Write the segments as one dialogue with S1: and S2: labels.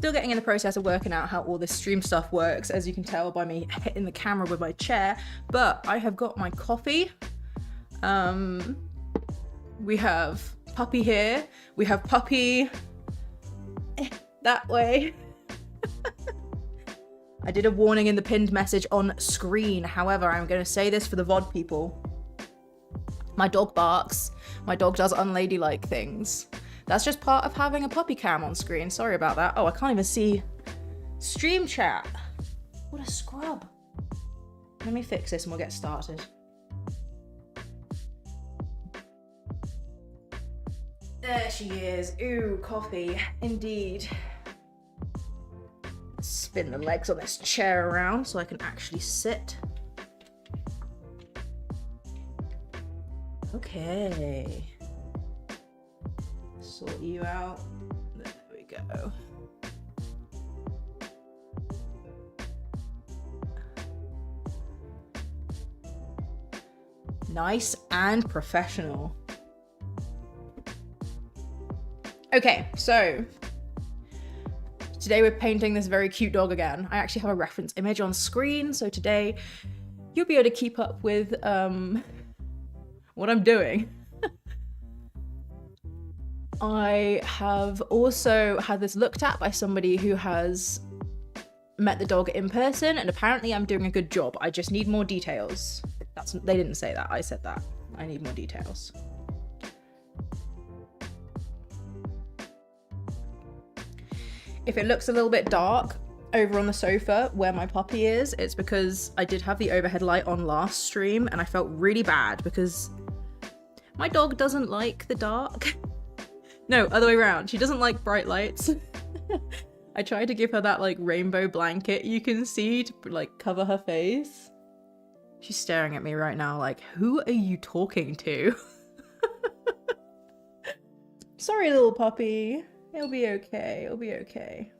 S1: Still getting in the process of working out how all this stream stuff works, as you can tell by me hitting the camera with my chair. But I have got my coffee. We have Puppy here. We have Puppy that way. I did a warning in the pinned message on screen. However, I'm going to say this for the VOD people. My dog barks. My dog does unladylike things. That's just part of having a puppy cam on screen. Sorry about that. Oh, I can't even see stream chat. What a scrub. Let me fix this and we'll get started. There she is. Ooh, coffee. Indeed. Spin the legs on this chair around so I can actually sit. Okay. Sort you out. There we go. Nice and professional. Okay, so today we're painting this very cute dog again. I actually have a reference image on screen, so today you'll be able to keep up with what I'm doing. I have also had this looked at by somebody who has met the dog in person, and apparently I'm doing a good job. I just need more details. They didn't say that, I said that. I need more details. If it looks a little bit dark over on the sofa where my puppy is, it's because I did have the overhead light on last stream and I felt really bad because my dog doesn't like the dark. No, other way around. She doesn't like bright lights. I tried to give her that like rainbow blanket you can see to like cover her face. She's staring at me right now like, who are you talking to? Sorry, little puppy. It'll be okay. It'll be okay.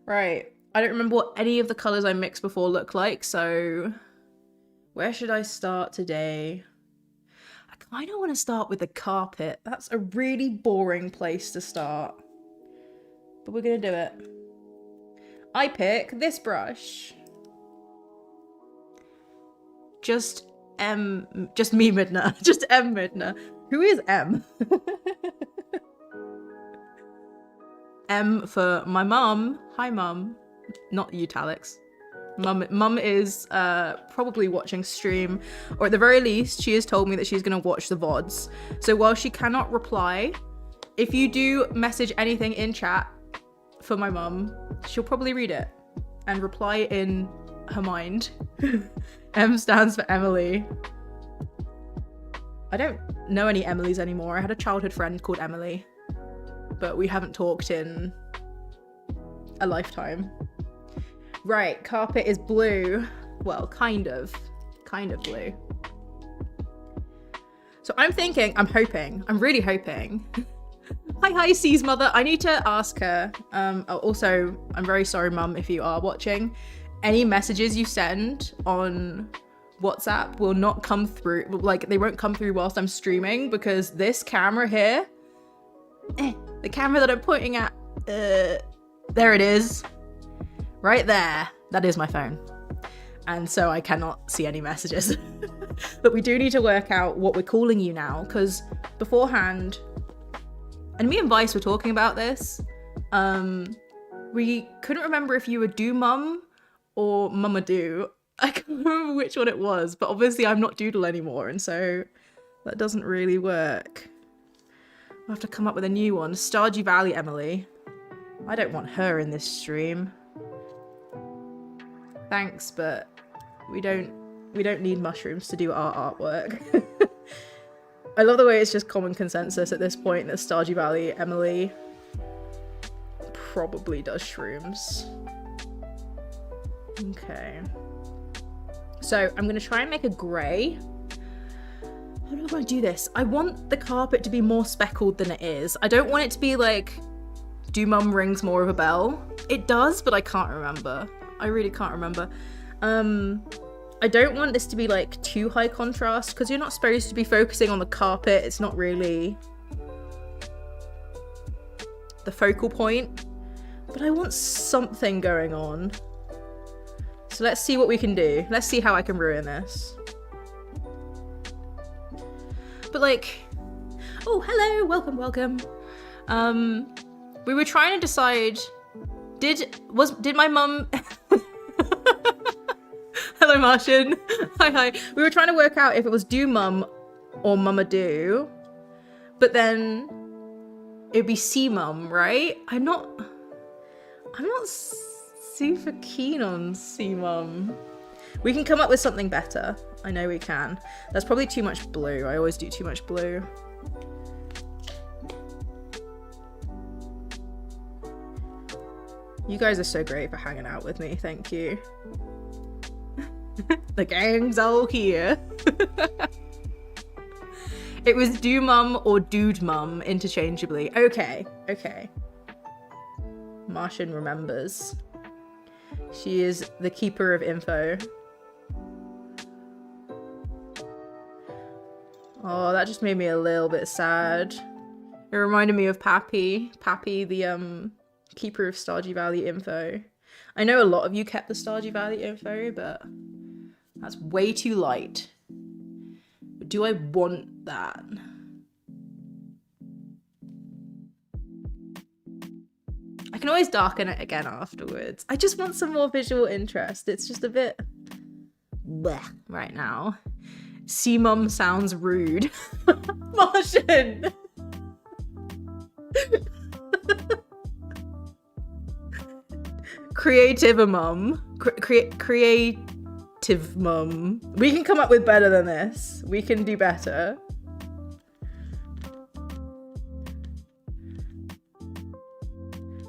S1: Right. I don't remember what any of the colours I mixed before look like, so where should I start today? I kind of want to start with the carpet. That's a really boring place to start. But we're going to do it. I pick this brush. Just me, Midna. Just M, Midna. Who is M? M for my mum. Hi, mum. Not italics. Mum is probably watching stream, or at the very least, she has told me that she's going to watch the VODs. So while she cannot reply, if you do message anything in chat for my mum, she'll probably read it and reply in her mind. M stands for Emily. I don't know any Emilys anymore. I had a childhood friend called Emily, but we haven't talked in a lifetime. Right, carpet is blue. Well, kind of blue. So I'm hoping, I'm really hoping. Hi, C's mother. I need to ask her. Also, I'm very sorry, mum, if you are watching. Any messages you send on WhatsApp will not come through, like they won't come through whilst I'm streaming, because this camera here, the camera that I'm pointing at, there it is, right there, that is my phone, and so I cannot see any messages. But we do need to work out what we're calling you now, because beforehand, and me and Vice were talking about this, we couldn't remember if you were Do Mum or Mama Do. I can't remember which one it was, but obviously I'm not Doodle anymore, and so that doesn't really work. I'll have to come up with a new one. Stardew Valley Emily. I don't want her in this stream. Thanks, but we don't need mushrooms to do our artwork. I love the way it's just common consensus at this point that Stardew Valley Emily probably does shrooms. Okay. So I'm going to try and make a grey. How do I want to do this? I want the carpet to be more speckled than it is. I don't want it to be like, Do Mum rings more of a bell? It does, but I can't remember. I really can't remember. I don't want this to be like too high contrast, because you're not supposed to be focusing on the carpet. It's not really the focal point, but I want something going on. So let's see what we can do. Let's see how I can ruin this. But like, oh, hello, welcome. We were trying to decide, did my mum, hello Martian, hi. We were trying to work out if it was do mum or mama do, but then it'd be see mum, right? I'm not super keen on see mum. We can come up with something better. I know we can. That's probably too much blue. I always do too much blue. You guys are so great for hanging out with me. Thank you. The gang's all here. It was do mum or dude mum interchangeably. Okay. Martian remembers. She is the keeper of info. Oh, that just made me a little bit sad. It reminded me of Pappy. Pappy, the keeper of Stardew Valley info. I know a lot of you kept the Stardew Valley info, but that's way too light. But do I want that? I can always darken it again afterwards. I just want some more visual interest. It's just a bit bleh right now. See mum sounds rude. Martian! Creative mum. Creative mum. We can come up with better than this. We can do better.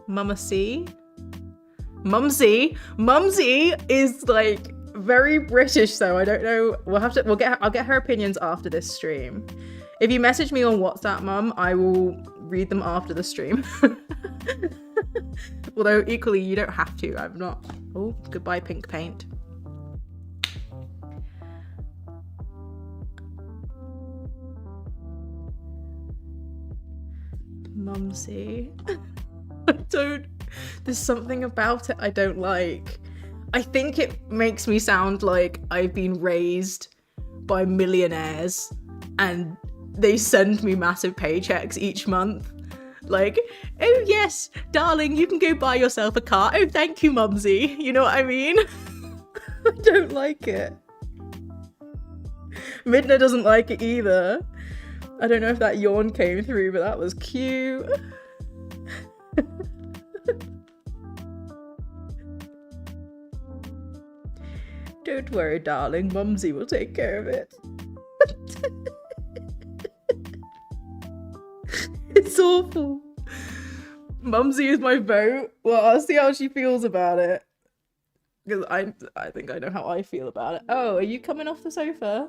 S1: Mama C. Mumsy. Mumsy is like very British though. I don't know. I'll get her opinions after this stream. If you message me on WhatsApp, mum, I will read them after the stream. Although equally you don't have to. I'm not. Oh, goodbye pink paint. Mumsy. There's something about it I don't like. I think it makes me sound like I've been raised by millionaires and they send me massive paychecks each month. Like, oh yes, darling, you can go buy yourself a car. Oh, thank you, Mumsy. You know what I mean? I don't like it. Midna doesn't like it either. I don't know if that yawn came through, but that was cute. Don't worry, darling. Mumsy will take care of it. It's awful. Mumsy is my vote. Well, I'll see how she feels about it. Because I think I know how I feel about it. Oh, are you coming off the sofa?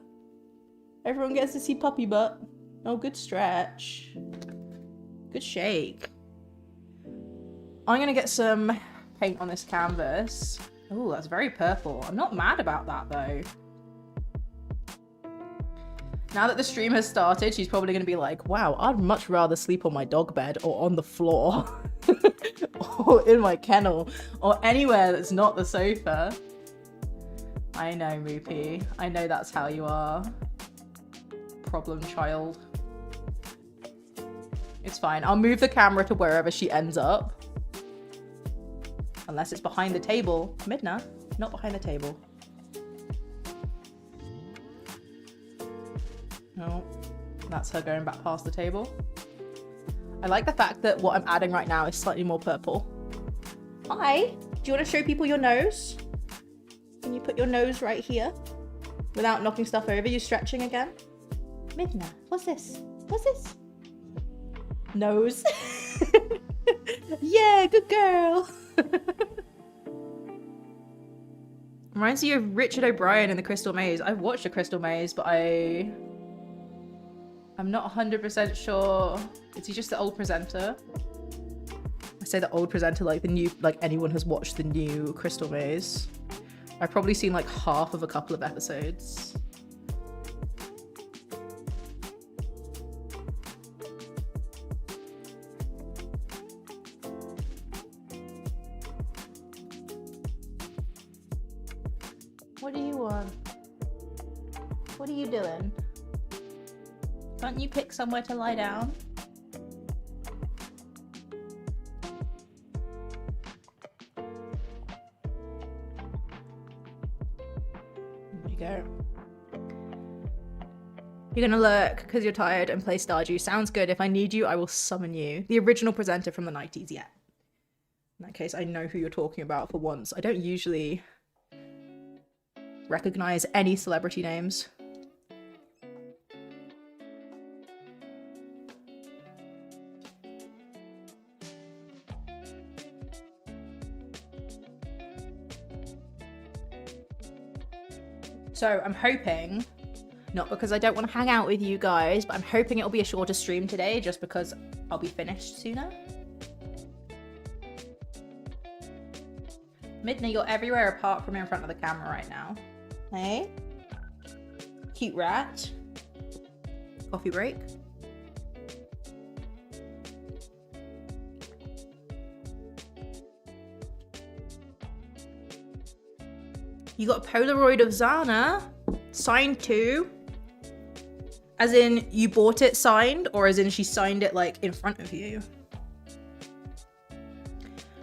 S1: Everyone gets to see puppy butt. Oh, good stretch. Good shake. I'm gonna get some paint on this canvas. Oh, that's very purple. I'm not mad about that though. Now that the stream has started, she's probably gonna be like, wow, I'd much rather sleep on my dog bed or on the floor or in my kennel or anywhere that's not the sofa. I know, Moopy. I know that's how you are. Problem child. It's fine. I'll move the camera to wherever she ends up. Unless it's behind the table. Midna, not behind the table. No, that's her going back past the table. I like the fact that what I'm adding right now is slightly more purple. Hi, do you want to show people your nose? Can you put your nose right here without knocking stuff over? You stretching again? Midna, what's this? What's this? Nose. Yeah, good girl. Reminds you of Richard O'Brien in The Crystal Maze. I've watched The Crystal Maze, but I'm not 100% sure. Is he just the old presenter? I say the old presenter like the new, like anyone has watched the new Crystal Maze. I've probably seen like half of a couple of episodes. What do you want? What are you doing? Can't you pick somewhere to lie down? There you go. You're gonna lurk because you're tired and play Stardew. Sounds good. If I need you, I will summon you. The original presenter from the 90s, yeah. In that case, I know who you're talking about for once. I don't usually recognize any celebrity names. So I'm hoping, not because I don't want to hang out with you guys, but I'm hoping it'll be a shorter stream today just because I'll be finished sooner. Midna, you're everywhere apart from in front of the camera right now. Hey? Cute rat. Coffee break. You got a Polaroid of Zana, signed too. As in, you bought it signed, or as in she signed it like in front of you?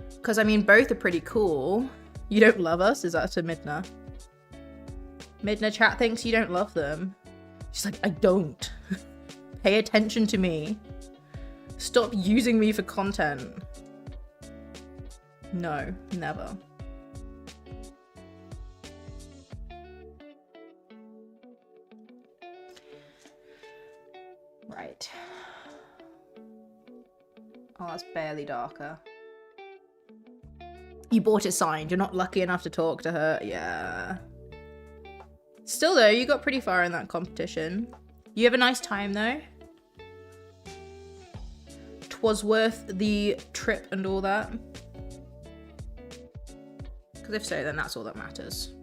S1: Because I mean, both are pretty cool. You don't love us? Is that to Midna? Midna chat thinks you don't love them. She's like, I don't. Pay attention to me. Stop using me for content. No, never. Right. Oh, that's barely darker. You bought it signed. You're not lucky enough to talk to her. Yeah. Still though, you got pretty far in that competition. You have a nice time though. 'Twas worth the trip and all that. Because if so, then that's all that matters.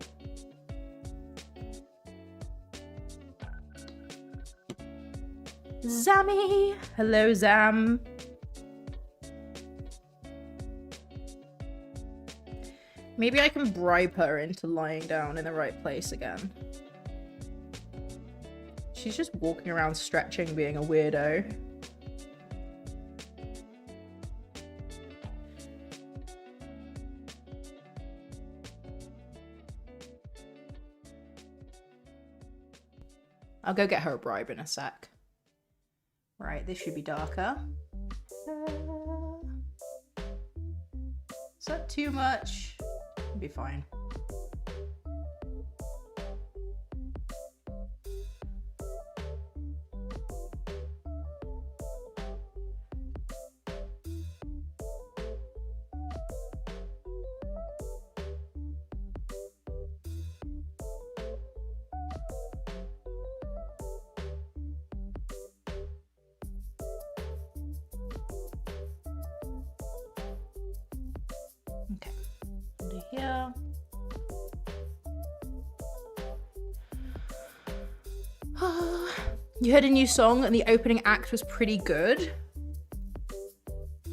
S1: Zammy! Hello, Zam. Maybe I can bribe her into lying down in the right place again. She's just walking around stretching, being a weirdo. I'll go get her a bribe in a sec. Right, this should be darker. Is that too much? It'll be fine. Okay, under here. You heard a new song and the opening act was pretty good.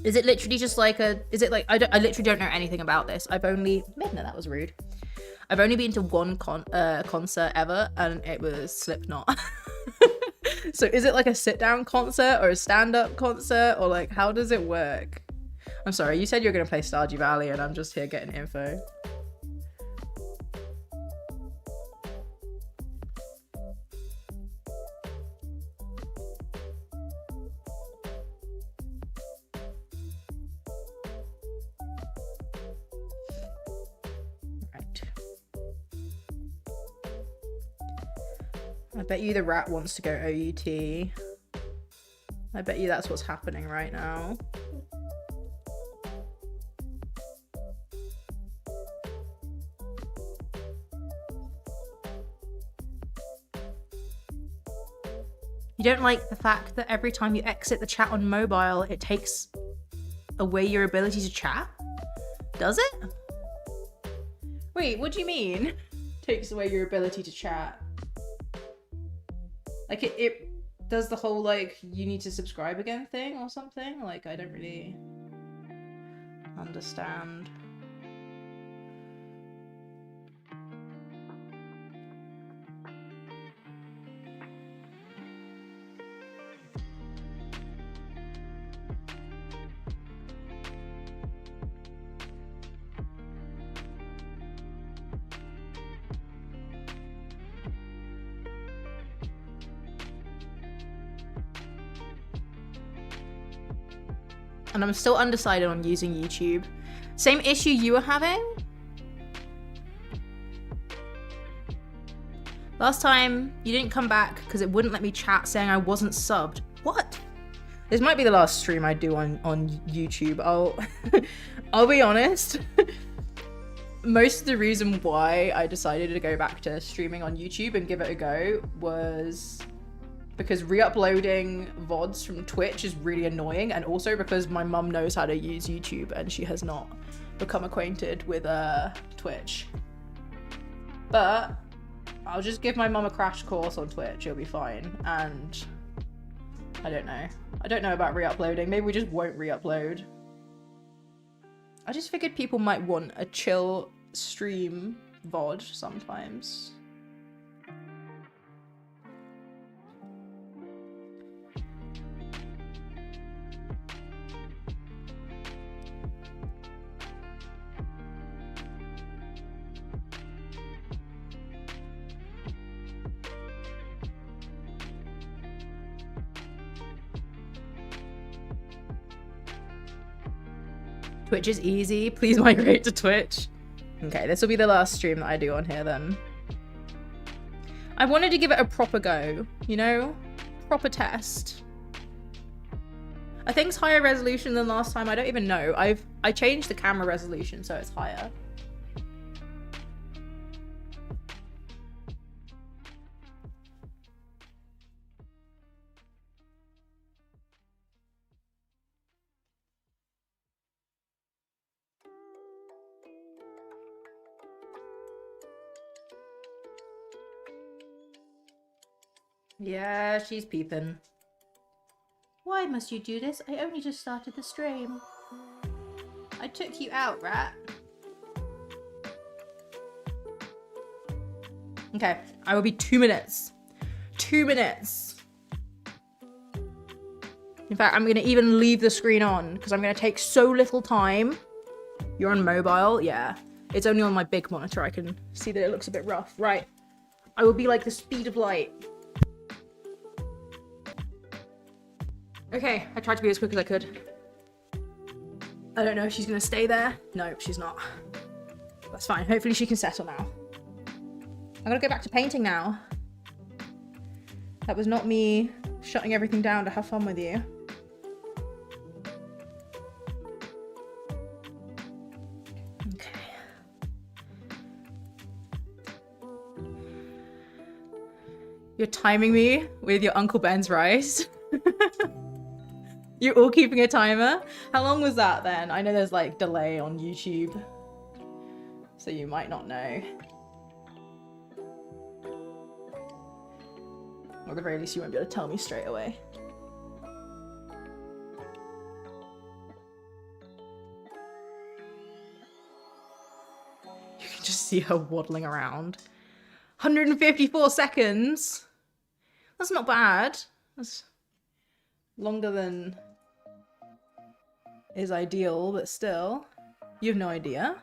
S1: Is it literally just like a, is it like, I literally don't know anything about this. I've only, Midna, that was rude. I've only been to one concert ever and it was Slipknot. So is it like a sit down concert or a stand up concert or like, how does it work? I'm sorry, you said you were going to play Stardew Valley and I'm just here getting info. Right. I bet you the rat wants to go OUT. I bet you that's what's happening right now. You don't like the fact that every time you exit the chat on mobile, it takes away your ability to chat? Does it? Wait, what do you mean? Takes away your ability to chat? Like it does the whole like, you need to subscribe again thing or something? Like, I don't really understand. and I'm still undecided on using YouTube. Same issue you were having? Last time, you didn't come back because it wouldn't let me chat saying I wasn't subbed. What? This might be the last stream I do on YouTube. I'll be honest. Most of the reason why I decided to go back to streaming on YouTube and give it a go was because re-uploading VODs from Twitch is really annoying, and also because my mum knows how to use YouTube and she has not become acquainted with Twitch. But I'll just give my mum a crash course on Twitch, it'll be fine. And I don't know about re-uploading. Maybe we just won't re-upload. I just figured people might want a chill stream VOD sometimes. Twitch is easy. Please migrate to Twitch. Okay, this will be the last stream that I do on here then. I wanted to give it a proper go, you know? Proper test. I think it's higher resolution than last time. I don't even know. I changed the camera resolution so it's higher. Yeah, she's peeping. Why must you do this? I only just started the stream. I took you out, rat. Okay, I will be 2 minutes. 2 minutes. In fact, I'm gonna even leave the screen on because I'm gonna take so little time. You're on mobile? Yeah. It's only on my big monitor. I can see that it looks a bit rough. Right. I will be like the speed of light. Okay, I tried to be as quick as I could. I don't know if she's gonna stay there. No, she's not. That's fine. Hopefully she can settle now. I'm gonna go back to painting now. That was not me shutting everything down to have fun with you. Okay. You're timing me with your Uncle Ben's rice. You're all keeping a timer? How long was that then? I know there's like delay on YouTube, so you might not know. Or at the very least you won't be able to tell me straight away. You can just see her waddling around. 154 seconds? That's not bad. That's longer than is ideal, but still. You have no idea.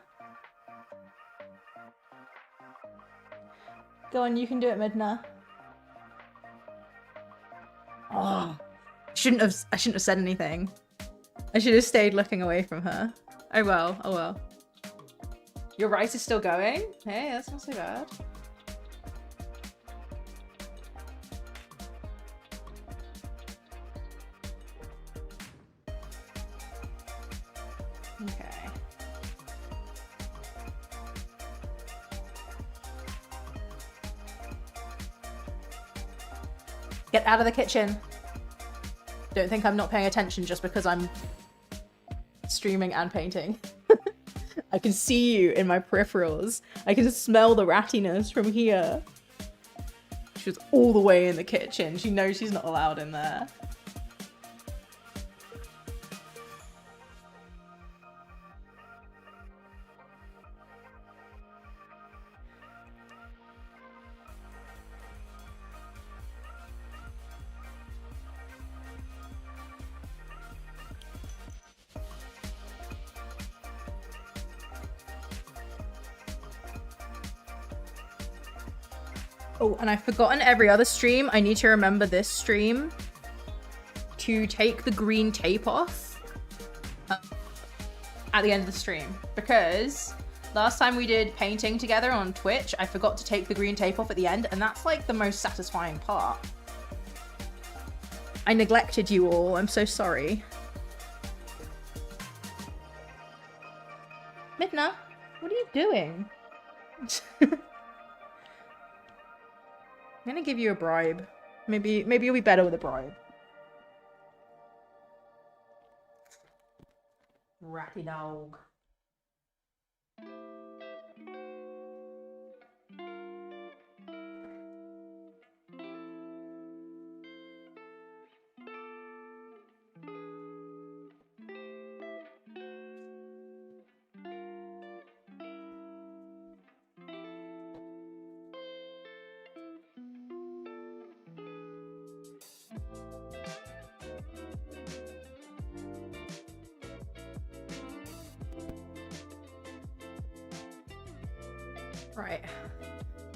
S1: Go on, you can do it, Midna. Oh, I shouldn't have said anything. I should have stayed looking away from her. Oh well, oh well. Your rice is still going? Hey, that's not so bad. Okay. Get out of the kitchen. Don't think I'm not paying attention just because I'm streaming and painting. I can see you in my peripherals. I can smell the rattiness from here. She was all the way in the kitchen. She knows she's not allowed in there. Oh, and I've forgotten every other stream. I need to remember this stream to take the green tape off at the end of the stream, because last time we did painting together on Twitch, I forgot to take the green tape off at the end, and that's like the most satisfying part. I neglected you all. I'm so sorry. Midna, what are you doing? I'm gonna give you a bribe. Maybe you'll be better with a bribe. Ratty dog. Right.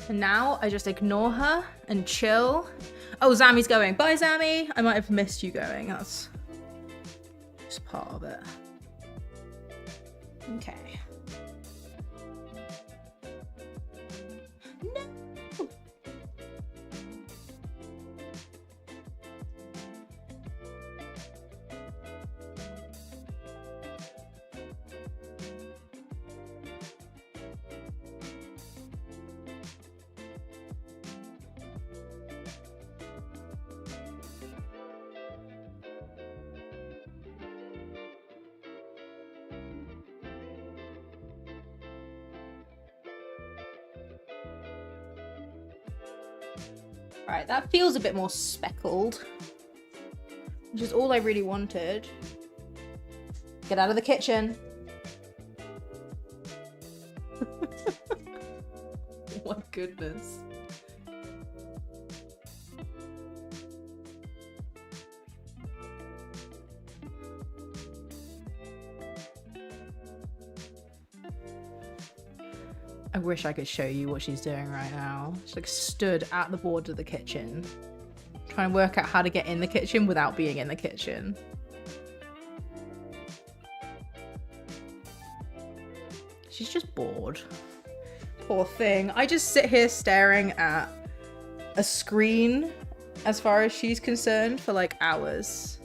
S1: And now I just ignore her and chill. Oh, Zami's going. Bye, Zami. I might have missed you going. That's just part of it. Okay. No. Right, that feels a bit more speckled, which is all I really wanted. Get out of the kitchen. Oh my goodness. I wish I could show you what she's doing right now. She's like stood at the border of the kitchen, trying to work out how to get in the kitchen without being in the kitchen. She's just bored. Poor thing. I just sit here staring at a screen, as far as she's concerned, for like hours.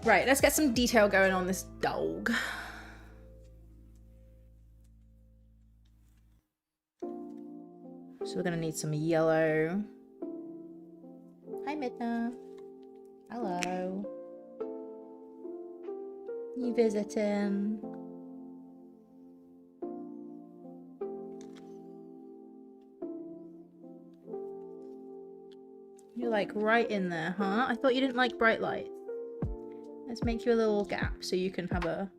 S1: Right, let's get some detail going on this dog. So we're gonna need some yellow. Hi, Midna. Hello. You visiting? You're like right in there, huh? I thought you didn't like bright lights. Let's make you a little gap so you can have a...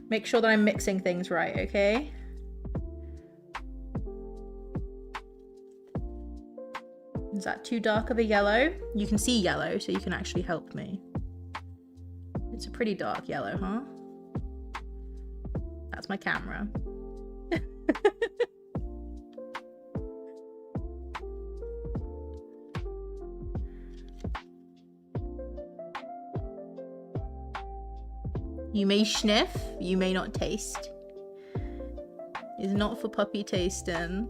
S1: Make sure that I'm mixing things right, okay? Is that too dark of a yellow? You can see yellow, so you can actually help me. It's a pretty dark yellow, huh? That's my camera. You may sniff, you may not taste. It's not for puppy tasting.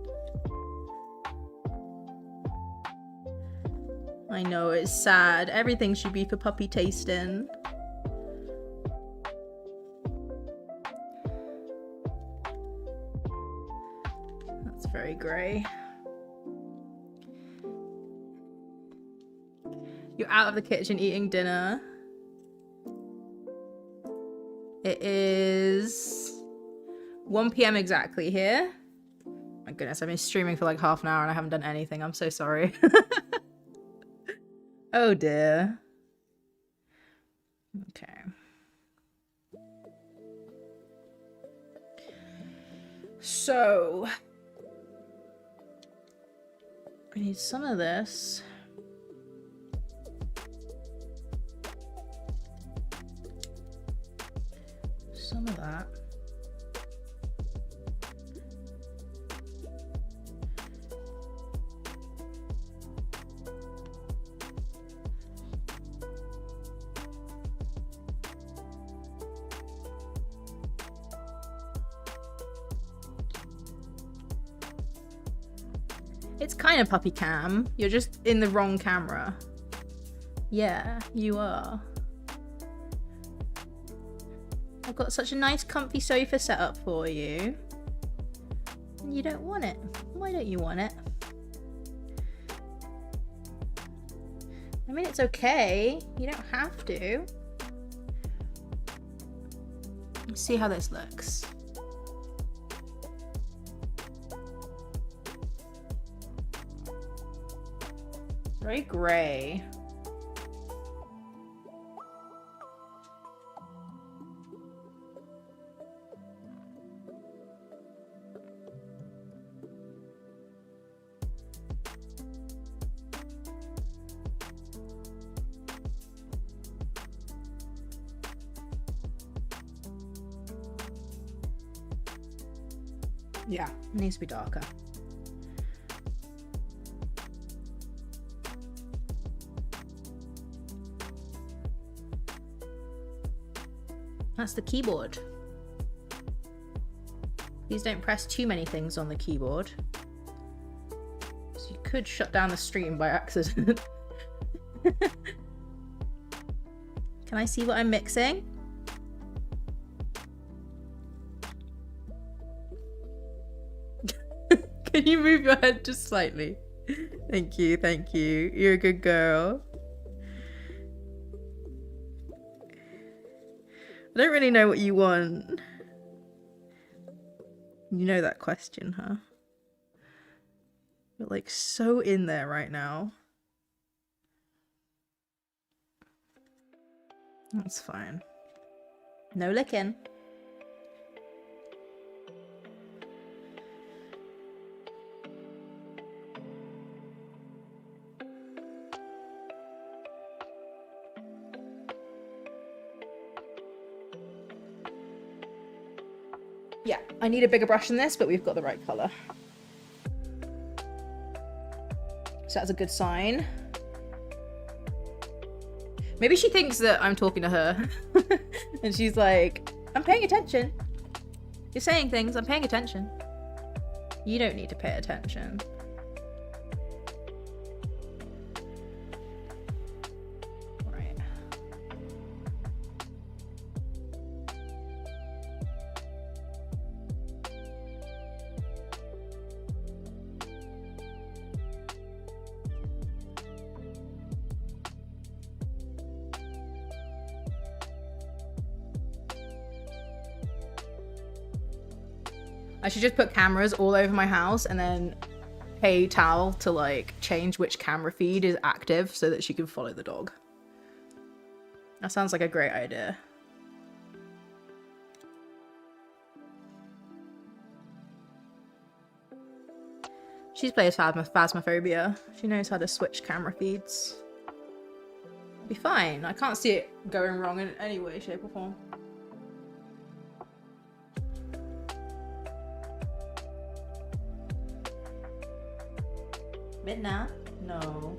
S1: I know, it's sad. Everything should be for puppy tasting. That's very grey. You're out of the kitchen eating dinner. It is 1 PM exactly here. My goodness, I've been streaming for like half an hour and I haven't done anything. I'm so sorry. Oh dear. Okay. So, I need some of this. Some of that. It's kind of puppy cam. You're just in the wrong camera. Yeah, you are. I've got such a nice comfy sofa set up for you. And you don't want it. Why don't you want it? I mean, it's okay. You don't have to. Let's see how this looks. Very grey. Yeah, it needs to be darker. That's the keyboard. Please don't press too many things on the keyboard. So you could shut down the stream by accident. Can I see what I'm mixing? Can you move your head just slightly? Thank you, thank you. You're a good girl. I don't really know what you want. You know that question, huh? You're like so in there right now. That's fine. No licking. Yeah, I need a bigger brush than this, but we've got the right colour. So that's a good sign. Maybe she thinks that I'm talking to her. And she's like, I'm paying attention. You're saying things, I'm paying attention. You don't need to pay attention. I should just put cameras all over my house and then pay Tal to like change which camera feed is active so that she can follow the dog. That sounds like a great idea. She plays Phasmophobia. She knows how to switch camera feeds. It'll be fine. I can't see it going wrong in any way, shape or form. Midna? No.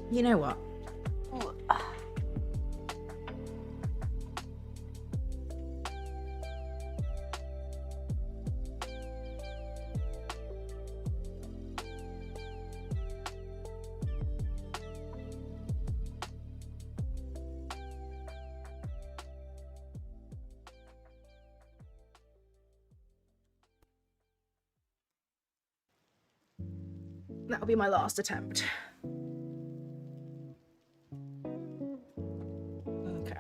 S1: You know what? That'll be my last attempt. Okay.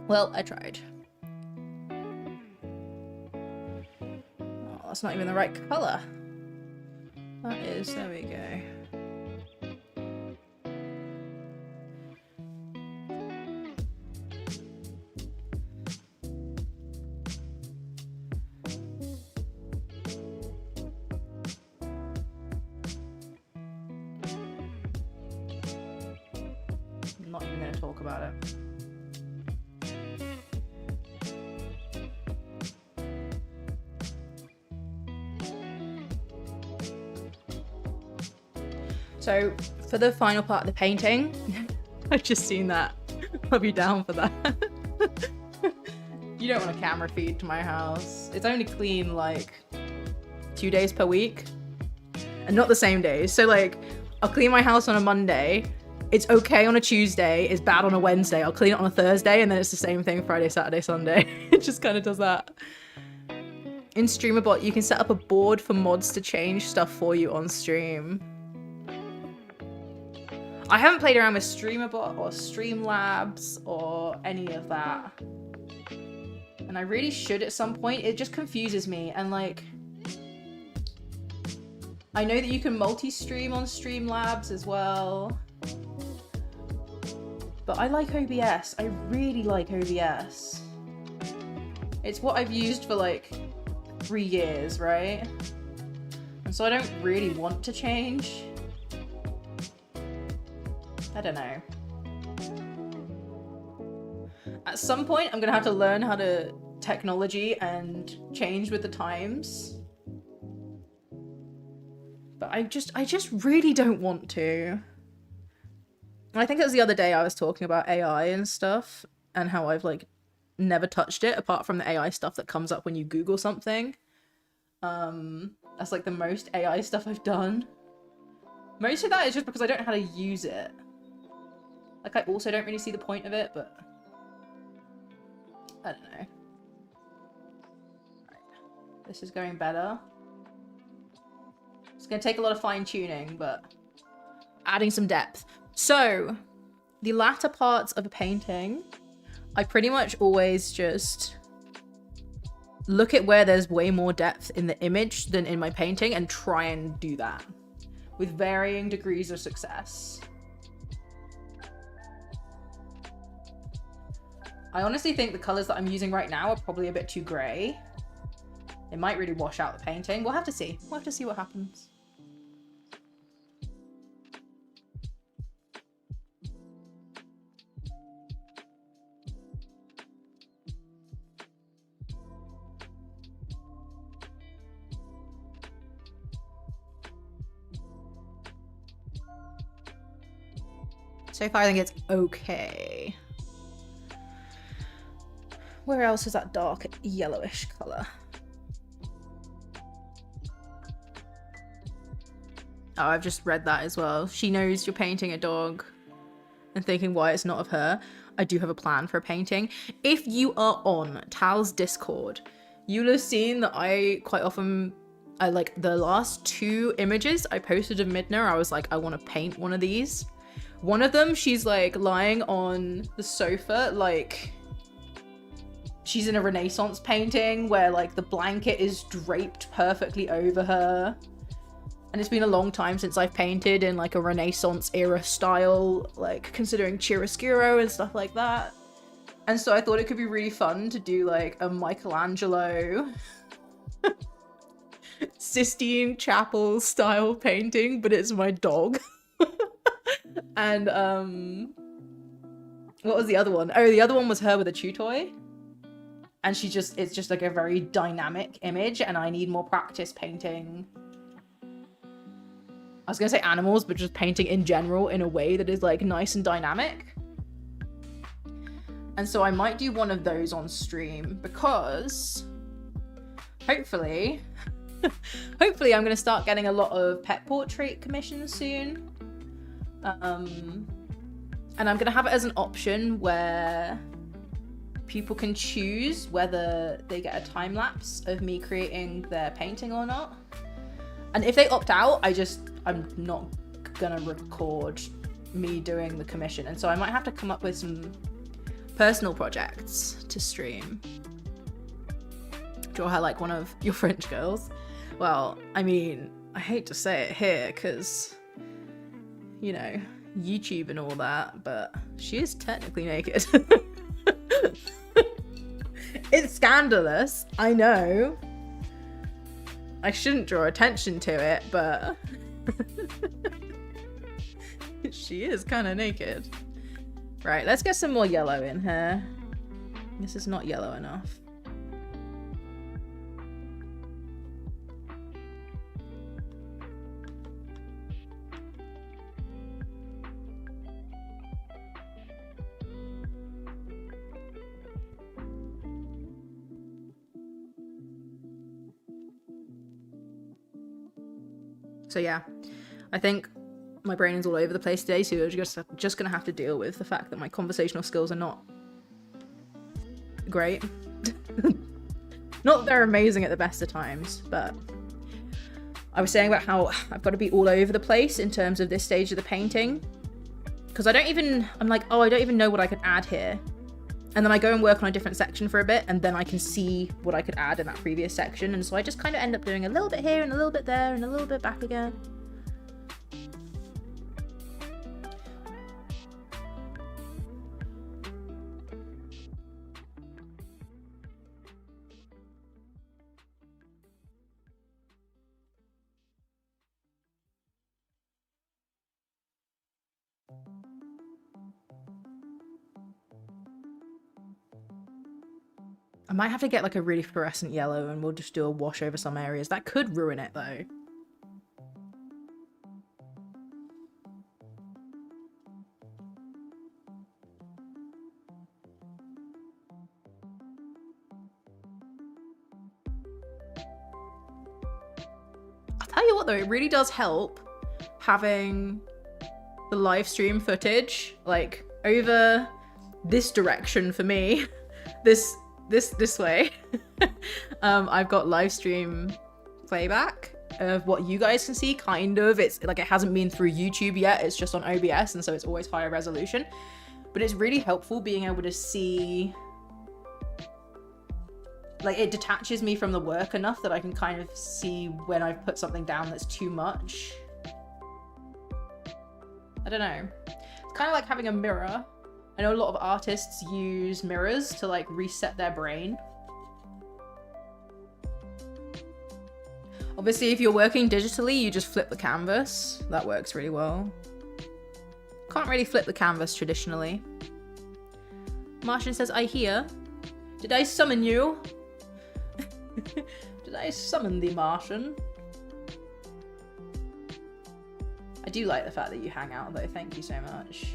S1: Well, I tried. Oh, that's not even the right colour. That is, there we go. I'm not even going to talk about it. So For the final part of the painting, I've just seen that. I'll be down for that. You don't want a camera feed to my house. It's only clean like 2 days per week. And not the same days. So like, I'll clean my house on a Monday. It's okay on a Tuesday. It's bad on a Wednesday. I'll clean it on a Thursday, and then it's the same thing Friday, Saturday, Sunday. It just kind of does that. In StreamerBot, you can set up a board for mods to change stuff for you on stream. I haven't played around with StreamerBot or Streamlabs or any of that. And I really should at some point. It just confuses me, and like, I know that you can multi-stream on Streamlabs as well. But I like OBS. I really like OBS. It's what I've used for like 3 years, right? And so I don't really want to change. I don't know. At some point, I'm gonna have to learn how to technology and change with the times. But I just really don't want to. I think it was the other day I was talking about AI and stuff, and how I've like never touched it apart from the AI stuff that comes up when you Google something. That's like the most AI stuff I've done. Most of that is just because I don't know how to use it. Like, I also don't really see the point of it, but I don't know. Right. This is going better. It's gonna take a lot of fine tuning, but adding some depth. So, the latter parts of a painting, I pretty much always just look at where there's way more depth in the image than in my painting and try and do that with varying degrees of success. I honestly think the colors that I'm using right now are probably a bit too gray. It might really wash out the painting. We'll have to see. We'll have to see what happens. So far, I think it's okay. Where else is that dark yellowish color? Oh, I've just read that as well. She knows you're painting a dog and thinking why it's not of her. I do have a plan for a painting. If you are on Tal's Discord, you'll have seen that I quite often, I like the last 2 images I posted of Midna, I was like, I want to paint one of these. One of them, she's like lying on the sofa, like she's in a Renaissance painting where like the blanket is draped perfectly over her. And it's been a long time since I've painted in like a Renaissance era style, like considering chiaroscuro and stuff like that. And so I thought it could be really fun to do like a Michelangelo Sistine Chapel style painting, but it's my dog. And what was the other one? Oh, the other one was her with a chew toy. And it's just like a very dynamic image, and I need more practice painting. I was gonna say animals, but just painting in general in a way that is like nice and dynamic. And so I might do one of those on stream because hopefully hopefully I'm gonna start getting a lot of pet portrait commissions soon. And I'm gonna have it as an option where people can choose whether they get a time lapse of me creating their painting or not. And if they opt out, I'm not gonna record me doing the commission. And so I might have to come up with some personal projects to stream. Draw her like one of your French girls. Well, I mean, I hate to say it here because, you know, YouTube and all that, but she is technically naked. It's scandalous, I know. I shouldn't draw attention to it, but she is kind of naked. Right, let's get some more yellow in here. This is not yellow enough. So yeah, I think my brain is all over the place today, so you're just gonna have to deal with the fact that my conversational skills are not great. Not that they're amazing at the best of times, but I was saying about how I've got to be all over the place in terms of this stage of the painting, because I'm like, oh, I don't even know what I could add here. And then I go and work on a different section for a bit, and then I can see what I could add in that previous section. And so I just kind of end up doing a little bit here and a little bit there and a little bit back again. I might have to get like a really fluorescent yellow and we'll just do a wash over some areas. That could ruin it though. I'll tell you what though, it really does help having the live stream footage like over this direction for me. This way. I've got live stream playback of what you guys can see, kind of. It's like it hasn't been through YouTube yet, it's just on OBS, and so it's always higher resolution. But it's really helpful being able to see, like, it detaches me from the work enough that I can kind of see when I've put something down that's too much. I don't know. It's kind of like having a mirror. I know a lot of artists use mirrors to like reset their brain. Obviously, if you're working digitally, you just flip the canvas. That works really well. Can't really flip the canvas traditionally. Martian says, I hear. Did I summon you? Did I summon the Martian? I do like the fact that you hang out though, thank you so much.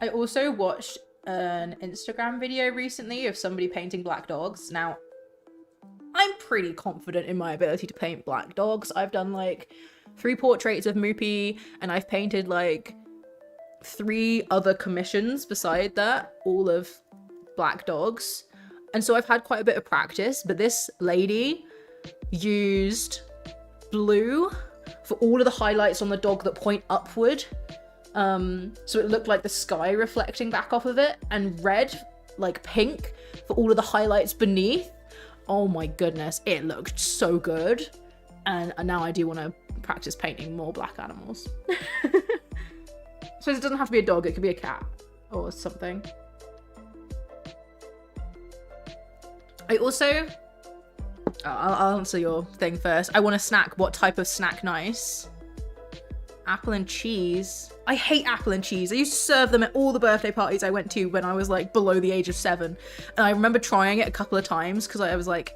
S1: I also watched an Instagram video recently of somebody painting black dogs. Now, I'm pretty confident in my ability to paint black dogs. I've done like 3 portraits of Moopy, and I've painted like 3 other commissions beside that, all of black dogs. And so I've had quite a bit of practice, but this lady used blue for all of the highlights on the dog that point upward. So it looked like the sky reflecting back off of it, and red, like pink, for all of the highlights beneath. Oh my goodness, it looked so good. And now I do want to practice painting more black animals. So it doesn't have to be a dog, it could be a cat or something. I also, I'll answer your thing first. I want a snack. What type of snack nice? Apple and cheese. I hate apple and cheese. I used to serve them at all the birthday parties I went to when I was like below the age of 7. And I remember trying it a couple of times because I was like,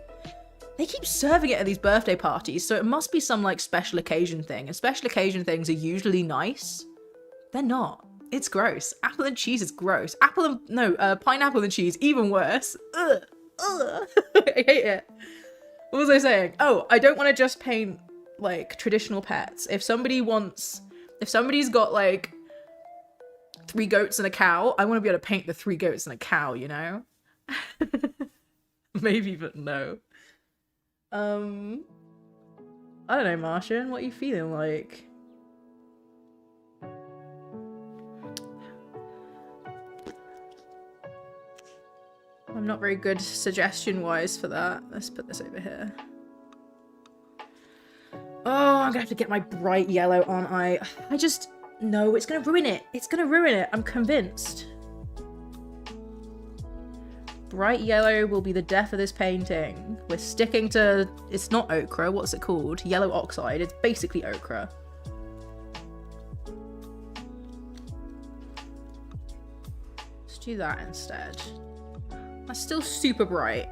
S1: they keep serving it at these birthday parties, so it must be some like special occasion thing. And special occasion things are usually nice. They're not. It's gross. Apple and cheese is gross. Pineapple and cheese, even worse. Ugh. Ugh. I hate it. What was I saying? Oh, I don't want to just paint like traditional pets. If somebody's got like 3 goats and a cow, I want to be able to paint the 3 goats and a cow, you know? Maybe, but no. I don't know, Martian, what are you feeling like? I'm not very good suggestion-wise for that. Let's put this over here. Oh, I'm gonna have to get my bright yellow, aren't I? No, it's gonna ruin it. It's gonna ruin it. I'm convinced. Bright yellow will be the death of this painting. We're sticking to... It's not ochre. What's it called? Yellow oxide. It's basically ochre. Let's do that instead. That's still super bright.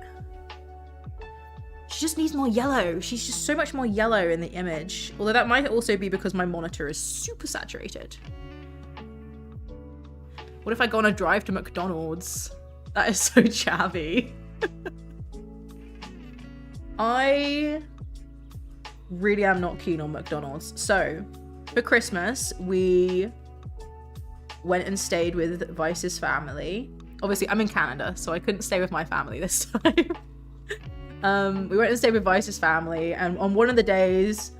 S1: She just needs more yellow. She's just so much more yellow in the image. Although that might also be because my monitor is super saturated. What if I go on a drive to McDonald's? That is so chavvy. I really am not keen on McDonald's. So, for Christmas, we went and stayed with Vice's family. Obviously, I'm in Canada, so I couldn't stay with my family this time. We went and stayed with Vice's family, and on one of the days,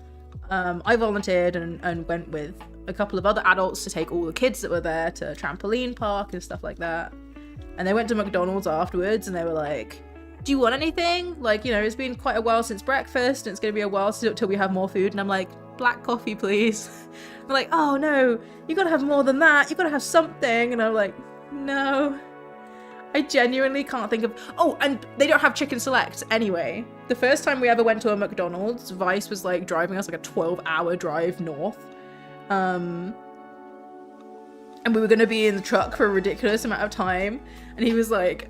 S1: I volunteered and went with a couple of other adults to take all the kids that were there to a trampoline park and stuff like that. And they went to McDonald's afterwards, and they were like, do you want anything? Like, you know, it's been quite a while since breakfast, and it's going to be a while till we have more food. And I'm like, black coffee, please. They're like, oh no, you gotta have more than that. You gotta have something. And I'm like, no. I genuinely can't think of... Oh, and they don't have chicken select anyway. The first time we ever went to a McDonald's, Vice was like driving us like a 12-hour drive north. And we were going to be in the truck for a ridiculous amount of time. And he was like,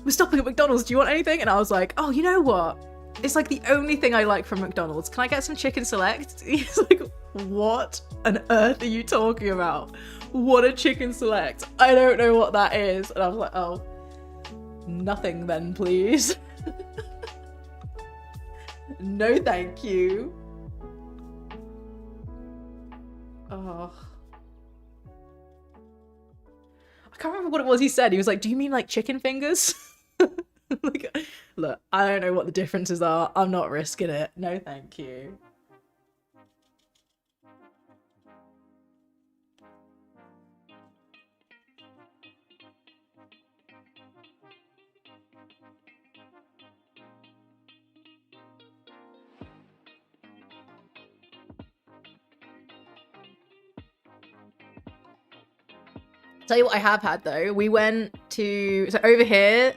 S1: we're stopping at McDonald's. Do you want anything? And I was like, oh, you know what? It's like the only thing I like from McDonald's. Can I get some chicken select? He's like, what on earth are you talking about? What a chicken select? I don't know what that is. And I was like, oh, nothing then, please. No, thank you. Oh. I can't remember what it was he said. He was like, do you mean like chicken fingers? Like, look, I don't know what the differences are. I'm not risking it. No, thank you. Tell you what I have had though. We went to, so over here,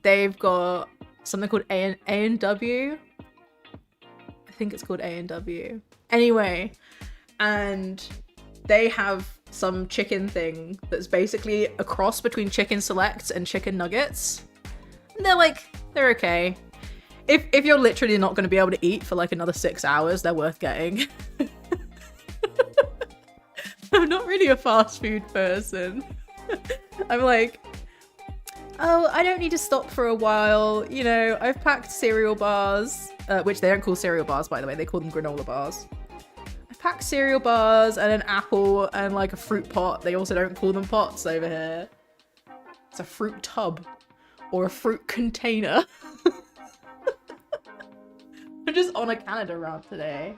S1: they've got something called A&W. I think it's called A&W. Anyway, and they have some chicken thing that's basically a cross between chicken selects and chicken nuggets. And they're okay. If you're literally not going to be able to eat for like another 6 hours, they're worth getting. I'm not really a fast food person. I'm like, oh, I don't need to stop for a while. You know, I've packed cereal bars, which they don't call cereal bars, by the way. They call them granola bars. I've packed cereal bars and an apple and like a fruit pot. They also don't call them pots over here. It's a fruit tub or a fruit container. I'm just on a Canada rant today.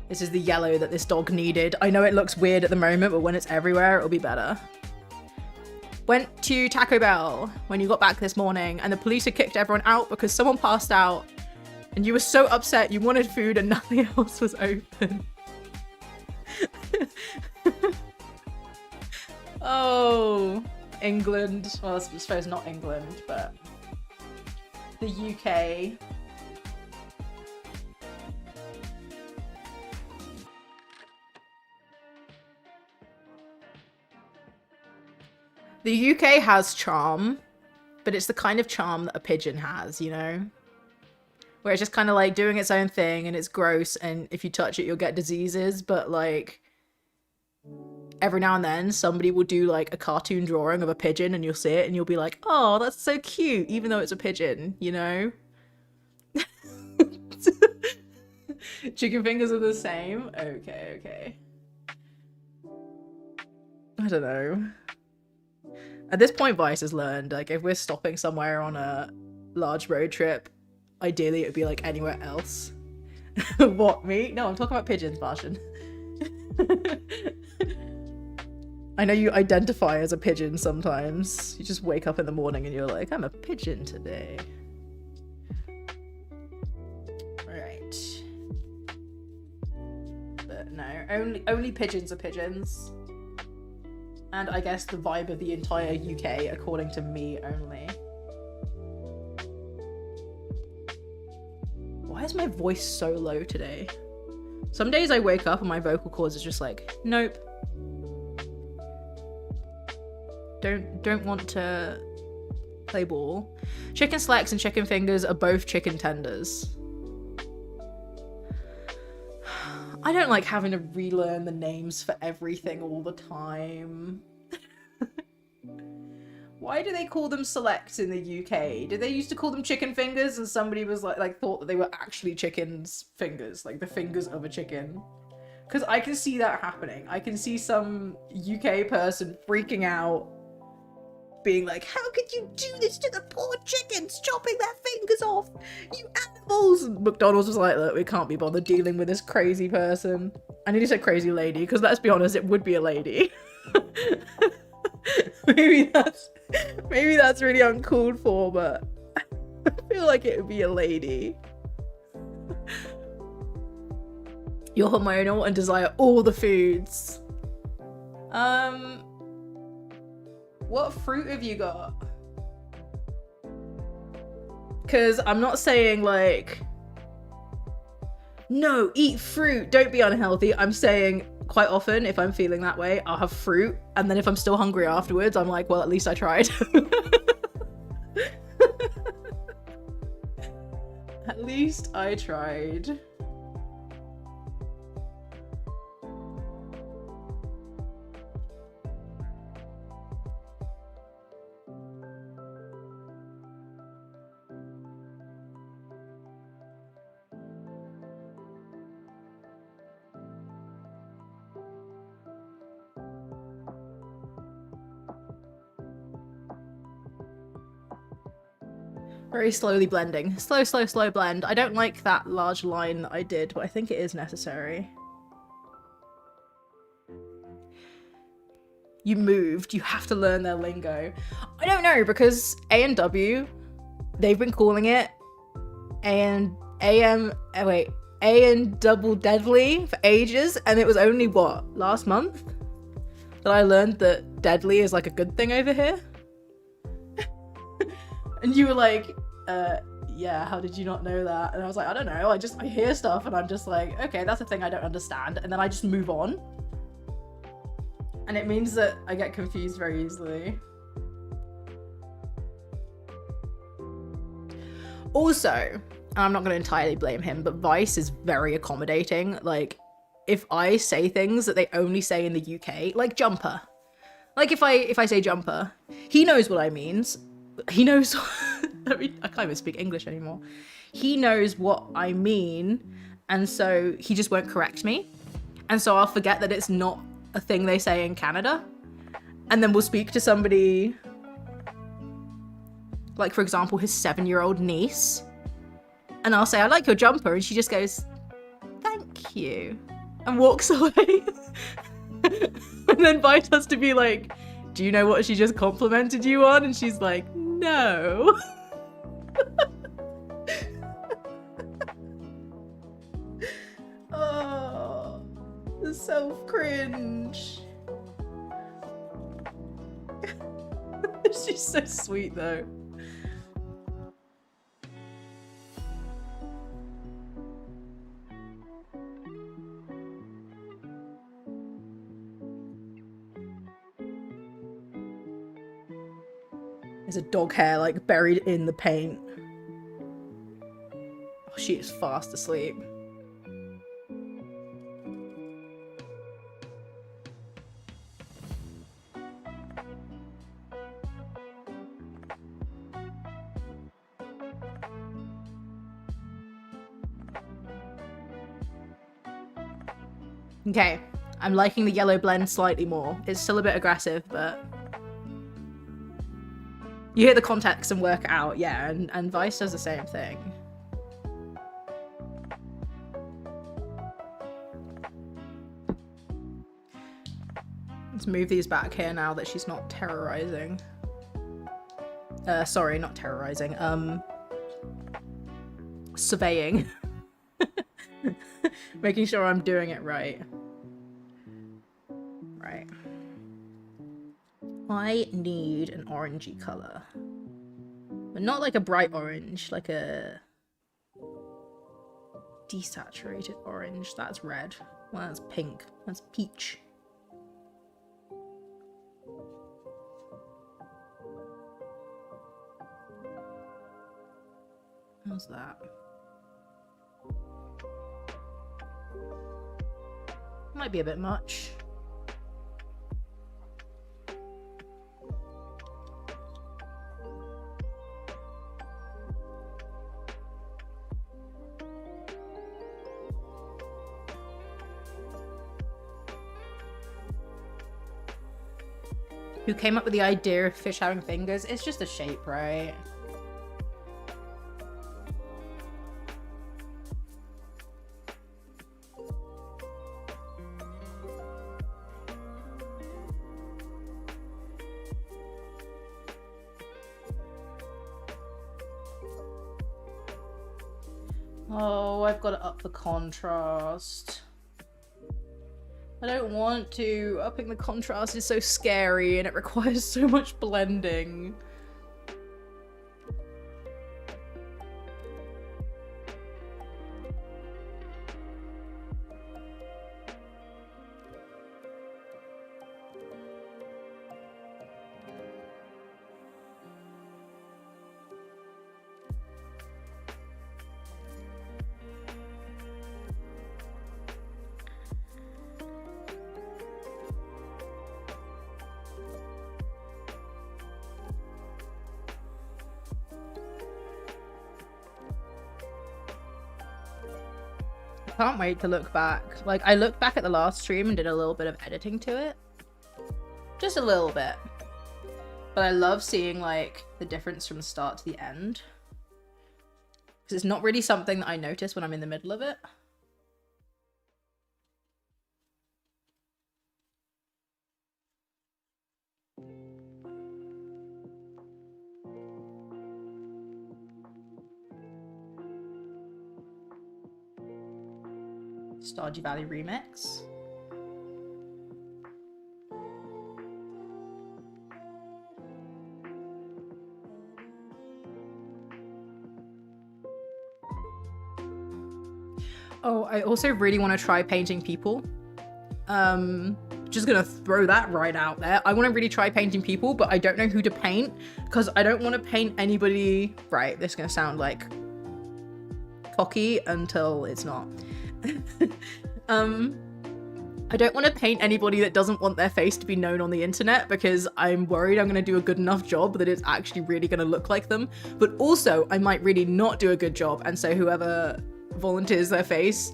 S1: This is the yellow that this dog needed. I know it looks weird at the moment, but when it's everywhere, it'll be better. Went to Taco Bell when you got back this morning, and the police had kicked everyone out because someone passed out, and you were so upset you wanted food and nothing else was open. Oh, England. Well, I suppose not England, but the UK. The UK has charm, but it's the kind of charm that a pigeon has, you know? Where it's just kind of like doing its own thing and it's gross, and if you touch it, you'll get diseases, but like every now and then somebody will do like a cartoon drawing of a pigeon and you'll see it and you'll be like, oh, that's so cute, even though it's a pigeon, you know? Chicken fingers are the same? Okay. I don't know. At this point, Vice has learned, like, if we're stopping somewhere on a large road trip, ideally it would be, like, anywhere else. What, me? No, I'm talking about pigeons, Barshan. I know you identify as a pigeon sometimes. You just wake up in the morning and you're like, I'm a pigeon today. Right. But no, only pigeons are pigeons. And I guess the vibe of the entire UK, according to me only. is my voice so low today? Some days I wake up and my vocal cords are just like, nope. Don't want to play ball. Chicken slacks and chicken fingers are both chicken tenders. I don't like having to relearn the names for everything all the time. Why do they call them selects in the UK? Did they used to call them chicken fingers and somebody was like thought that they were actually chicken's fingers, like the fingers of a chicken? Because I can see that happening. I can see some UK person freaking out, being like, how could you do this to the poor chickens, chopping their fingers off, you animals? And McDonald's was like, look, we can't be bothered dealing with this crazy person. I nearly said crazy lady, because let's be honest, it would be a lady. maybe that's really uncalled for, but I feel like it would be a lady. You're hormonal and desire all the foods. What fruit have you got? Because I'm not saying like, no, eat fruit, don't be unhealthy. I'm saying quite often if I'm feeling that way, I'll have fruit. And then if I'm still hungry afterwards, I'm like, well, at least I tried. At least I tried. Very slowly blending. Slow blend. I don't like that large line that I did, but I think it is necessary. You moved. You have to learn their lingo. I don't know, because A&W, they've been calling it A and double deadly for ages, and it was only, what, last month that I learned that deadly is like a good thing over here? And you were like, yeah, how did you not know that? And I was like, I don't know, I hear stuff and I'm just like, okay, that's a thing I don't understand. And then I just move on. And it means that I get confused very easily. Also, and I'm not going to entirely blame him, but Vice is very accommodating. Like, if I say things that they only say in the UK, like jumper. Like if I say jumper, he knows what I means. He knows, I can't even speak English anymore. He knows what I mean, and so he just won't correct me. And so I'll forget that it's not a thing they say in Canada. And then we'll speak to somebody, like for example, his 7-year-old niece. And I'll say, I like your jumper. And she just goes, thank you. And walks away. And then Vice has to be like, do you know what she just complimented you on? And she's like, no. Oh, self-cringe. She's so sweet though. There's a dog hair like buried in the paint. Oh, she is fast asleep. Okay, I'm liking the yellow blend slightly more. It's still a bit aggressive, but you hear the context and work it out, yeah, and Vice does the same thing. Let's move these back here now that she's not terrorizing. Sorry, not terrorizing, surveying. Making sure I'm doing it right. Right. I need an orangey color. But not like a bright orange, like a Desaturated orange. That's red. Well, that's pink. That's peach. How's that? Might be a bit much. Who came up with the idea of fish having fingers? It's just a shape, right? Oh, I've got to up the contrast. I don't want to. Upping the contrast is so scary and it requires so much blending. Can't wait to look back. Like, I looked back at the last stream and did a little bit of editing to it. Just a little bit. But I love seeing, like, the difference from the start to the end. Because it's not really something that I notice when I'm in the middle of it. Stardew Valley remix. Oh, I also really want to try painting people. Just gonna throw that right out there. I want to really try painting people, but I don't know who to paint because I don't want to paint anybody. Right, this is gonna sound like cocky until it's not. I don't want to paint anybody that doesn't want their face to be known on the internet because I'm worried I'm going to do a good enough job that it's actually really going to look like them. But also, I might really not do a good job, and so whoever volunteers their face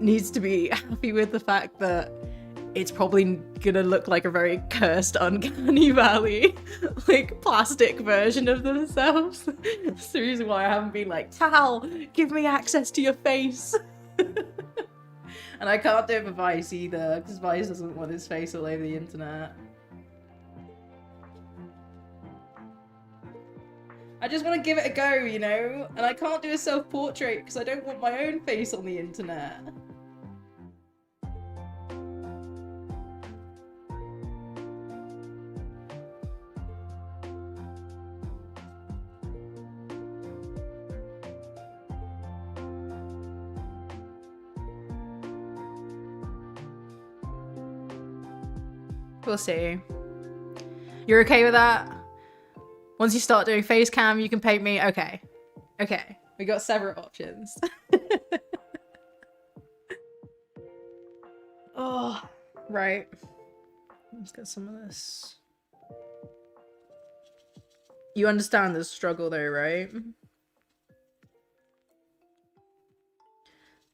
S1: needs to be happy with the fact that it's probably gonna look like a very cursed, uncanny valley, like, plastic version of themselves. That's the reason why I haven't been like, Tal, give me access to your face. And I can't do it for Vice either, because Vice doesn't want his face all over the internet. I just want to give it a go, you know? And I can't do a self-portrait because I don't want my own face on the internet. We'll see. You're okay with that? Once you start doing face cam, you can paint me. Okay. Okay. We got several options. Oh, right. Let's get some of this. You understand the struggle though, right?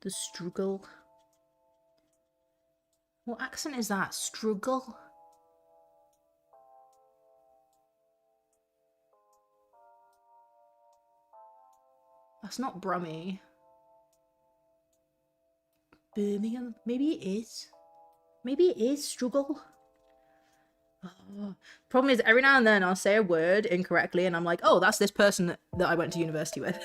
S1: The struggle. What accent is that? Struggle? That's not Brummy. Birmingham? Maybe it is. Maybe it is struggle. Oh. Problem is, every now and then I'll say a word incorrectly and I'm like, oh, that's this person that I went to university with.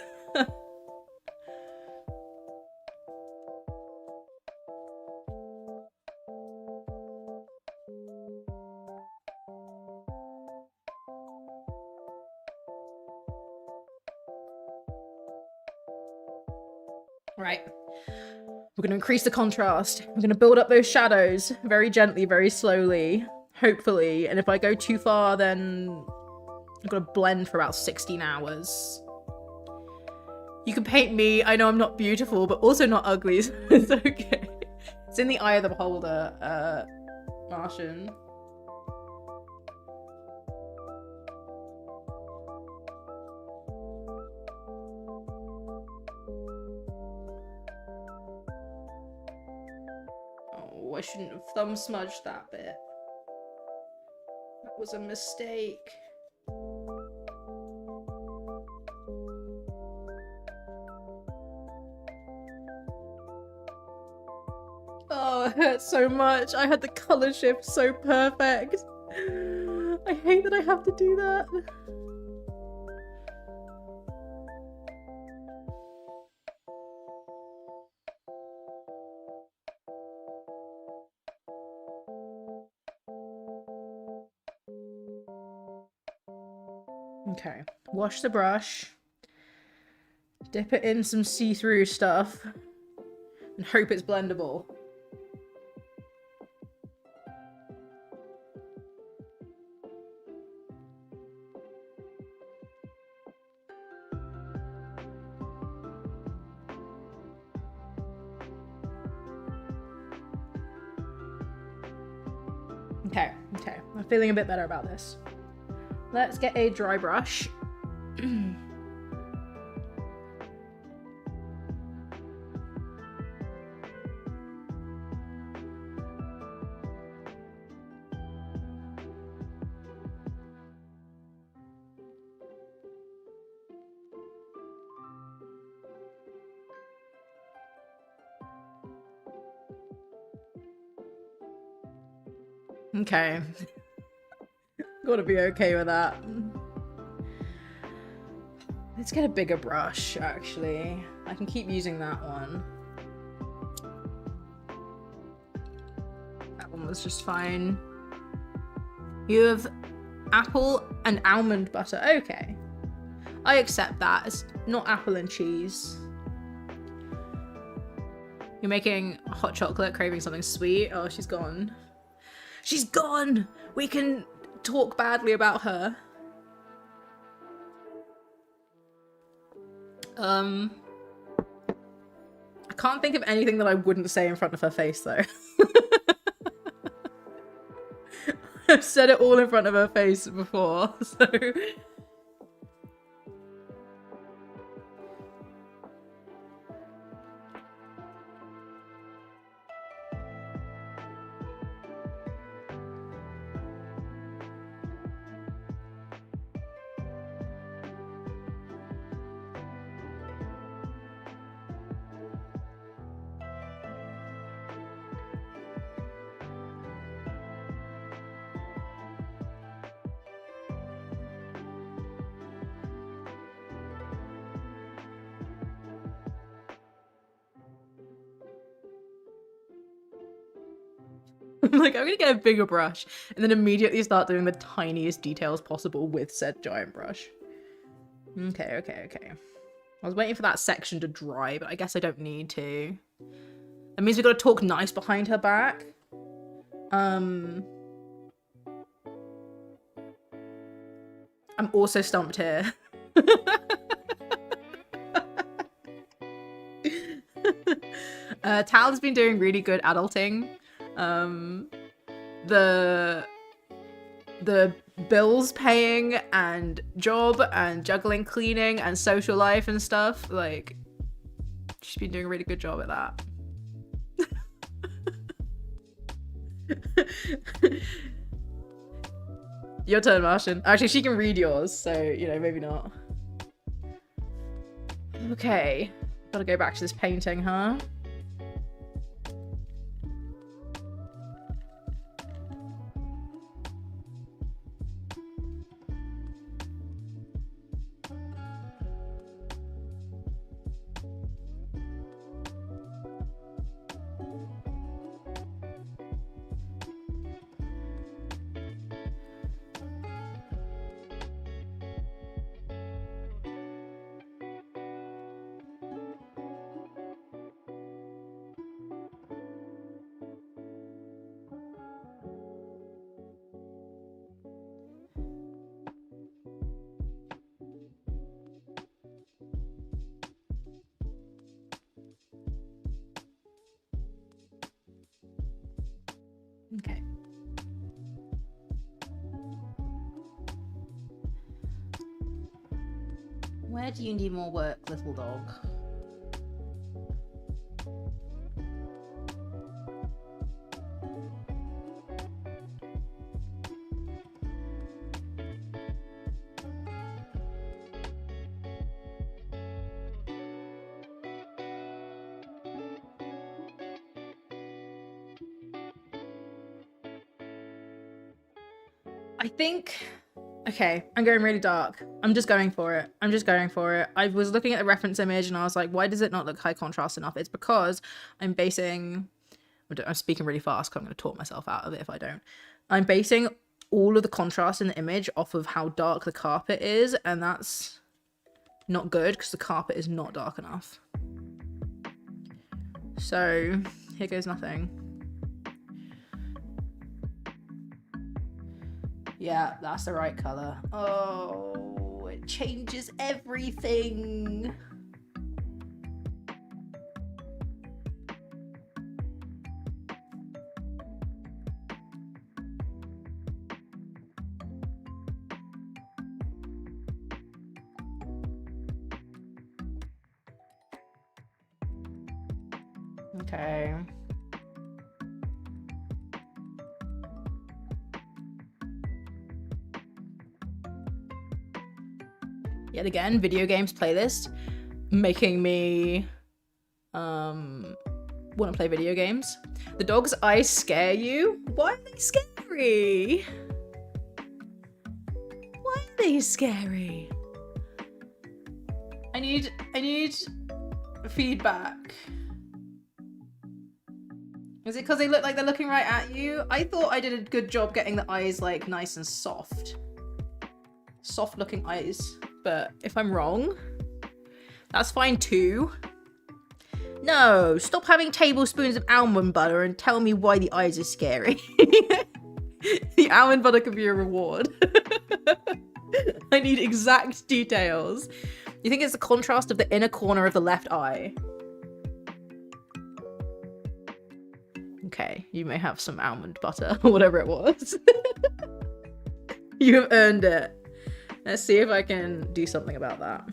S1: Right. We're going to increase the contrast. We're going to build up those shadows very gently, very slowly, hopefully. And if I go too far, then I've got to blend for about 16 hours. You can paint me. I know I'm not beautiful, but also not ugly, so it's okay. It's in the eye of the beholder, Martian. Oh, I shouldn't have thumb smudged that bit. That was a mistake. Oh, it hurts so much. I had the color shift so perfect. I hate that I have to do that. Okay, wash the brush. Dip it in some see-through stuff. And hope it's blendable. Okay, I'm feeling a bit better about this. Let's get a dry brush. Okay. Gotta be okay with that. Let's get a bigger brush, actually. I can keep using that one. That one was just fine. You have apple and almond butter. Okay. I accept that. It's not apple and cheese. You're making hot chocolate, craving something sweet. Oh, she's gone. She's gone! We can talk badly about her. I can't think of anything that I wouldn't say in front of her face, though. I've said it all in front of her face before, so... I'm like, I'm gonna get a bigger brush and then immediately start doing the tiniest details possible with said giant brush. Okay. I was waiting for that section to dry, but I guess I don't need to. That means we gotta talk nice behind her back. I'm also stumped here. Tal's been doing really good adulting. The bills paying and job and juggling cleaning and social life and stuff, like, she's been doing a really good job at that. Your turn, Martian. Actually, she can read yours, so, you know, maybe not. Okay. Gotta go back to this painting, huh? Okay. Where do you need more work, little dog? I think, okay, I'm going really dark. I'm just going for it. I'm just going for it. I was looking at the reference image and I was like, why does it not look high contrast enough? It's because I'm speaking really fast because I'm going to talk myself out of it if I don't. I'm basing all of the contrast in the image off of how dark the carpet is, and that's not good because the carpet is not dark enough. So here goes nothing. Yeah, that's the right color. Oh, it changes everything. Okay. Yet again, video games playlist making me want to play video games. The dog's eyes scare you? Why are they scary? Why are they scary? I need feedback. Is it because they look like they're looking right at you? I thought I did a good job getting the eyes like nice and soft. Soft looking eyes. But if I'm wrong, that's fine too. No, stop having tablespoons of almond butter and tell me why the eyes are scary. The almond butter could be a reward. I need exact details. You think it's the contrast of the inner corner of the left eye? Okay, you may have some almond butter or whatever it was. You have earned it. Let's see if I can do something about that.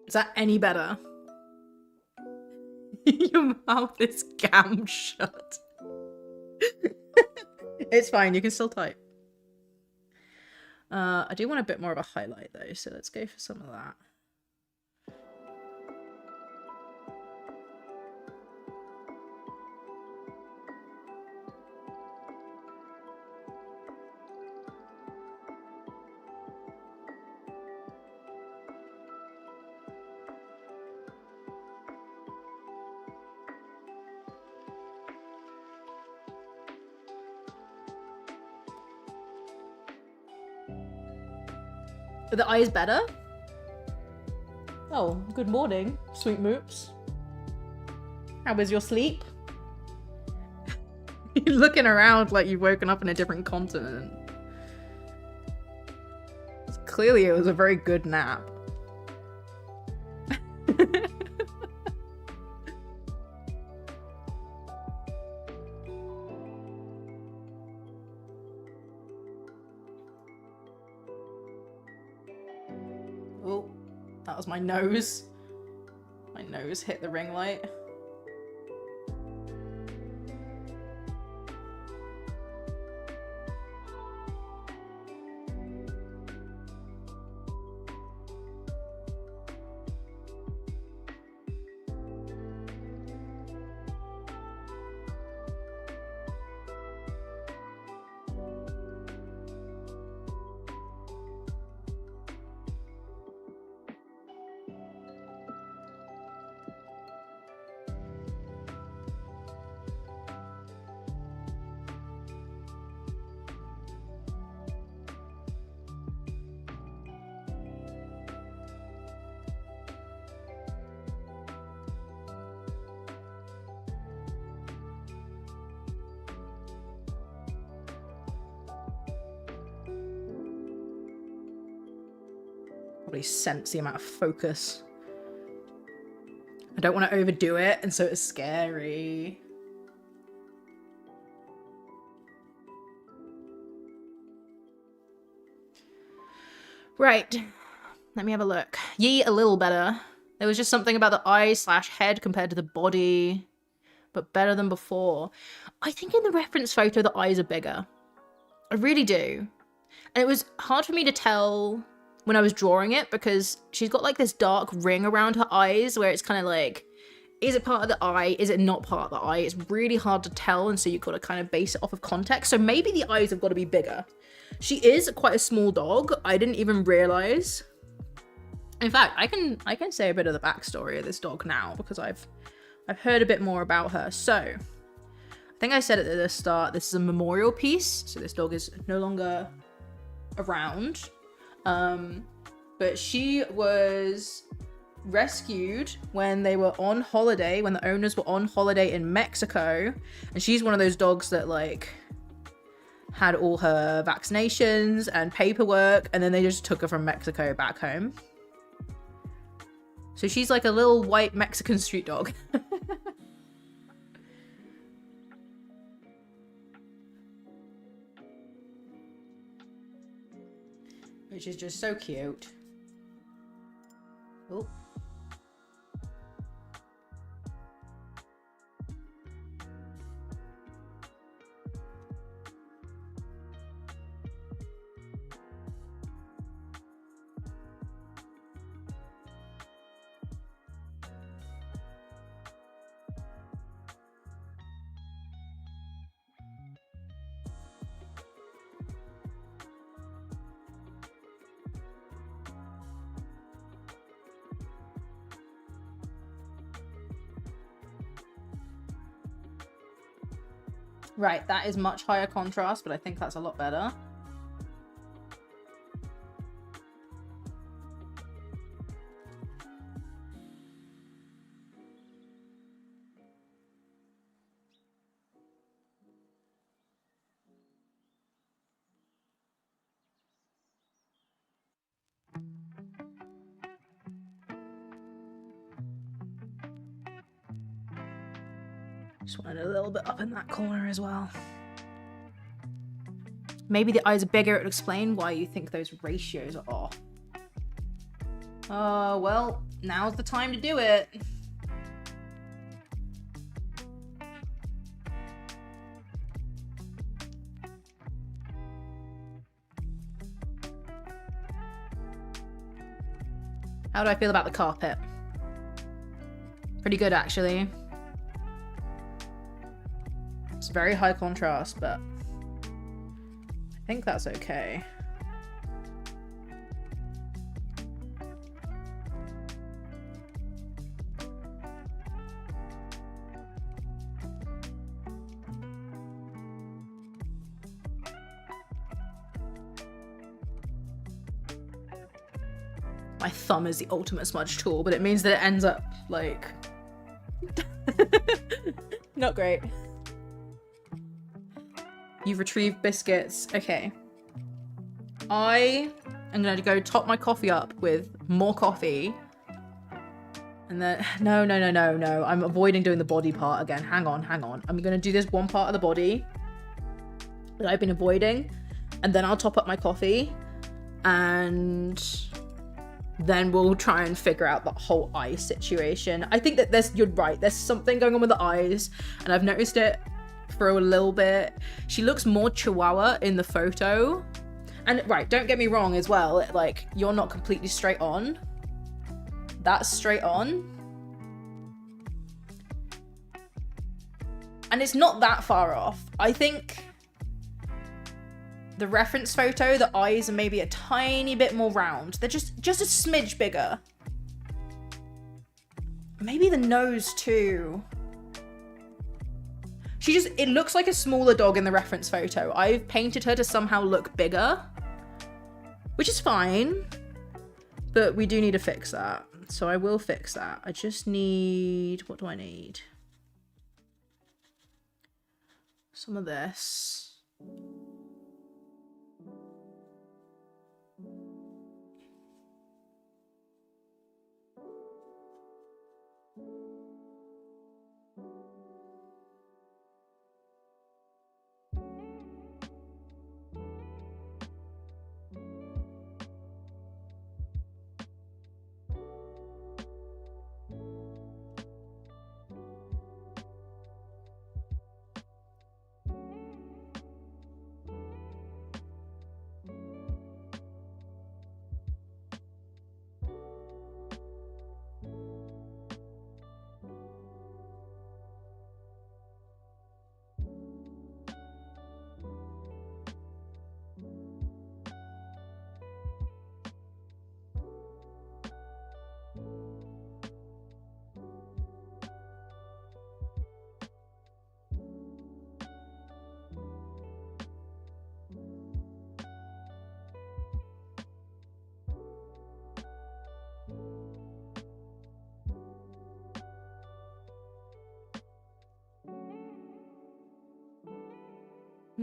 S1: Is that any better? Your mouth is gam shut. It's fine, you can still type. I do want a bit more of a highlight though, so let's go for some of that. Are the eyes better? Oh, good morning, sweet moops. How was your sleep? You're looking around like you've woken up in a different continent. Clearly it was a very good nap. Oh, that was my nose. My nose hit the ring light. Probably sense the amount of focus. I don't want to overdo it, and so it's scary. Right. Let me have a look. Yee, a little better. There was just something about the eyes / head compared to the body, but better than before. I think in the reference photo, the eyes are bigger. I really do. And it was hard for me to tell when I was drawing it because she's got like this dark ring around her eyes where it's kind of like, is it part of the eye? Is it not part of the eye? It's really hard to tell, and so you've got to kind of base it off of context. So maybe the eyes have got to be bigger. She is quite a small dog. I didn't even realize. In fact, I can say a bit of the backstory of this dog now because I've heard a bit more about her. So I think I said it at the start, this is a memorial piece. So this dog is no longer around. But she was rescued when they were on holiday, when the owners were on holiday in Mexico. And she's one of those dogs that like had all her vaccinations and paperwork, and then they just took her from Mexico back home. So she's like a little white Mexican street dog. Which is just so cute. Oh. Right, that is much higher contrast, but I think that's a lot better. Just wanted a little bit up in that corner as well. Maybe the eyes are bigger. It would explain why you think those ratios are off. Well, now's the time to do it. How do I feel about the carpet? Pretty good, actually. It's very high contrast, but I think that's okay. My thumb is the ultimate smudge tool, but it means that it ends up like not great. You've retrieved biscuits. Okay. I am going to go top my coffee up with more coffee. And then, no. I'm avoiding doing the body part again. Hang on. I'm going to do this one part of the body that I've been avoiding. And then I'll top up my coffee. And then we'll try and figure out the whole eye situation. I think that you're right. There's something going on with the eyes. And I've noticed it for a little bit. She looks more chihuahua in the photo, and right, don't get me wrong as well, like you're not completely straight on. That's straight on, and it's not that far off. I think the reference photo, the eyes are maybe a tiny bit more round. They're just a smidge bigger. Maybe the nose too. It looks like a smaller dog in the reference photo. I've painted her to somehow look bigger, which is fine, but we do need to fix that. So I will fix that. I just need, what do I need? Some of this.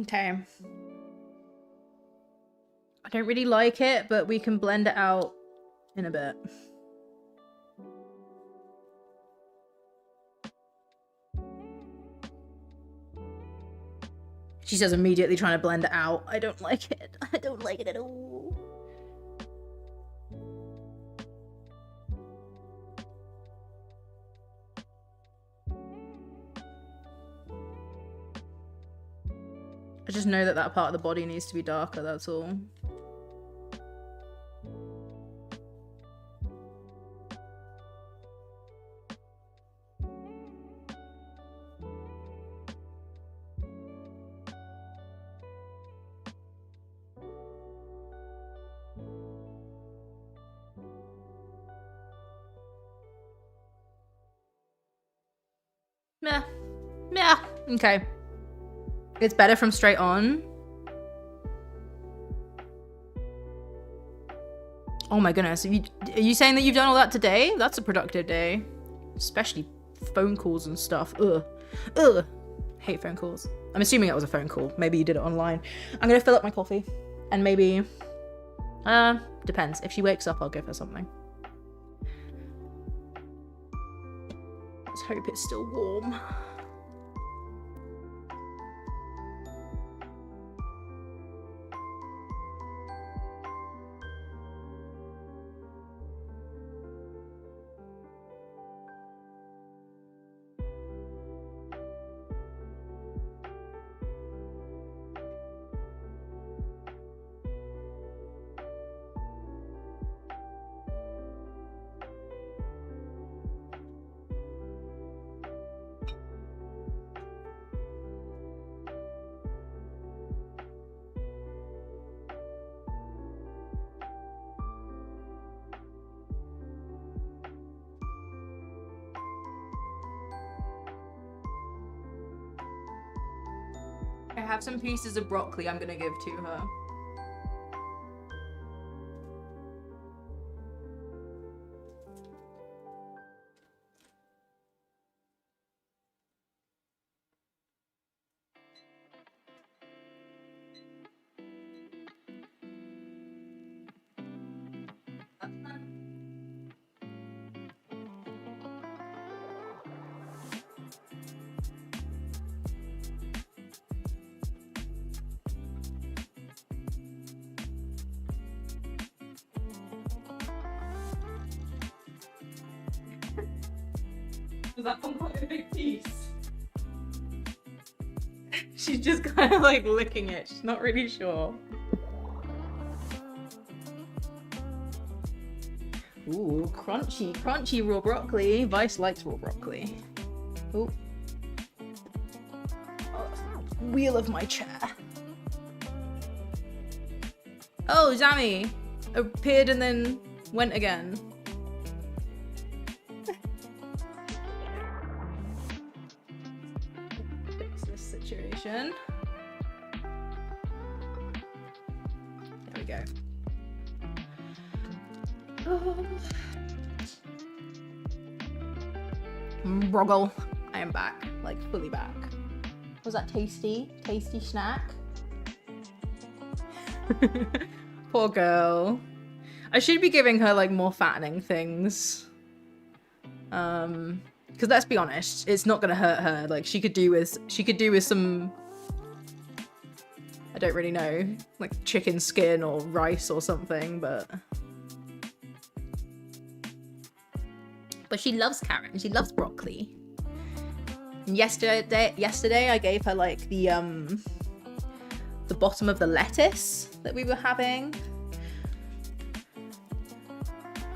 S1: Okay. I don't really like it, but we can blend it out in a bit. She says immediately trying to blend it out. I don't like it. I don't like it at all. I just know that that part of the body needs to be darker, that's all. Meh. Meh. Okay. It's better from straight on. Oh my goodness. Are you saying that you've done all that today? That's a productive day. Especially phone calls and stuff. Ugh. Ugh. Hate phone calls. I'm assuming it was a phone call. Maybe you did it online. I'm gonna fill up my coffee. And maybe... depends. If she wakes up, I'll give her something. Let's hope it's still warm. I have some pieces of broccoli I'm gonna give to her. Was that one quite a big piece? She's just kind of like licking it. She's not really sure. Ooh, crunchy, crunchy raw broccoli. Vice likes raw broccoli. Ooh. Oh, wheel of my chair. Oh, Zami appeared and then went again. Fix this situation. There we go. Broggle. I am back. Like, fully back. Was that tasty? Tasty snack? Poor girl. I should be giving her, like, more fattening things. Because let's be honest, it's not gonna hurt her. Like, she could do with some... I don't really know. Like, chicken skin or rice or something, but she loves carrot and she loves broccoli. And yesterday I gave her like the bottom of the lettuce that we were having.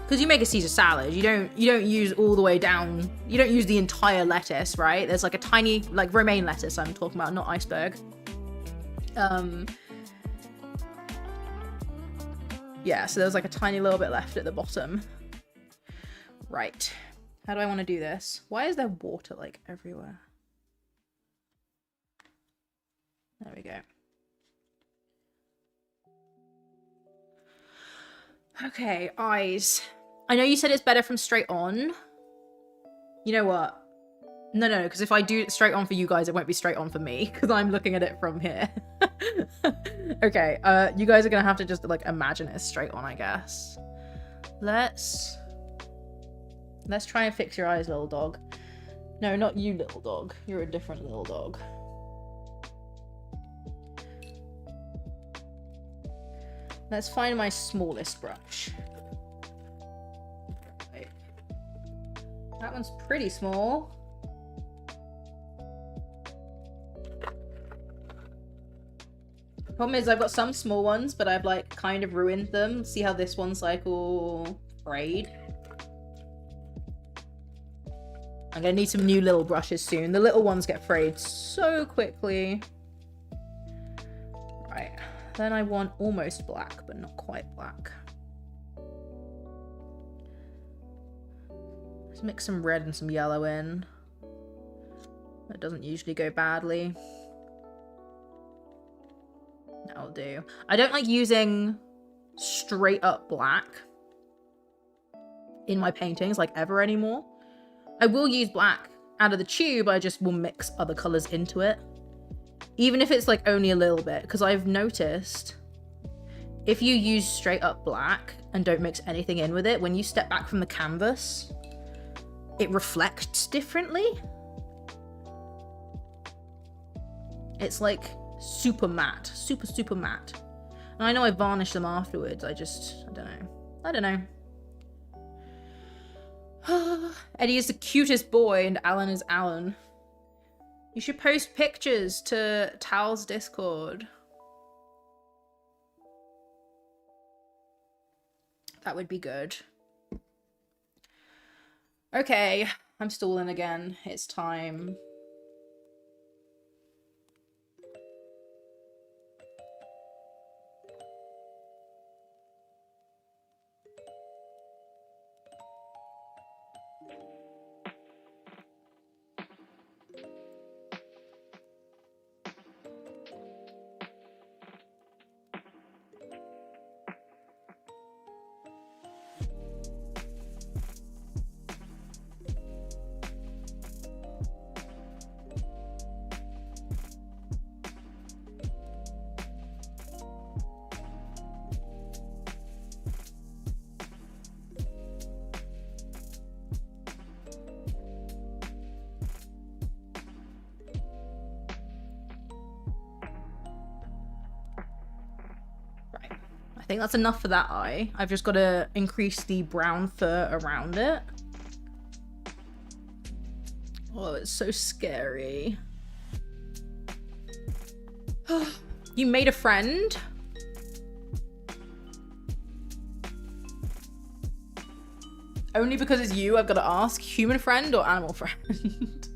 S1: Because you make a Caesar salad, you don't use all the way down. You don't use the entire lettuce, right? There's like a tiny, like romaine lettuce I'm talking about, not iceberg. Yeah, so there's like a tiny little bit left at the bottom. Right. How do I want to do this? Why is there water like everywhere? There we go. Okay, eyes. I know you said it's better from straight on. You know what? No, because if I do it straight on for you guys, it won't be straight on for me, because I'm looking at it from here. Okay, you guys are gonna have to just like imagine it straight on, I guess. Let's try and fix your eyes, little dog. No, not you, little dog. You're a different little dog. Let's find my smallest brush. Wait. That one's pretty small. Problem is I've got some small ones, but I've like kind of ruined them. See how this one's like all frayed? I'm gonna need some new little brushes soon. The little ones get frayed so quickly. Right, then I want almost black, but not quite black. Let's mix some red and some yellow in. That doesn't usually go badly. That'll do. I don't like using straight up black in my paintings like ever anymore. I will use black out of the tube, I just will mix other colors into it. Even if it's like only a little bit, because I've noticed if you use straight up black and don't mix anything in with it, when you step back from the canvas, it reflects differently. It's like super matte, super matte. And I know I varnish them afterwards, I don't know. Eddie is the cutest boy and Alan is Alan. You should post pictures to Tal's Discord. That would be good. Okay, I'm stalling again. It's time. I think that's enough for that eye. I've just got to increase the brown fur around it. Oh, it's so scary. You made a friend? Only because it's you, I've got to ask. Human friend or animal friend?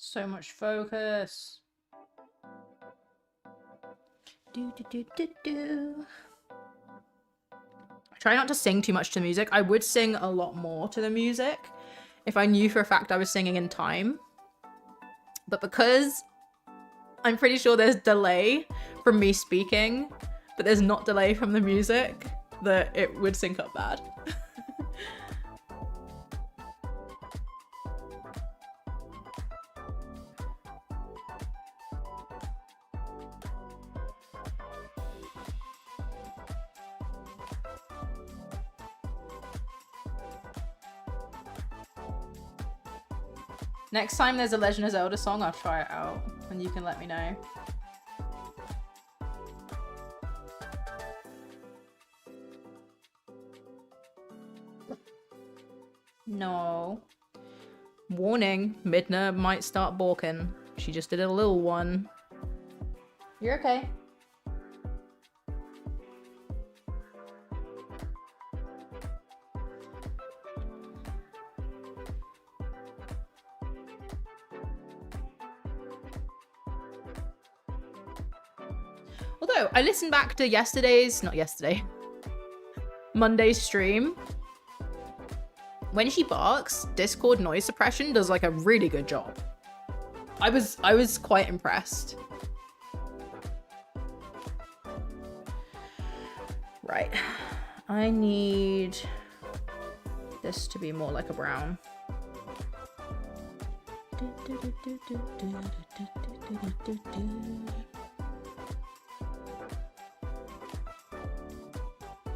S1: So much focus. Try not to sing too much to the music. I would sing a lot more to the music if I knew for a fact I was singing in time. But because I'm pretty sure there's delay from me speaking, but there's not delay from the music, that it would sync up bad. Next time there's a Legend of Zelda song, I'll try it out and you can let me know. No. Warning, Midna might start balking. She just did a little one. You're okay. Although, I listened back to Monday's stream. When she barks, Discord noise suppression does like a really good job. I was quite impressed. Right. I need this to be more like a brown.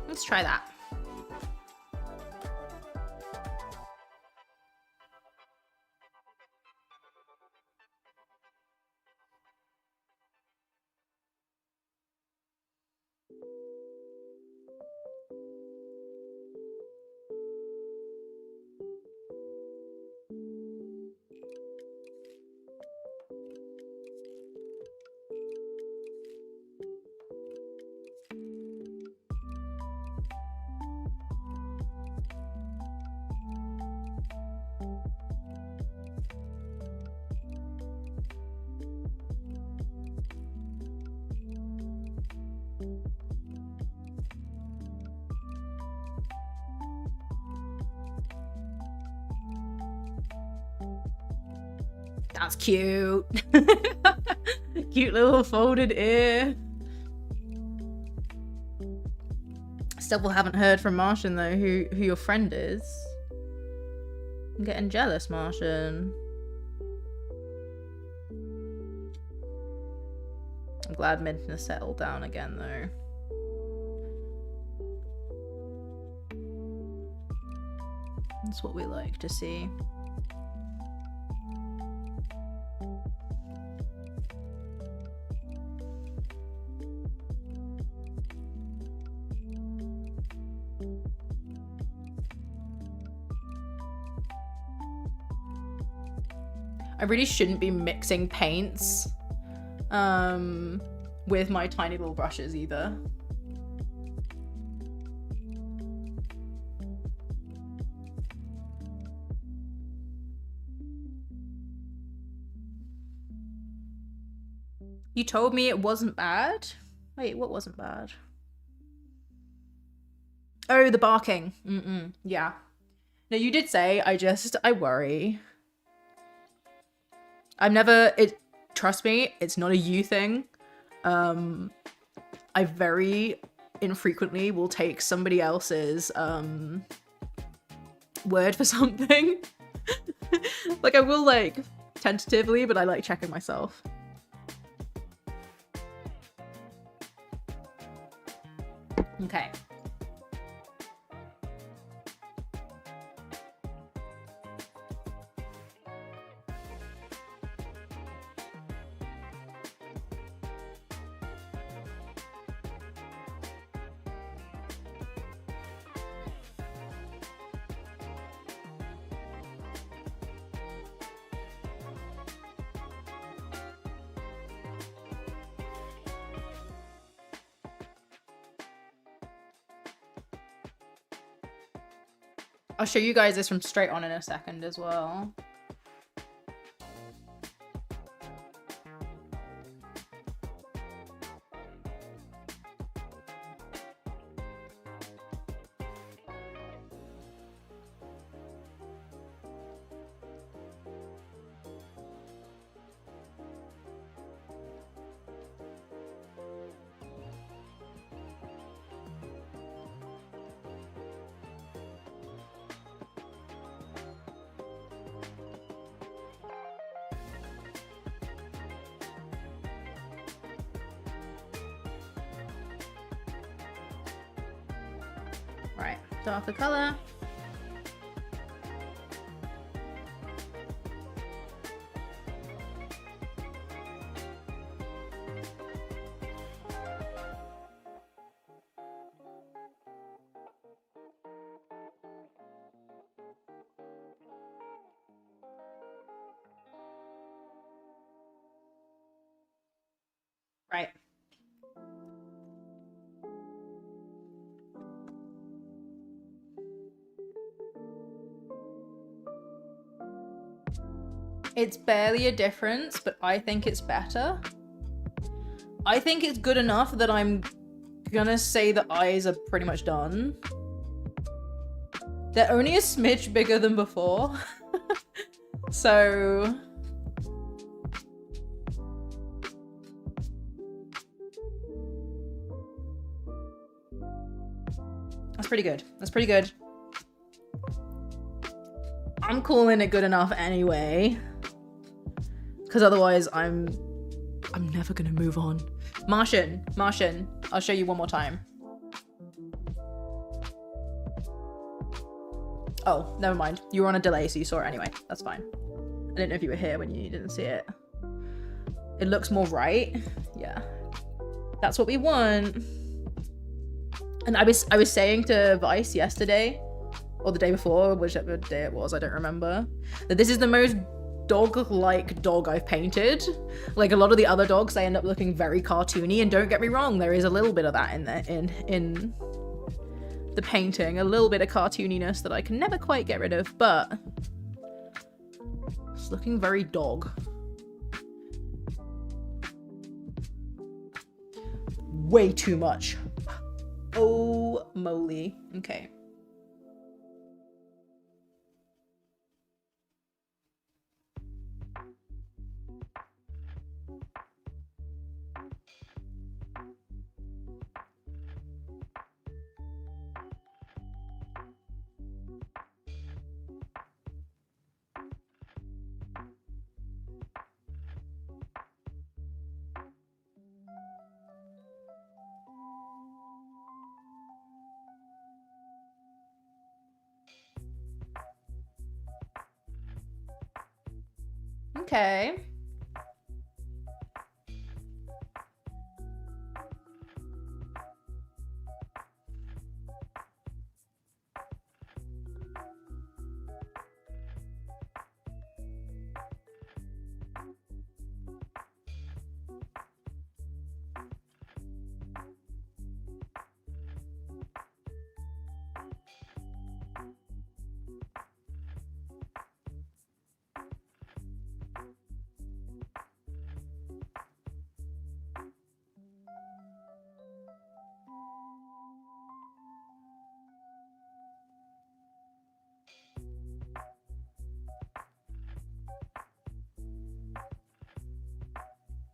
S1: Let's try that. That's cute. Cute little folded ear. Still haven't heard from Martian though, who your friend is. I'm getting jealous, Martian. I'm glad Midna settled down again though. That's what we like to see. I really shouldn't be mixing paints with my tiny little brushes either. You told me it wasn't bad? Wait, what wasn't bad? Oh, the barking. Yeah. No, you did say, I worry. Trust me, it's not a you thing. I very infrequently will take somebody else's word for something. Like I will like tentatively, but I like checking myself. Okay. I'll show you guys this from straight on in a second as well. Right, darker color. Right. It's barely a difference, but I think it's better. I think it's good enough that I'm gonna say the eyes are pretty much done. They're only a smidge bigger than before. So... that's pretty good. That's pretty good. I'm calling it good enough anyway. Because otherwise I'm never gonna move on. Martian, I'll show you one more time. Oh, never mind. You were on a delay, so you saw it anyway. That's fine. I didn't know if you were here when you didn't see it. It looks more right. Yeah. That's what we want. And I was saying to Vice yesterday, or the day before, whichever day it was, I don't remember, that this is the most dog-like dog I've painted. Like a lot of the other dogs, they end up looking very cartoony, and don't get me wrong, there is a little bit of that in there, in the painting, a little bit of cartooniness that I can never quite get rid of, but it's looking very dog. Way too much. Oh moly. Okay. Okay.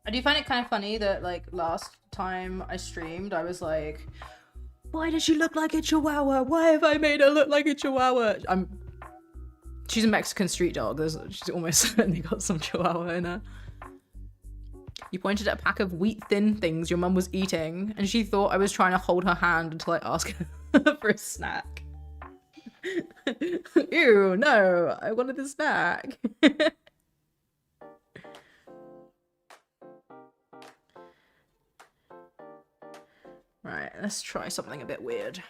S1: I do find it kind of funny that, like, last time I streamed, I was like, why does she look like a chihuahua? Why have I made her look like a chihuahua? She's a Mexican street dog. She's almost certainly got some chihuahua in her. You pointed at a pack of wheat thin things your mum was eating, and she thought I was trying to hold her hand until I asked her for a snack. Ew, no, I wanted a snack. Right, let's try something a bit weird.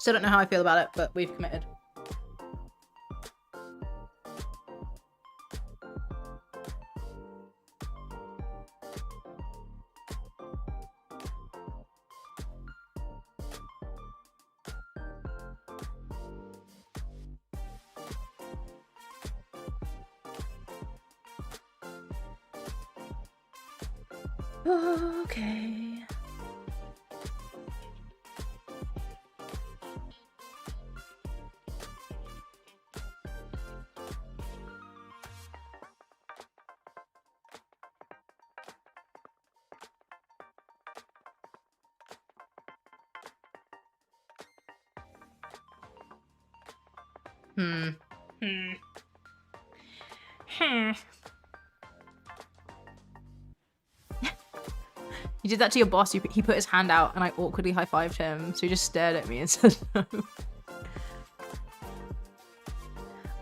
S1: Still don't know how I feel about it, but we've committed. Okay. He did that to your boss. He put his hand out and I awkwardly high-fived him. So he just stared at me and said no.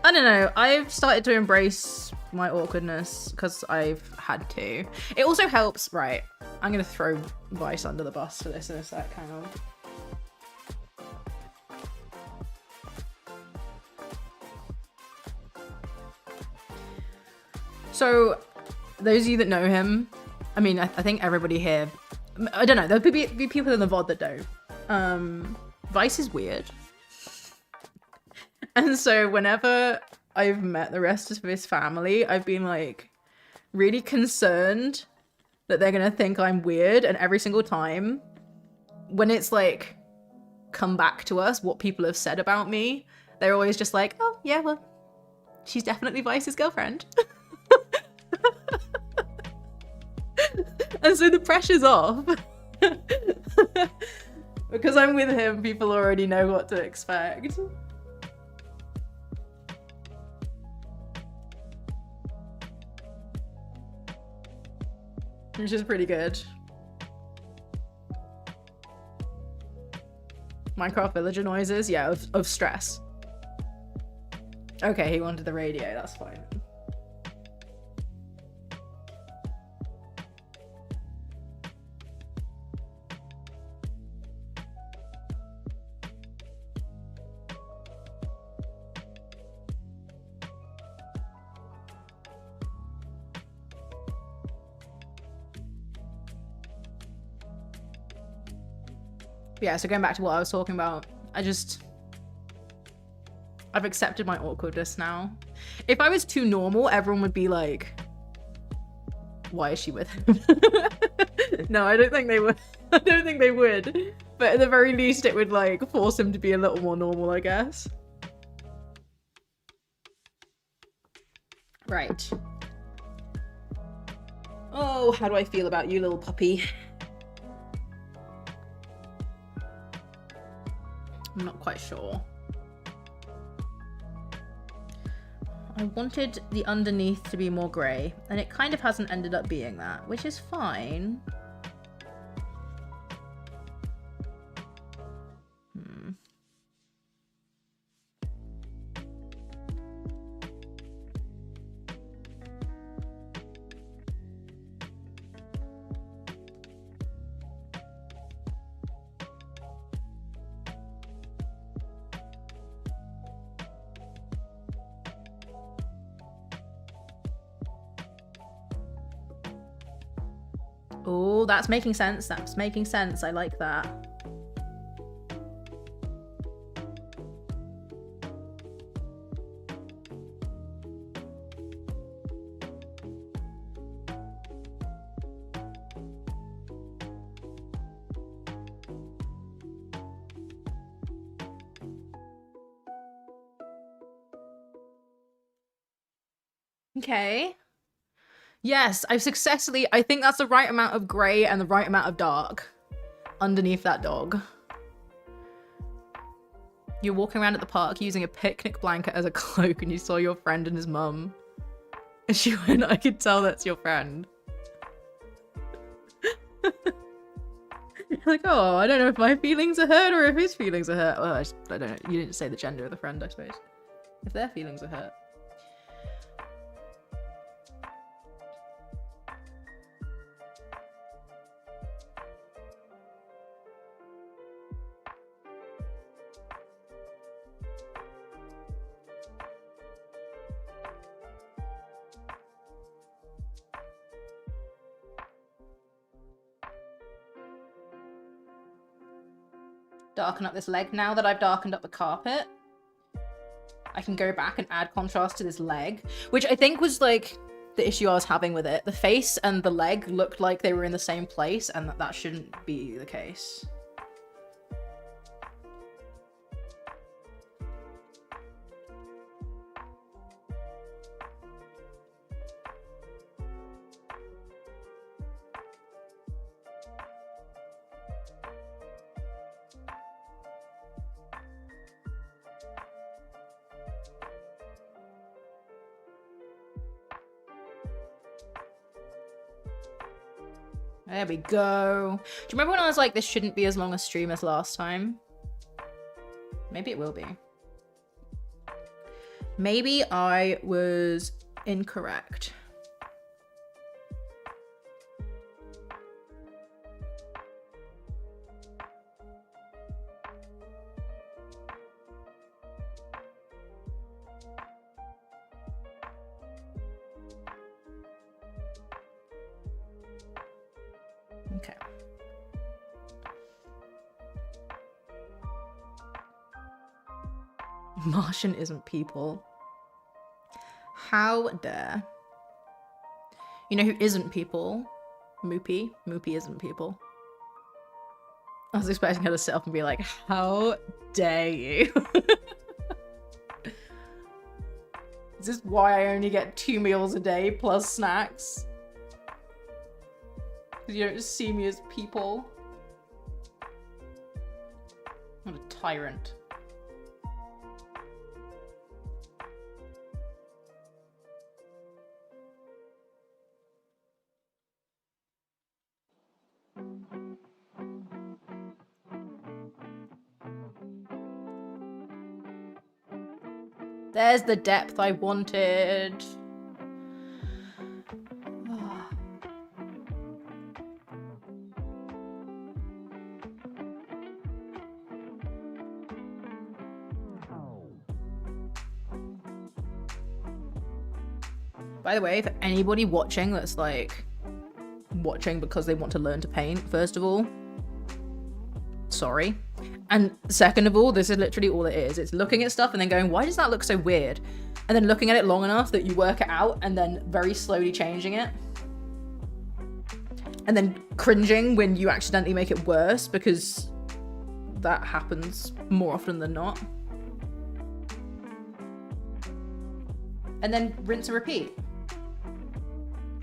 S1: I don't know. I've started to embrace my awkwardness because I've had to. It also helps, right? I'm going to throw Vice under the bus for this in a sec. Hang on. So, those of you that know him, I mean, I think everybody here, I don't know, there'll be people in the VOD that don't. Vice is weird. And so whenever I've met the rest of his family, I've been like really concerned that they're gonna think I'm weird. And every single time when it's like come back to us what people have said about me, they're always just like, oh yeah, well, she's definitely Vice's girlfriend. And so the pressure's off. Because I'm with him, people already know what to expect. Which is pretty good. Minecraft villager noises? Yeah, of stress. Okay, he wanted the radio, that's fine. Yeah, so going back to what I was talking about, I've accepted my awkwardness now. If I was too normal, everyone would be like, why is she with him? No, I don't think they would. I don't think they would. But at the very least, it would like force him to be a little more normal, I guess. Right. Oh, how do I feel about you, little puppy? I'm not quite sure. I wanted the underneath to be more grey, and it kind of hasn't ended up being that, which is fine. Oh, that's making sense. That's making sense. I like that. Okay. Yes, I've successfully, I think that's the right amount of grey and the right amount of dark underneath that dog. You're walking around at the park using a picnic blanket as a cloak and you saw your friend and his mum. And she went, I could tell that's your friend. You're like, oh, I don't know if my feelings are hurt or if his feelings are hurt. Well, I don't know. You didn't say the gender of the friend, I suppose. If their feelings are hurt. Darken up this leg. Now that I've darkened up the carpet, I can go back and add contrast to this leg, which I think was like the issue I was having with it. The face and the leg looked like they were in the same place, and that shouldn't be the case. There we go. Do you remember when I was like, this shouldn't be as long a stream as last time? Maybe it will be. Maybe I was incorrect. Okay. Martian isn't people. How dare. You know who isn't people? Moopy. Moopy isn't people. I was expecting her to sit up and be like, how dare you? Is this why I only get 2 meals a day plus snacks? You don't see me as people. I'm a tyrant. There's the depth I wanted. By the way, for anybody watching that's like watching because they want to learn to paint, first of all, sorry. And second of all, this is literally all it is. It's looking at stuff and then going, why does that look so weird? And then looking at it long enough that you work it out and then very slowly changing it. And then cringing when you accidentally make it worse, because that happens more often than not. And then rinse and repeat.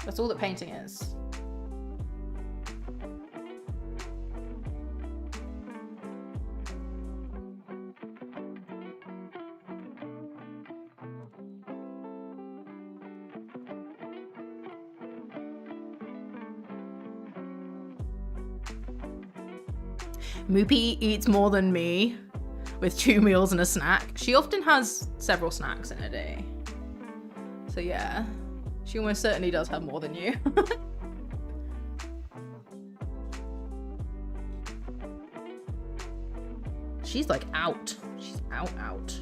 S1: That's all that painting is. Moopy eats more than me with 2 meals and a snack. She often has several snacks in a day. So yeah, she almost certainly does have more than you. She's like out. She's out.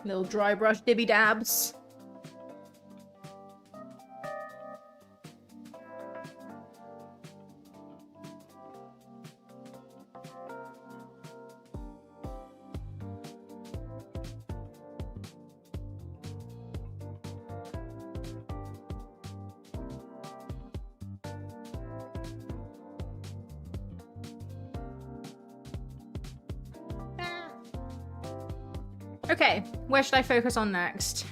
S1: Little dry brush dibby dabs. Okay, where should I focus on next?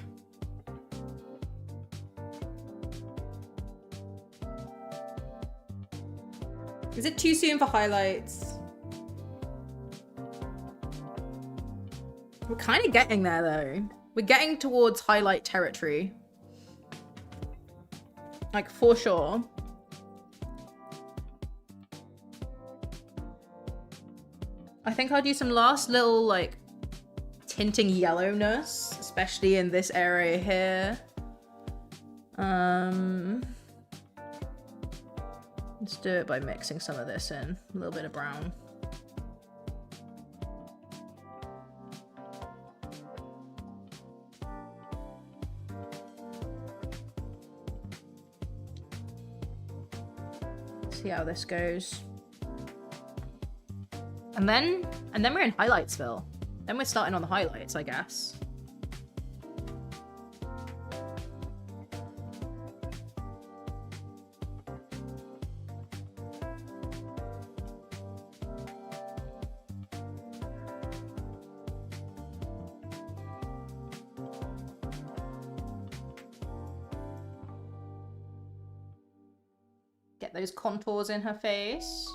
S1: Is it too soon for highlights? We're kind of getting there though. We're getting towards highlight territory. Like, for sure. I think I'll do some last little, like, tinting yellowness, especially in this area here. Let's do it by mixing some of this in. A little bit of brown. See how this goes. And then we're in Highlightsville. Then we're starting on the highlights, I guess. Get those contours in her face.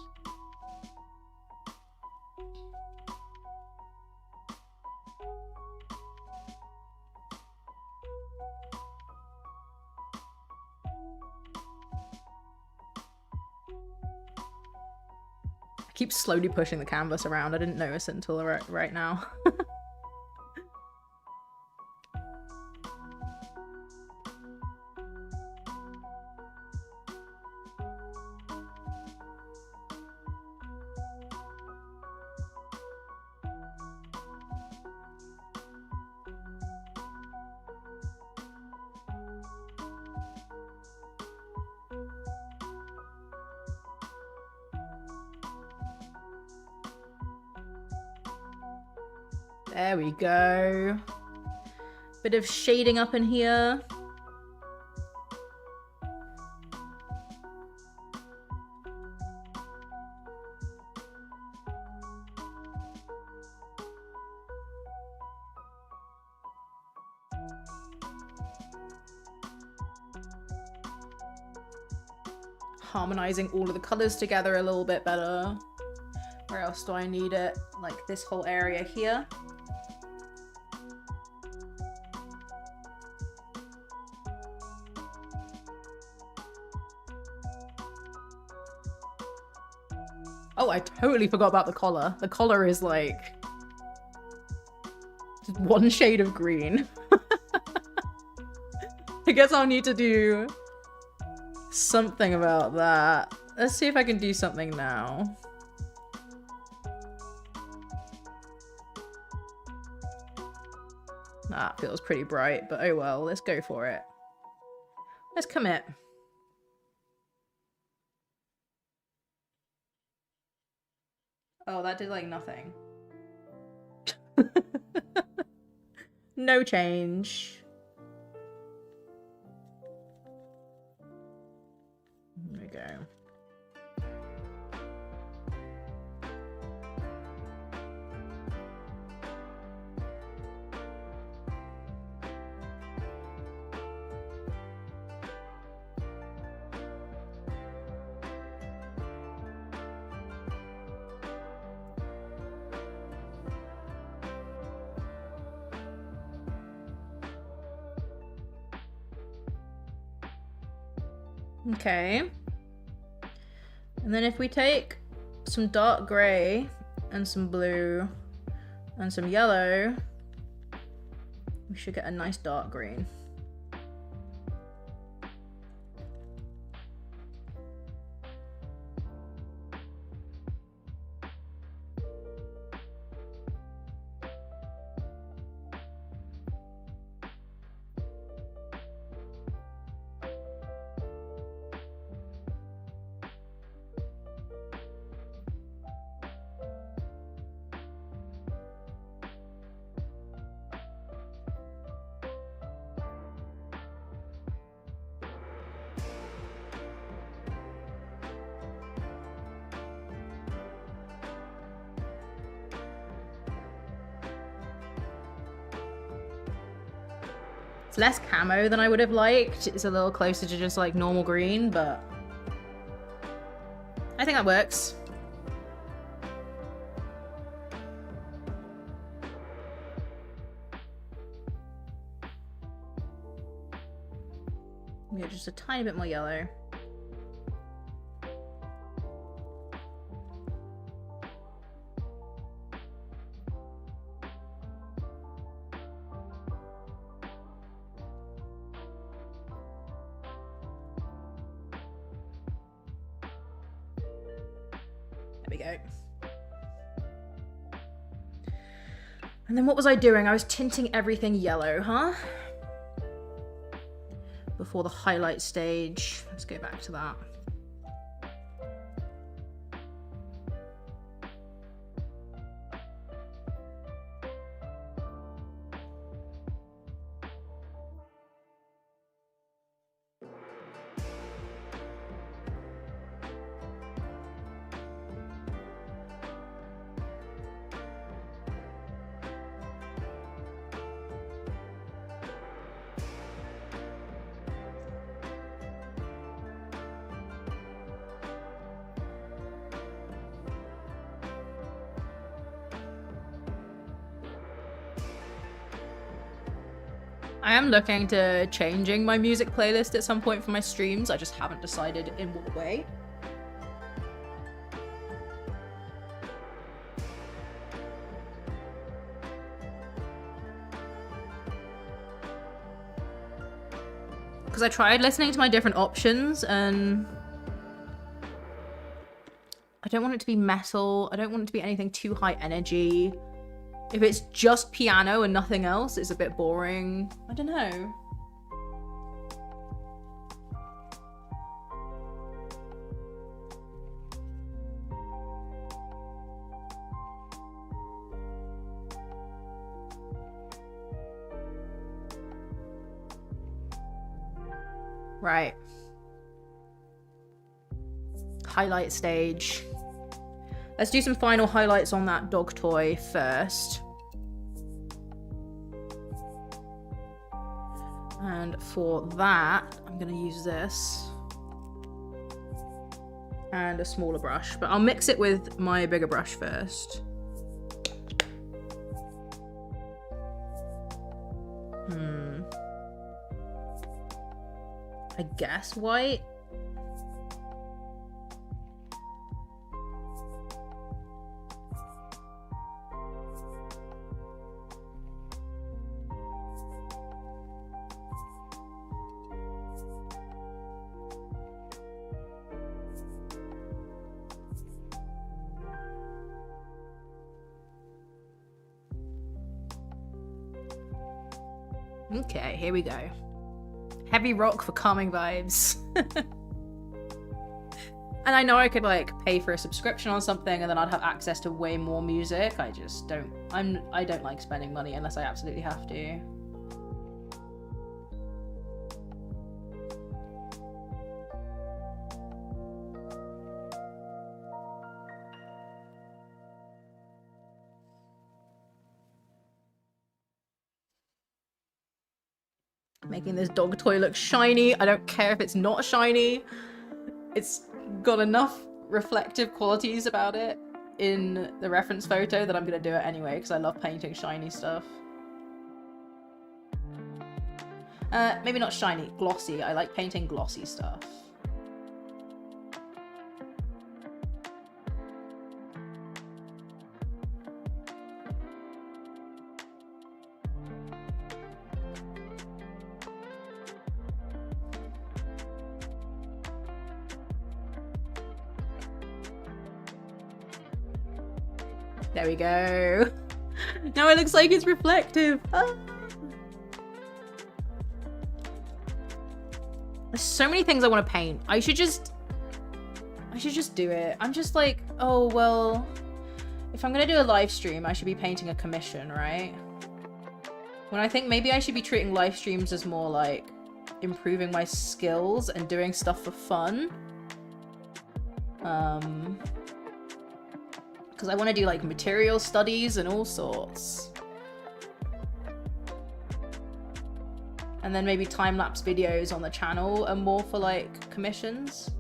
S1: I keep slowly pushing the canvas around. I didn't notice it until right now. There we go. Bit of shading up in here. Harmonizing all of the colors together a little bit better. Where else do I need it? Like this whole area here. Oh, I totally forgot about the collar. The collar is like just one shade of green. I guess I'll need to do something about that. Let's see if I can do something now. That feels pretty bright, but oh well, let's go for it. Let's commit. Oh, that did like nothing. No change. There we go. Okay. And then if we take some dark gray and some blue and some yellow, we should get a nice dark green. It's less camo than I would have liked. It's a little closer to just like normal green, but I think that works. Yeah, just a tiny bit more yellow. And then what was I doing? I was tinting everything yellow, huh? Before the highlight stage. Let's go back to that. I am looking to changing my music playlist at some point for my streams. I just haven't decided in what way. Because I tried listening to my different options and I don't want it to be metal. I don't want it to be anything too high energy. If it's just piano and nothing else, it's a bit boring. I don't know. Right. Highlight stage. Let's do some final highlights on that dog toy first. And for that, I'm gonna use this. And a smaller brush, but I'll mix it with my bigger brush first. I guess white. Okay, here we go. Heavy rock for calming vibes. And I know I could like pay for a subscription on something and then I'd have access to way more music. I just don't, I don't like spending money unless I absolutely have to. Making this dog toy look shiny. I don't care if it's not shiny. It's got enough reflective qualities about it in the reference photo that I'm gonna do it anyway because I love painting shiny stuff. Maybe not shiny, glossy. I like painting glossy stuff. There we go. Now it looks like it's reflective. Ah. There's so many things I want to paint. I should just do it. I'm just like, oh, well, if I'm going to do a live stream, I should be painting a commission, right? When I think maybe I should be treating live streams as more like improving my skills and doing stuff for fun. Because I want to do like material studies and all sorts. And then maybe time-lapse videos on the channel are more for like commissions.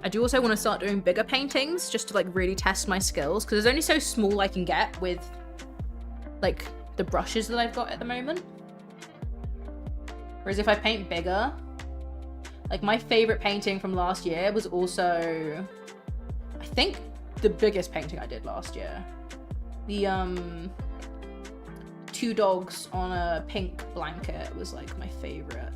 S1: I do also want to start doing bigger paintings just to like really test my skills because there's only so small I can get with like the brushes that I've got at the moment. Whereas if I paint bigger, like my favorite painting from last year was also, I think, the biggest painting I did last year. The two dogs on a pink blanket was like my favorite.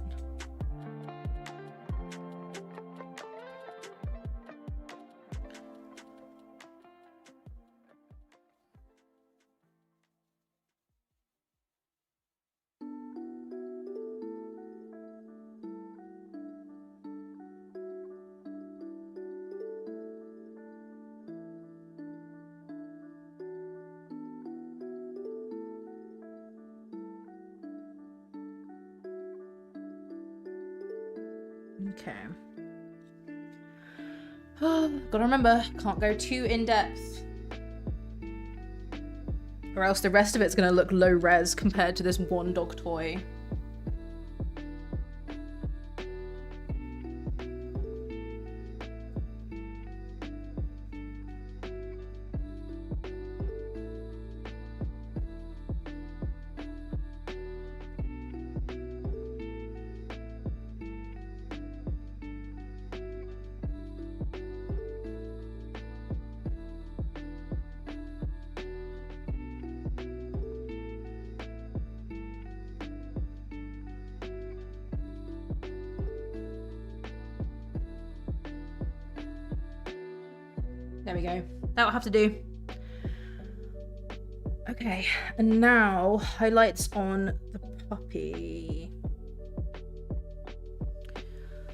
S1: Okay. Gotta remember, can't go too in depth Or else the rest of it's gonna look low res compared to this one dog toy. There we go. That'll have to do. Okay, and now highlights on the puppy.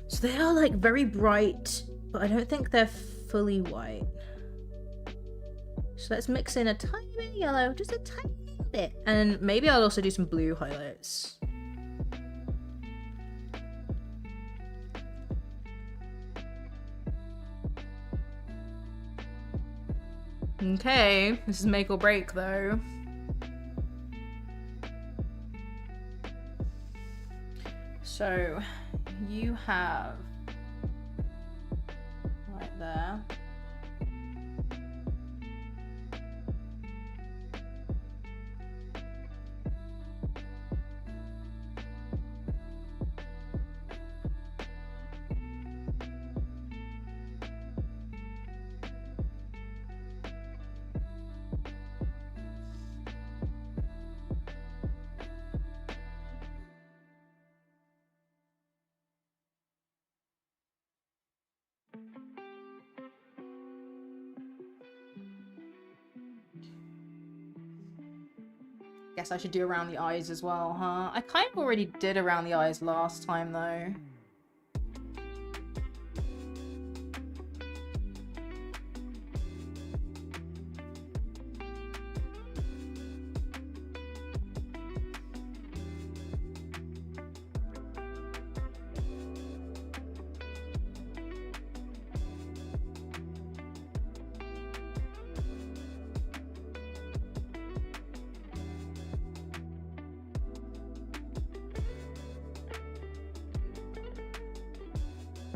S1: So they are like very bright, but I don't think they're fully white. So let's mix in a tiny bit of yellow, just a tiny bit. And maybe I'll also do some blue highlights. Okay, this is make or break though. So you have right there. Guess I should do around the eyes as well, huh? I kind of already did around the eyes last time though.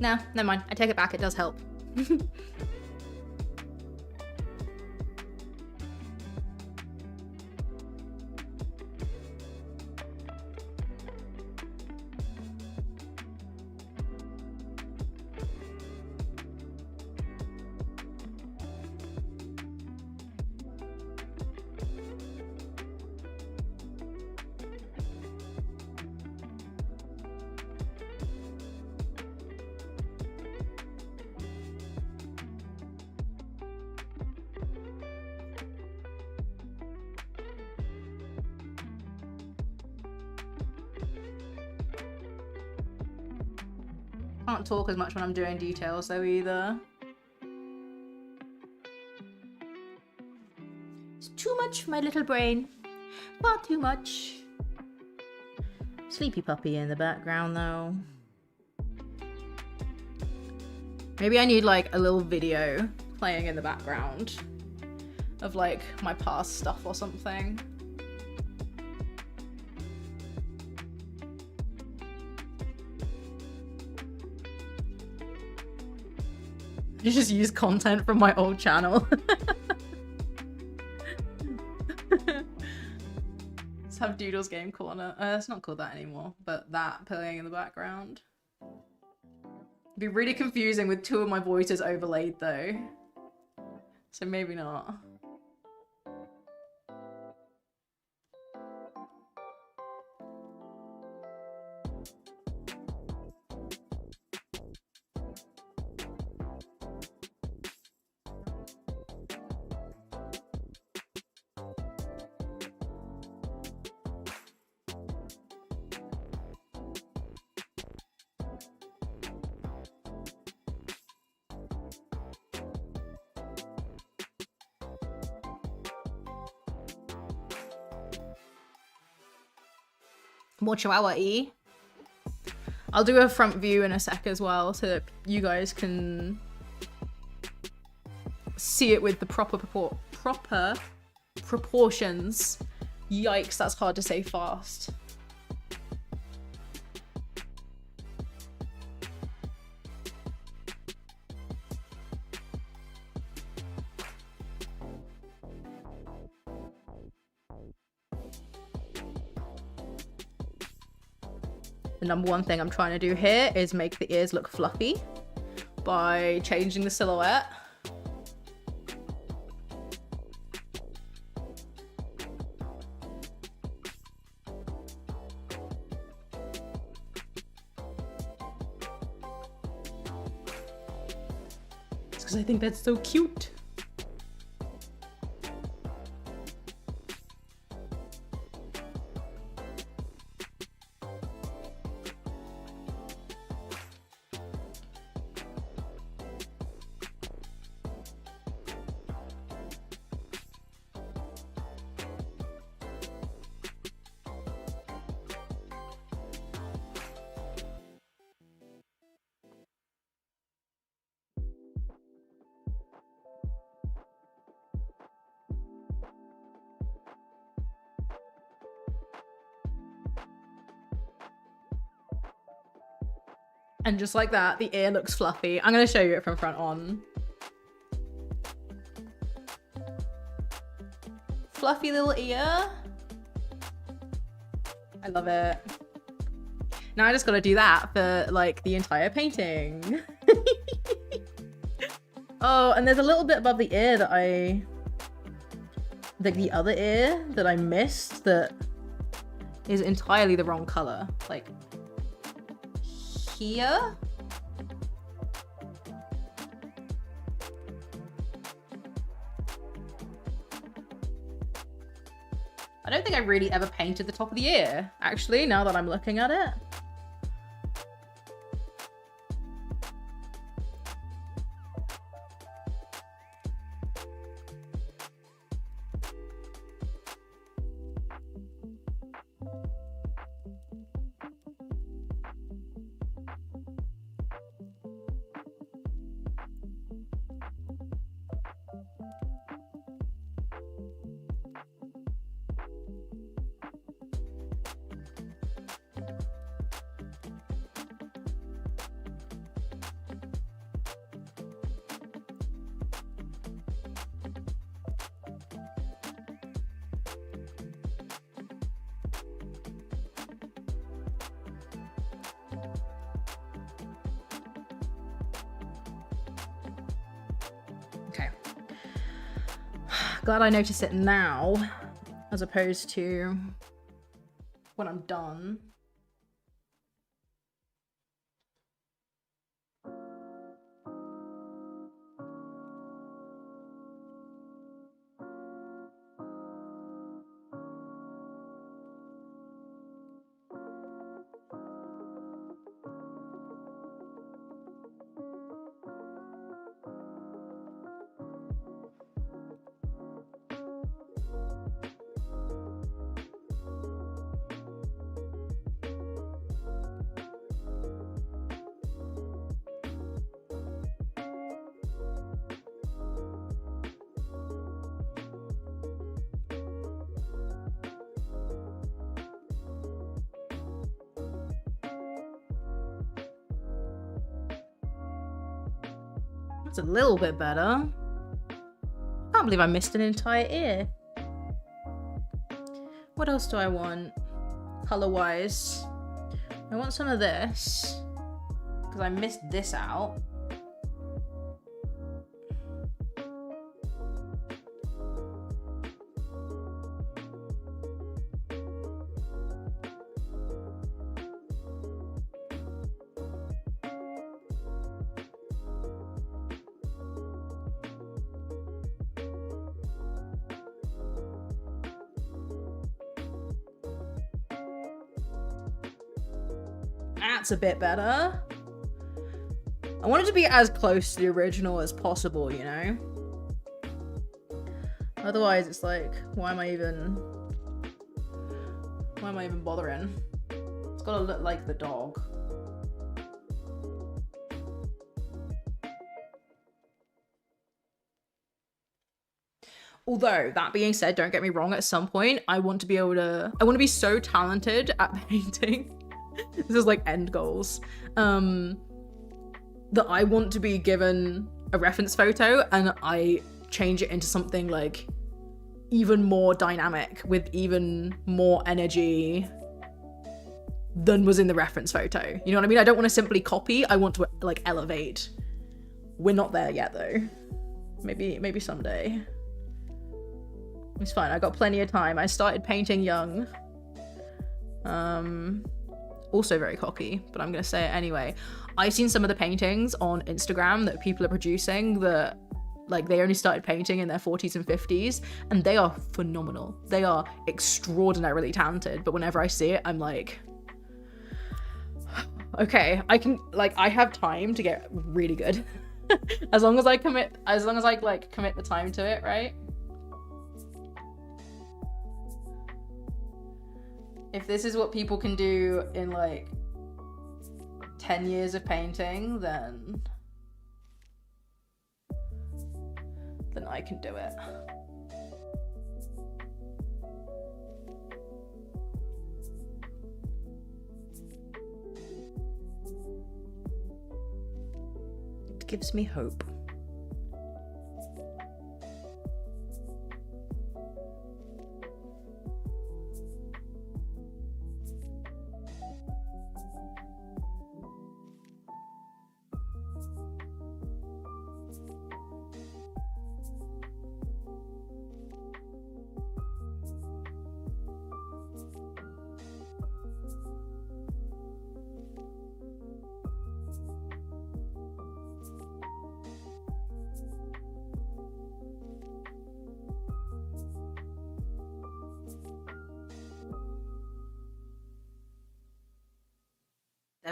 S1: No, never mind. I take it back. It does help. Can't talk as much when I'm doing details though either. It's too much for my little brain. Far too much. Sleepy puppy in the background though. Maybe I need like a little video playing in the background of like my past stuff or something. You just use content from my old channel. Let's have Doodle's Game Corner. It's not called that anymore, but that playing in the background. It'd be really confusing with two of my voices overlaid though. So maybe not. More Chihuahua-y. I'll do a front view in a sec as well so that you guys can see it with the proper proportions. Yikes, that's hard to say fast. The number one thing I'm trying to do here is make the ears look fluffy by changing the silhouette. It's because I think that's so cute. And just like that, the ear looks fluffy. I'm going to show you it from front on. Fluffy little ear. I love it. Now I just got to do that for like the entire painting. Oh, and there's a little bit above the ear that like the other ear that I missed that is entirely the wrong color. Like here. I don't think I really ever painted the top of the ear, actually, now that I'm looking at it. Okay. Glad I noticed it now, as opposed to when I'm done. That's a little bit better. I can't believe I missed an entire ear. What else do I want? Color-wise. I want some of this, because I missed this out. That's a bit better. I wanted to be as close to the original as possible, you know? Otherwise, it's like, why am I even bothering? It's gotta look like the dog. Although, that being said, don't get me wrong, at some point, I want to be so talented at painting. This is like end goals. That I want to be given a reference photo and I change it into something like even more dynamic with even more energy than was in the reference photo. You know what I mean? I don't want to simply copy. I want to like elevate. We're not there yet though. Maybe someday. It's fine. I got plenty of time. I started painting young. Also very cocky, but I'm gonna say it anyway. I've seen some of the paintings on Instagram that people are producing that like they only started painting in their 40s and 50s, and they are phenomenal. They are extraordinarily talented, but whenever I see it, I'm like, okay, I have time to get really good. as long as I commit the time to it, right? If this is what people can do in like 10 years of painting, then I can do it. It gives me hope.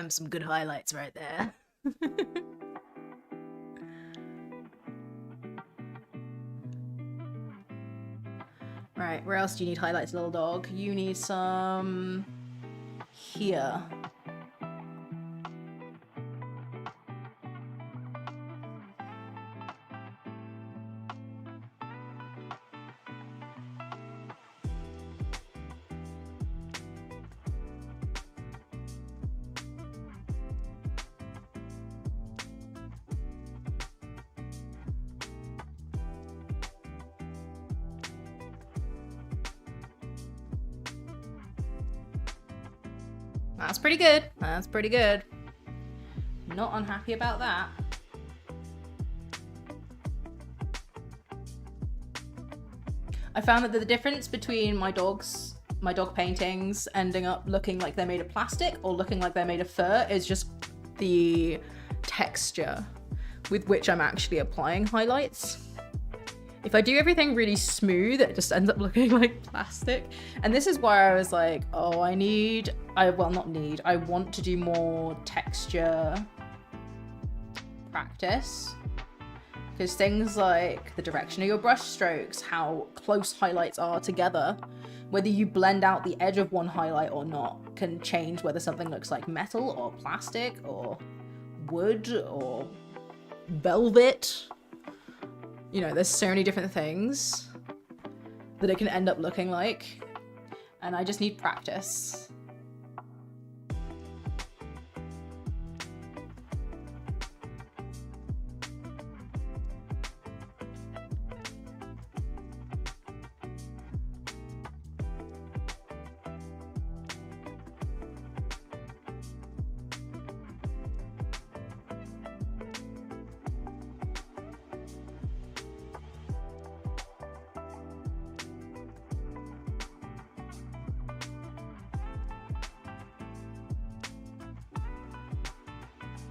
S1: Some good highlights right there. Right, where else do you need highlights, little dog? You need some here. That's pretty good. That's pretty good. Not unhappy about that. I found that the difference between my dog paintings ending up looking like they're made of plastic or looking like they're made of fur is just the texture with which I'm actually applying highlights. If I do everything really smooth, it just ends up looking like plastic. And this is why I was like, oh, I want to do more texture practice. Because things like the direction of your brush strokes, how close highlights are together, whether you blend out the edge of one highlight or not, can change whether something looks like metal or plastic or wood or velvet. You know, there's so many different things that it can end up looking like, and I just need practice.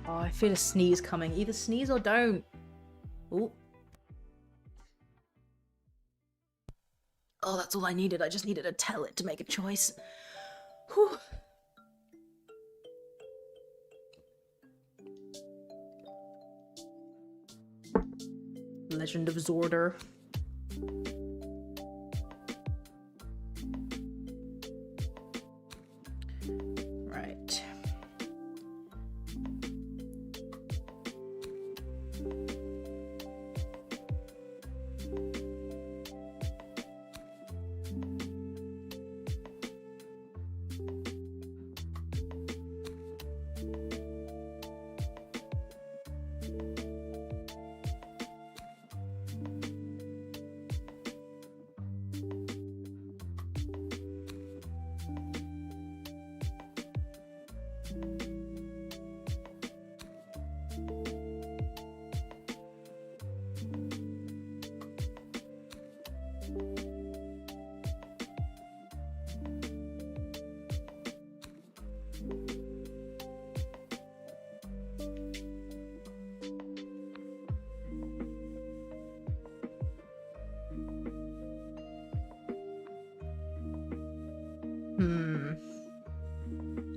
S1: Oh, I feel a sneeze coming. Either sneeze or don't. Ooh. Oh, that's all I needed. I just needed to tell it to make a choice. Whew. Legend of Zordor. Right.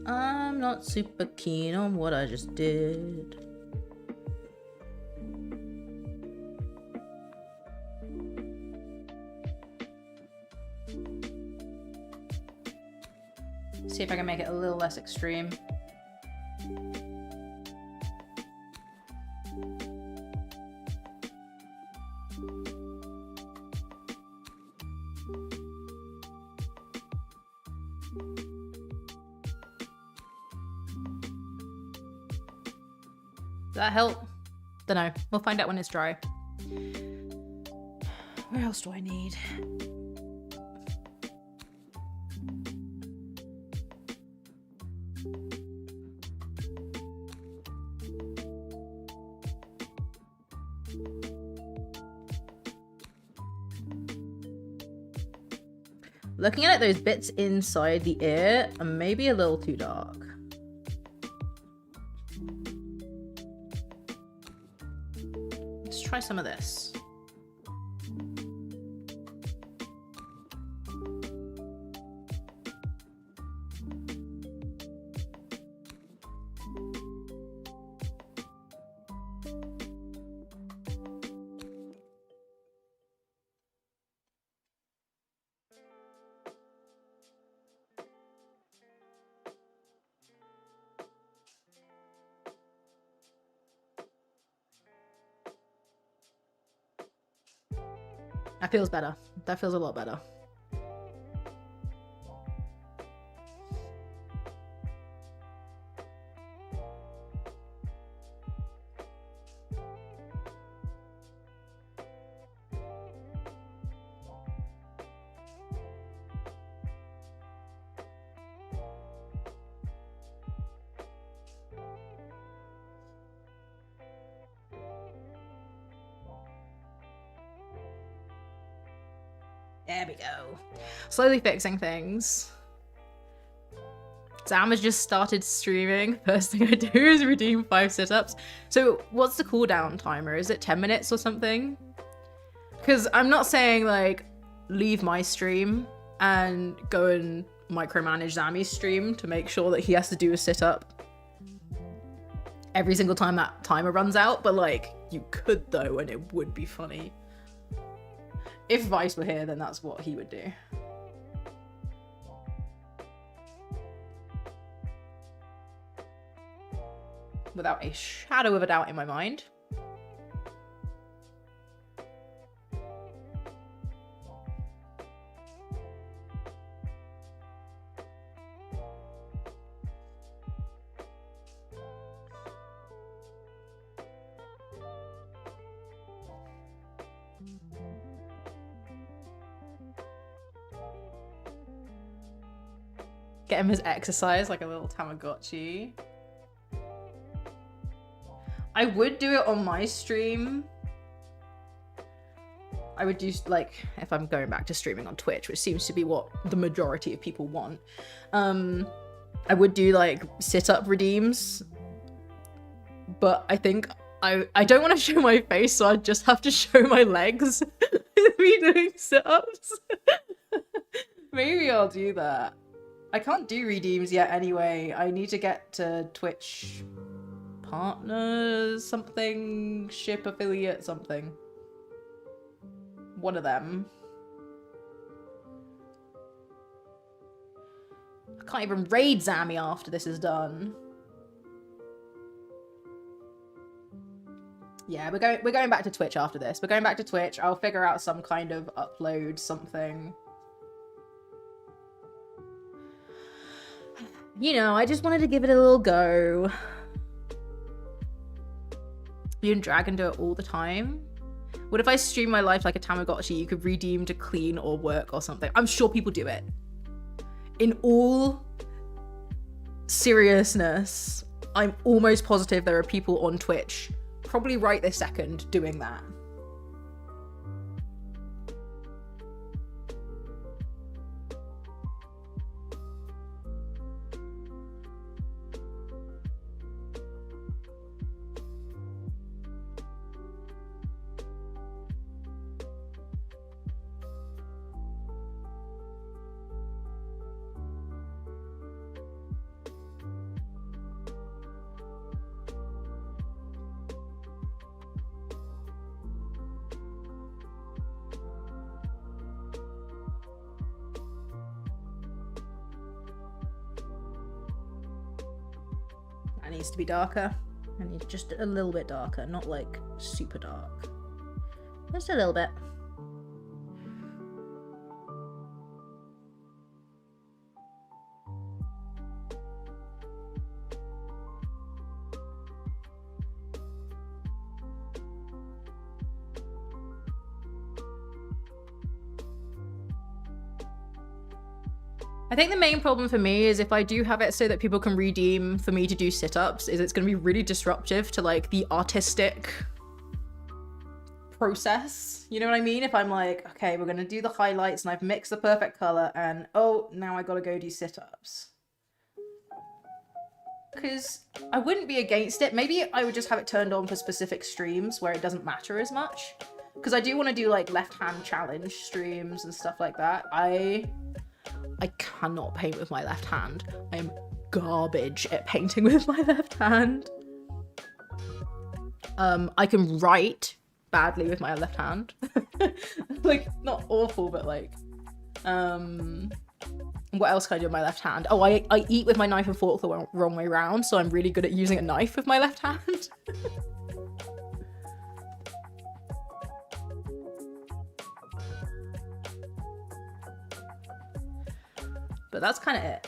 S1: I'm not super keen on what I just did. See if I can make it a little less extreme. Does that help? Dunno. We'll find out when it's dry. Where else do I need? Looking at it, those bits inside the ear are maybe a little too dark. Let's try some of this. That feels better. That feels a lot better. There we go. Slowly fixing things. Sam has just started streaming. First thing I do is redeem 5 sit-ups. So what's the cooldown timer? Is it 10 minutes or something? Because I'm not saying like leave my stream and go and micromanage Zami's stream to make sure that he has to do a sit-up every single time that timer runs out. But like you could though, and it would be funny. If Vice were here, then that's what he would do. Without a shadow of a doubt in my mind. Get him his exercise like a little Tamagotchi. I would do it on my stream. I would do, like, if I'm going back to streaming on Twitch, which seems to be what the majority of people want. I would do, like, sit-up redeems. But I think I don't want to show my face, so I just have to show my legs me doing sit-ups. Maybe I'll do that. I can't do redeems yet anyway. I need to get to Twitch partners, something, ship affiliate, something. One of them. I can't even raid Zami after this is done. Yeah, we're going back to Twitch after this. We're going back to Twitch. I'll figure out some kind of upload something. You know, I just wanted to give it a little go. You and Dragon do it all the time. What if I stream my life like a Tamagotchi? You could redeem to clean or work or something. I'm sure people do it. In all seriousness, I'm almost positive there are people on Twitch, probably right this second, doing that. That needs to be darker. I need just a little bit darker, not like super dark. Just a little bit. I think the main problem for me is if I do have it so that people can redeem for me to do sit-ups, is it's going to be really disruptive to like the artistic process. You know what I mean? If I'm like, okay, we're going to do the highlights and I've mixed the perfect color and oh, now I got to go do sit-ups. Because I wouldn't be against it. Maybe I would just have it turned on for specific streams where it doesn't matter as much. Because I do want to do like left hand challenge streams and stuff like that. I cannot paint with my left hand. I am garbage at painting with my left hand. I can write badly with my left hand. Like, not awful, but like, what else can I do with my left hand? Oh, I eat with my knife and fork the wrong way around, so I'm really good at using a knife with my left hand. But that's kind of it.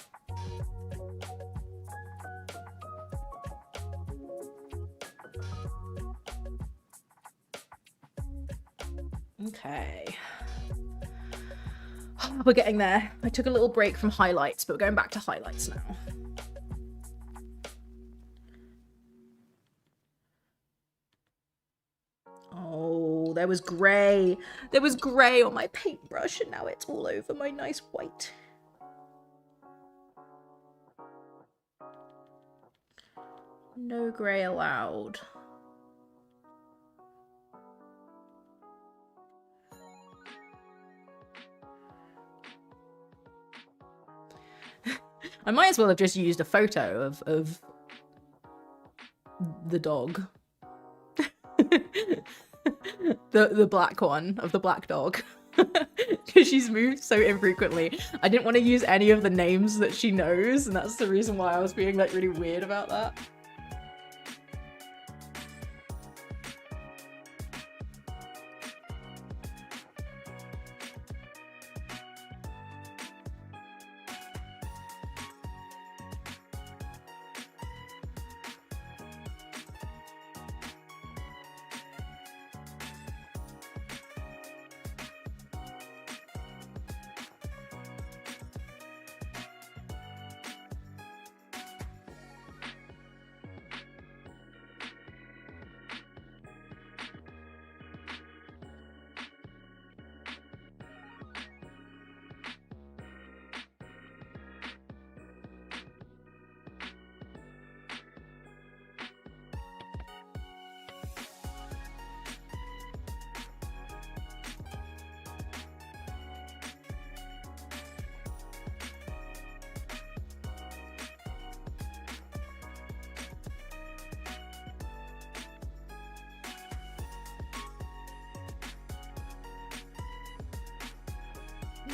S1: Okay. We're getting there. I took a little break from highlights, but we're going back to highlights now. Oh, there was grey. There was grey on my paintbrush, and now it's all over my nice white. No grey allowed. I might as well have just used a photo of the dog. the black one, of the black dog. Because she's moved so infrequently. I didn't want to use any of the names that she knows, and that's the reason why I was being like really weird about that.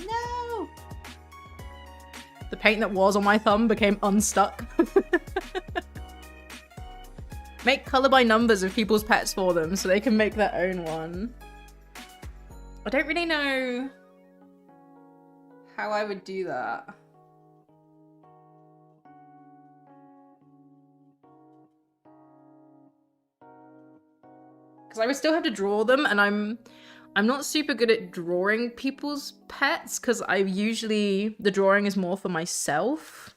S1: No! The paint that was on my thumb became unstuck. Make color by numbers of people's pets for them so they can make their own one. I don't really know how I would do that. Because I would still have to draw them, and I'm not super good at drawing people's pets because the drawing is more for myself.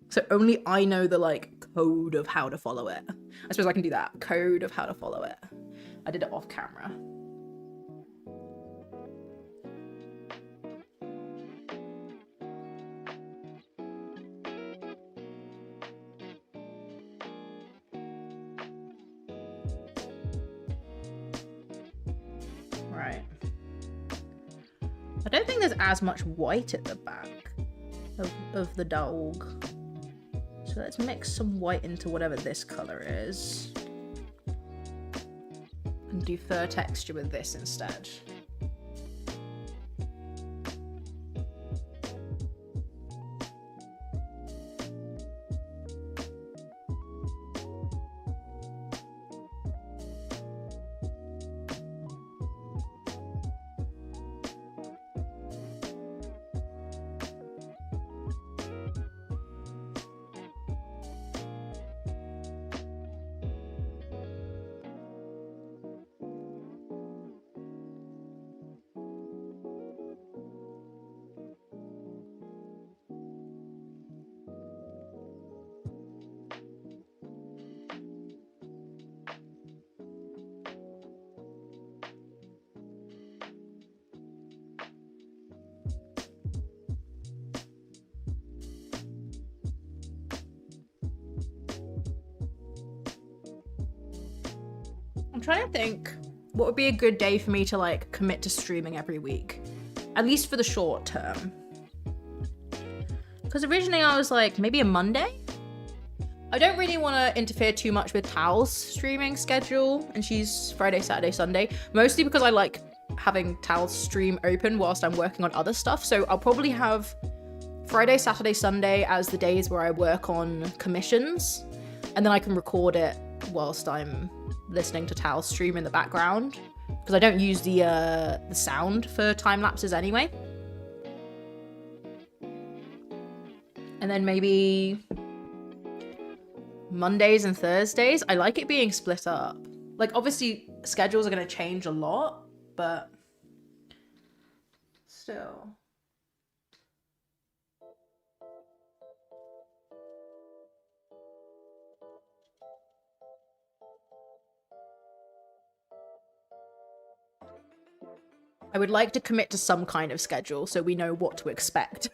S1: So only I know the like code of how to follow it. I suppose I can do that. Code of how to follow it. I did it off camera. Right. I don't think there's as much white at the back of the dog. So let's mix some white into whatever this color is. And do fur texture with this instead. trying to think what would be a good day for me to like commit to streaming every week, at least for the short term. Because originally I was like, maybe a Monday? I don't really want to interfere too much with Tal's streaming schedule, and she's Friday, Saturday, Sunday, mostly because I like having Tal's stream open whilst I'm working on other stuff. So I'll probably have Friday, Saturday, Sunday as the days where I work on commissions, and then I can record it whilst I'm listening to Tal's stream in the background, because I don't use the sound for time lapses anyway. And then maybe Mondays and Thursdays. I like it being split up. Like, obviously schedules are going to change a lot, but still. I would like to commit to some kind of schedule so we know what to expect.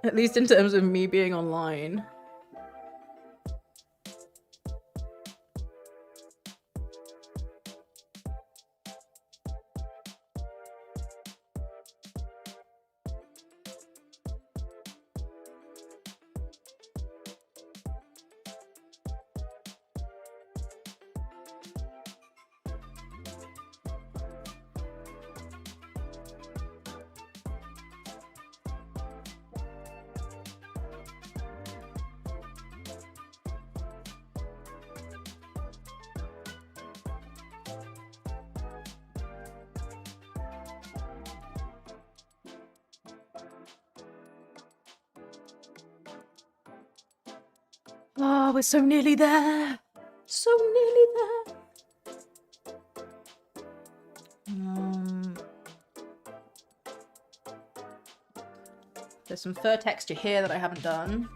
S1: At least in terms of me being online. Oh, we're so nearly there. So nearly there. There's some fur texture here that I haven't done.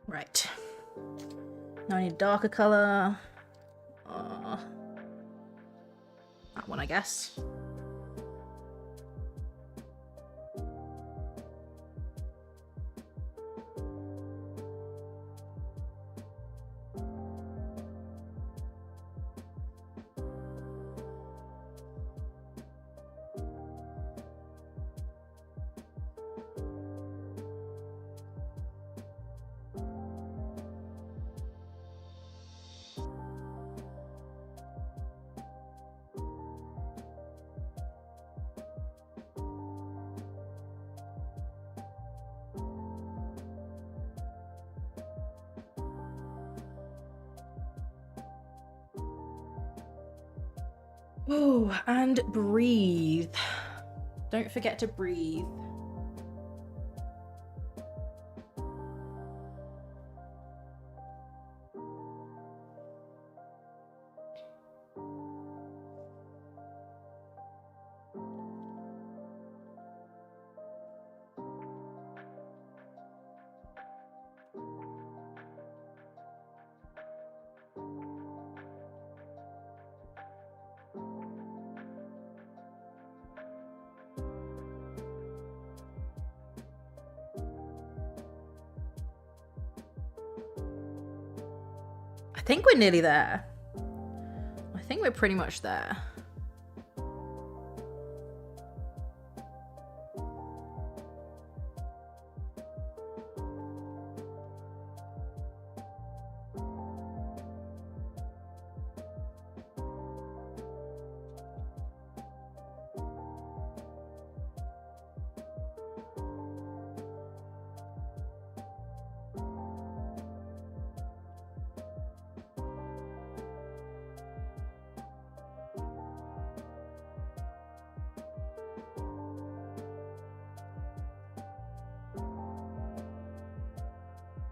S1: Right. Now I need a darker color. That one, I guess. Oh, and breathe. Don't forget to breathe. I think we're nearly there. I think we're pretty much there.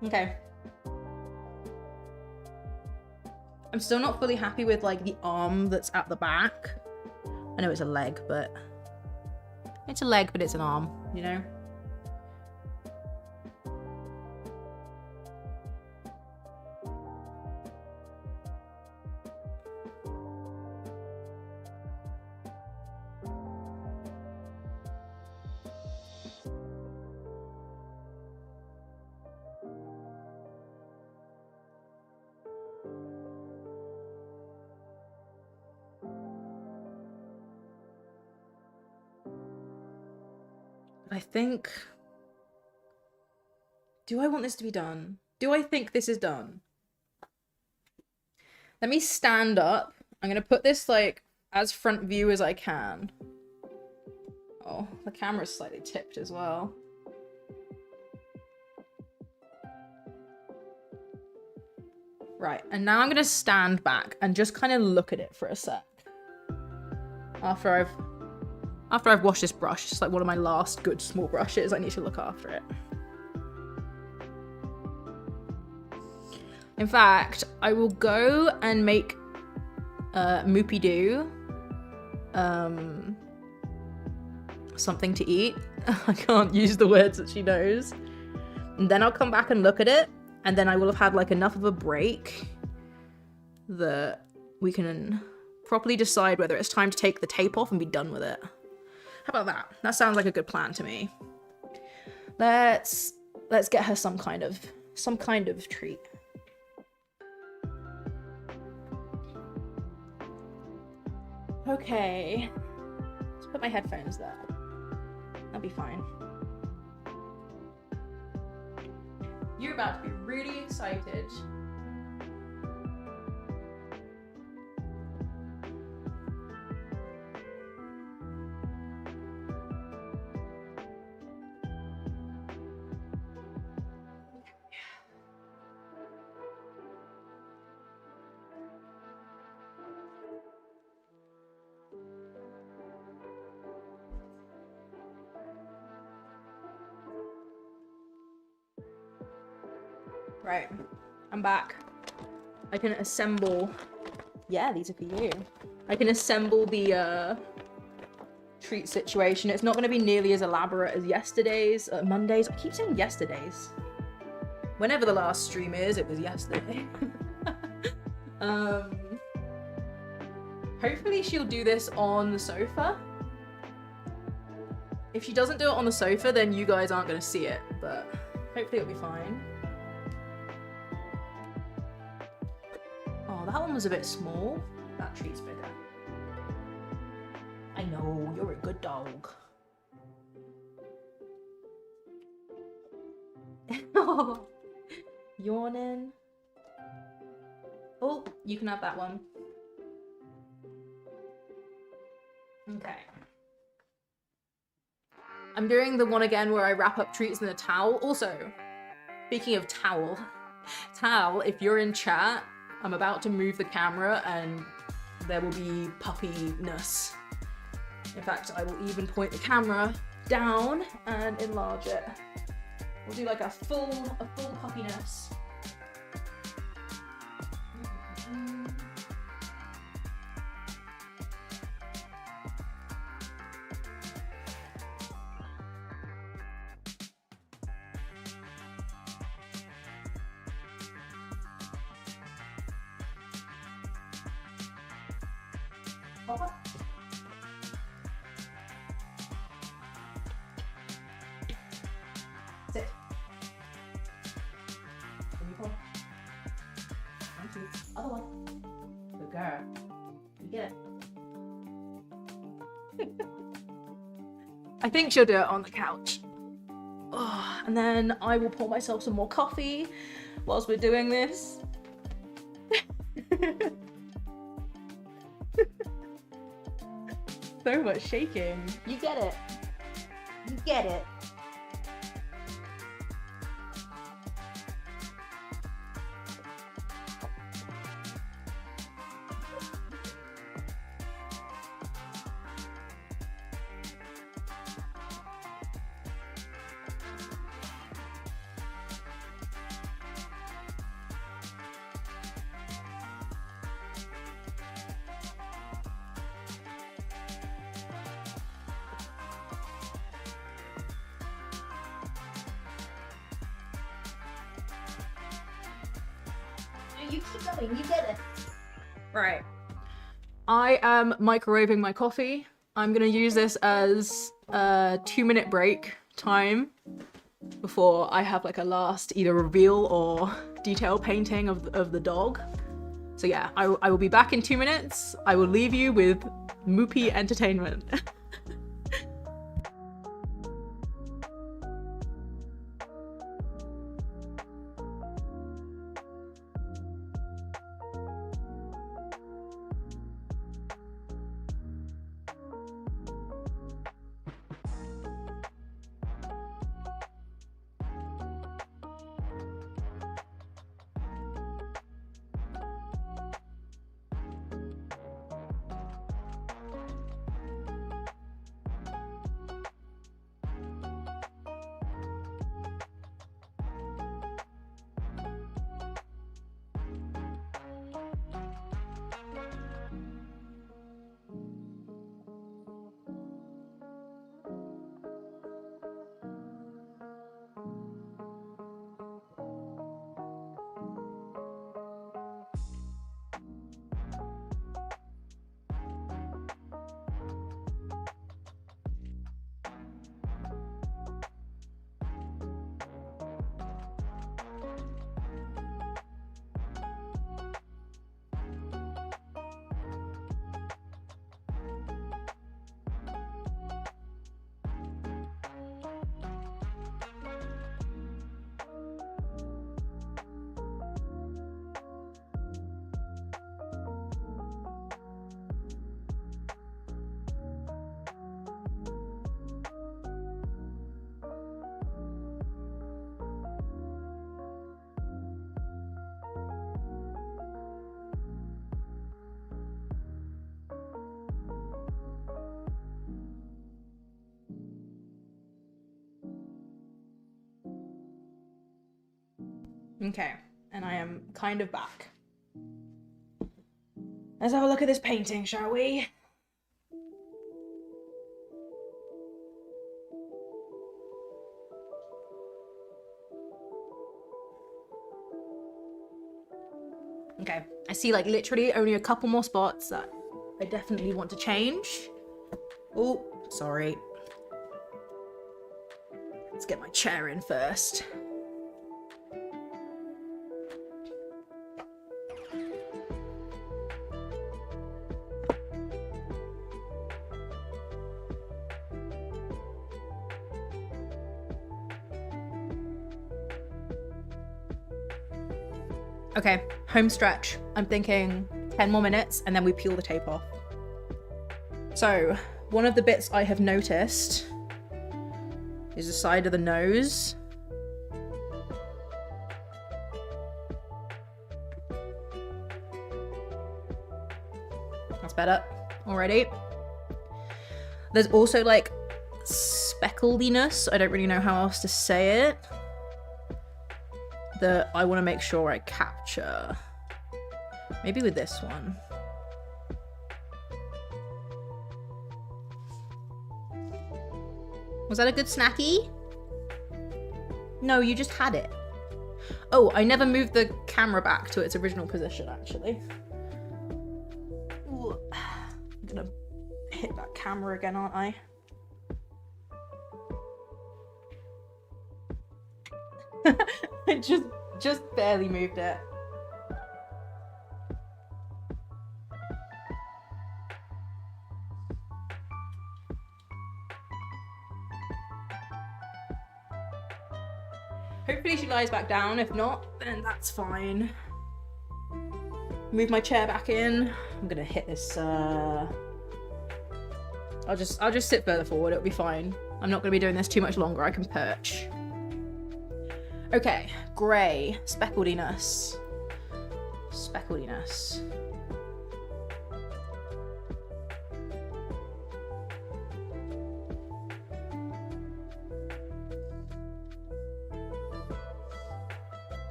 S1: Okay. I'm still not fully happy with like the arm that's at the back. I know it's a leg, but it's a leg, but it's an arm, you know? I think... Do I want this to be done? Do I think this is done? Let me stand up. I'm gonna put this, like, as front view as I can. Oh, the camera's slightly tipped as well. Right, and now I'm gonna stand back and just kind of look at it for a sec. After I've washed this brush, it's like one of my last good small brushes. I need to look after it. In fact, I will go and make Moopy do something to eat. I can't use the words that she knows. And then I'll come back and look at it, and then I will have had like enough of a break that we can properly decide whether it's time to take the tape off and be done with it. How about that? That sounds like a good plan to me. Let's get her some kind of treat. Okay. Let's put my headphones there. That'll be fine. You're about to be really excited. Right, I'm back. I can assemble... Yeah, these are for you. I can assemble the treat situation. It's not going to be nearly as elaborate as yesterday's, Mondays. I keep saying yesterday's. Whenever the last stream is, it was yesterday. Hopefully she'll do this on the sofa. If she doesn't do it on the sofa, then you guys aren't going to see it, but hopefully it'll be fine. Oh, that one was a bit small. That treat's bigger. I know, you're a good dog. Yawning. Oh, you can have that one. Okay. I'm doing the one again where I wrap up treats in a towel. Also, speaking of towel, if you're in chat, I'm about to move the camera and there will be puppiness. In fact, I will even point the camera down and enlarge it. We'll do like a full puppiness. Sit. Thank you. Other one. Good girl. You get it. I think she'll do it on the couch. Oh, and then I will pour myself some more coffee whilst we're doing this. So much shaking. You get it. You get it. You keep going, you get it. Right. I am microwaving my coffee. I'm gonna use this as a 2-minute break time before I have like a last either reveal or detail painting of the dog. So yeah, I will be back in 2 minutes. I will leave you with Moopy entertainment. Okay, and I am kind of back. Let's have a look at this painting, shall we? Okay, I see like literally only a couple more spots that I definitely want to change. Oh, sorry. Let's get my chair in first. Okay, home stretch. I'm thinking 10 more minutes and then we peel the tape off. So, one of the bits I have noticed is the side of the nose. That's better already. There's also like specklediness, I don't really know how else to say it, that I want to make sure I capture. Maybe with this one. Was that a good snacky? No, you just had it. Oh, I never moved the camera back to its original position, actually. Ooh, I'm gonna hit that camera again, aren't I? I just barely moved it. Hopefully she lies back down. If not, then that's fine. Move my chair back in. I'm gonna hit this. I'll just sit further forward. It'll be fine. I'm not gonna be doing this too much longer. I can perch. Okay, grey, specklediness. Specklediness.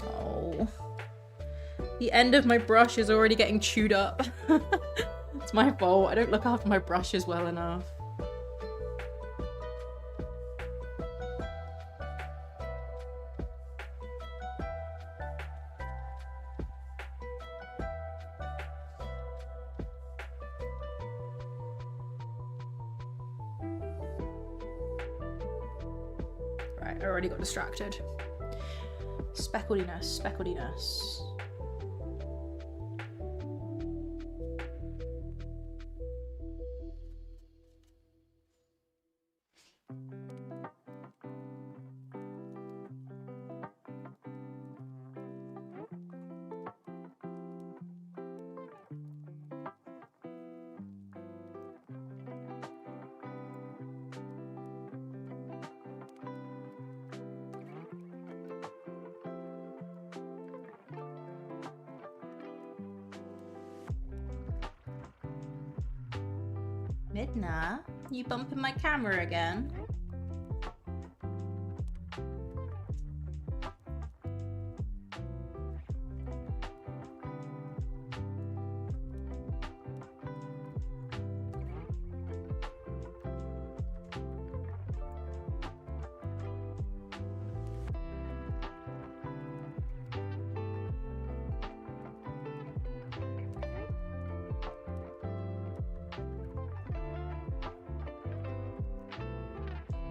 S1: Oh. The end of my brush is already getting chewed up. It's my fault. I don't look after my brushes well enough. Right, I already got distracted. Specklediness, specklediness. Midna, you bumping my camera again?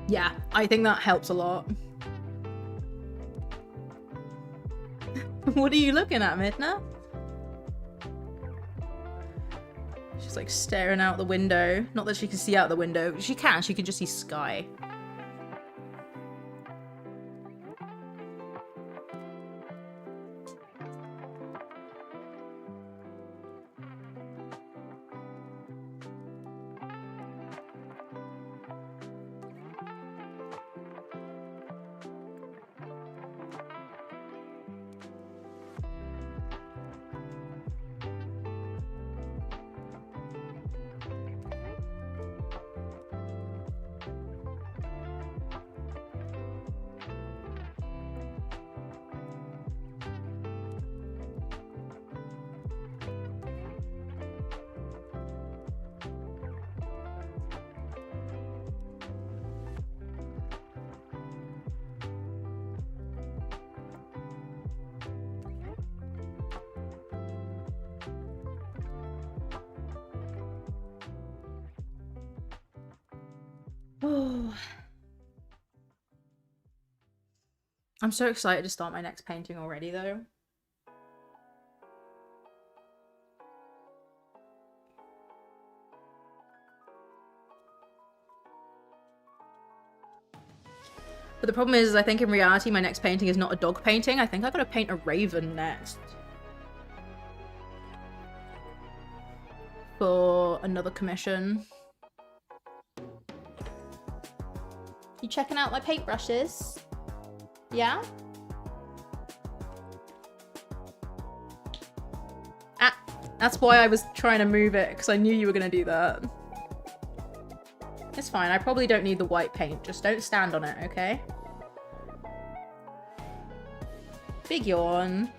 S1: Yeah, I think that helps a lot. What are you looking at, Midna? She's like staring out the window. Not that she can see out the window. She can just see sky. Oh. I'm so excited to start my next painting already, though. But the problem is I think in reality my next painting is not a dog painting. I think I gotta paint a raven next. For another commission. You checking out my paintbrushes? Yeah? Ah, that's why I was trying to move it, because I knew you were gonna do that. It's fine, I probably don't need the white paint, just don't stand on it, okay? Big yawn.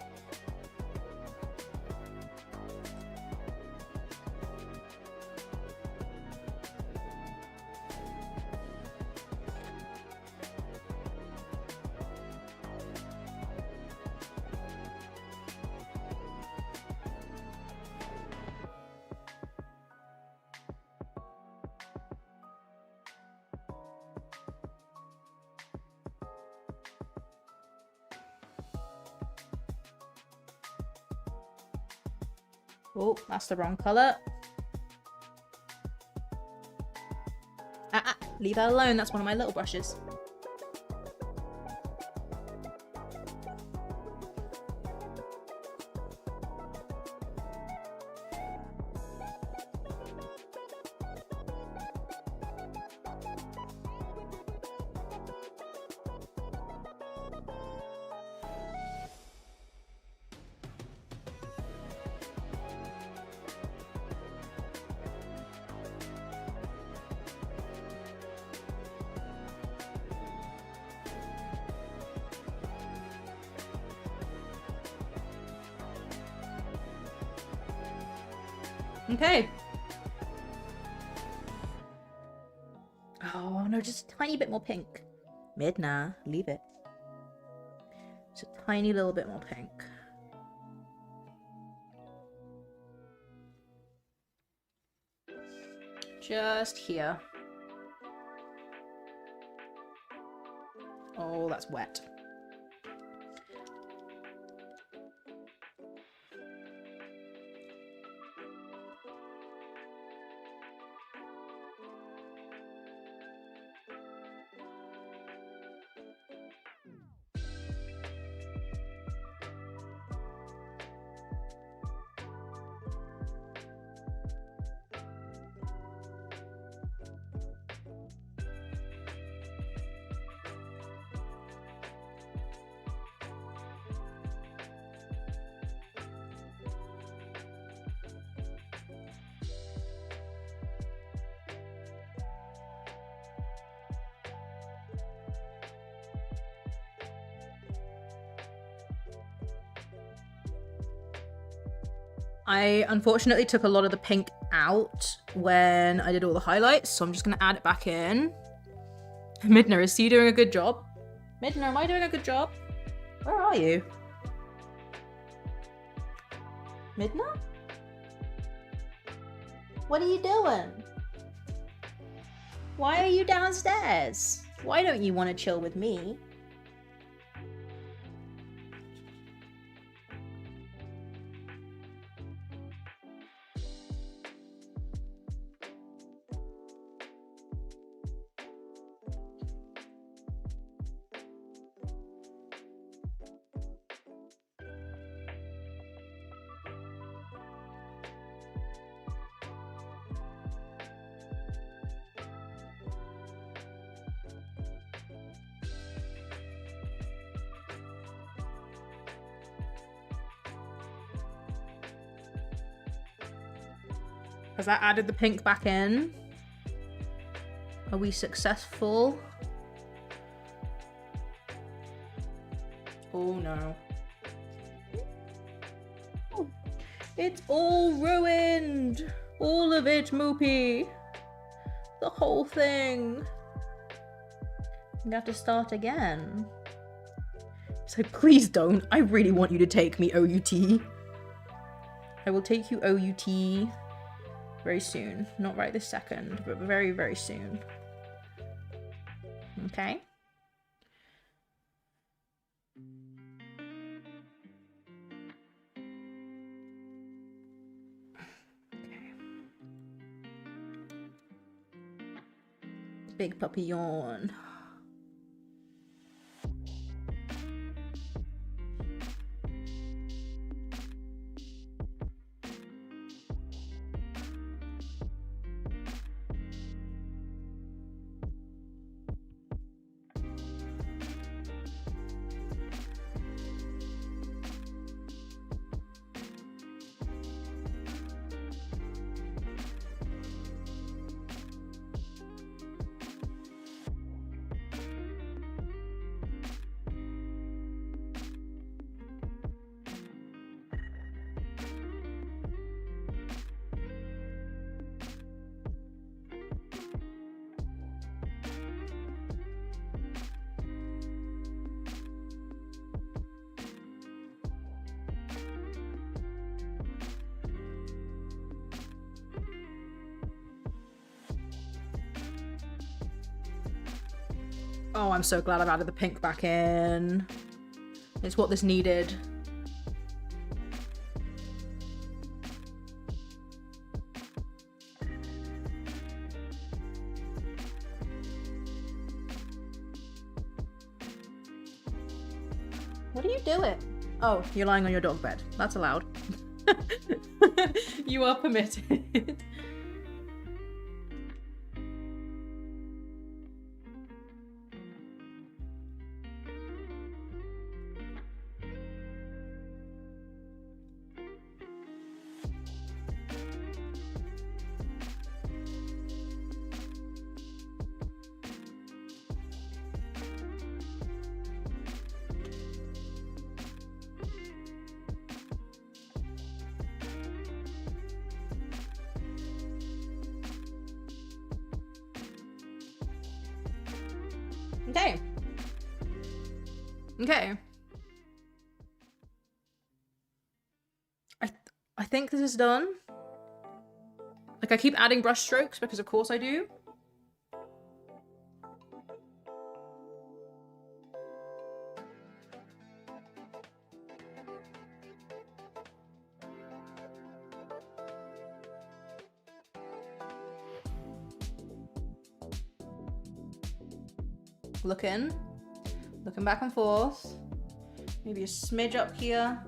S1: Oh, that's the wrong colour. Leave that alone. That's one of my little brushes. Okay. Oh no, just a tiny bit more pink. Midna, leave it. Just a tiny little bit more pink. Just here. Oh, that's wet. I unfortunately took a lot of the pink out when I did all the highlights, so I'm just going to add it back in. Midna, is he doing a good job? Midna, am I doing a good job? Where are you? Midna? What are you doing? Why are you downstairs? Why don't you want to chill with me? Has that added the pink back in? Are we successful? Oh no. It's all ruined! All of it, Moopy! The whole thing! I'm gonna have to start again. So please don't. I really want you to take me OUT. I will take you OUT. Very soon. Not right this second, but very, very soon. Okay. Big puppy yawn. Oh, I'm so glad I've added the pink back in. It's what this needed. What are you doing? Oh, you're lying on your dog bed. That's allowed. You are permitted. Okay. Okay. I think this is done. Like, I keep adding brush strokes because of course I do. Looking back and forth. Maybe a smidge up here.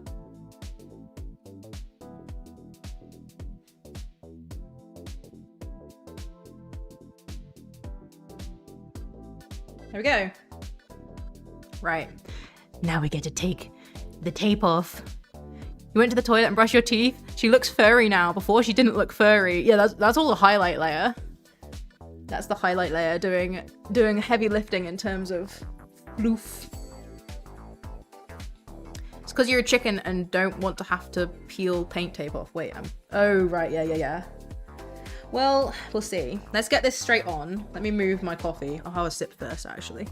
S1: There we go. Right. Now we get to take the tape off. You went to the toilet and brushed your teeth. She looks furry now. Before she didn't look furry. Yeah, that's all the highlight layer. That's the highlight layer doing heavy lifting in terms of floof. It's because you're a chicken and don't want to have to peel paint tape off. Wait, oh right, yeah. Well, we'll see. Let's get this straight on. Let me move my coffee. I'll have a sip first, actually.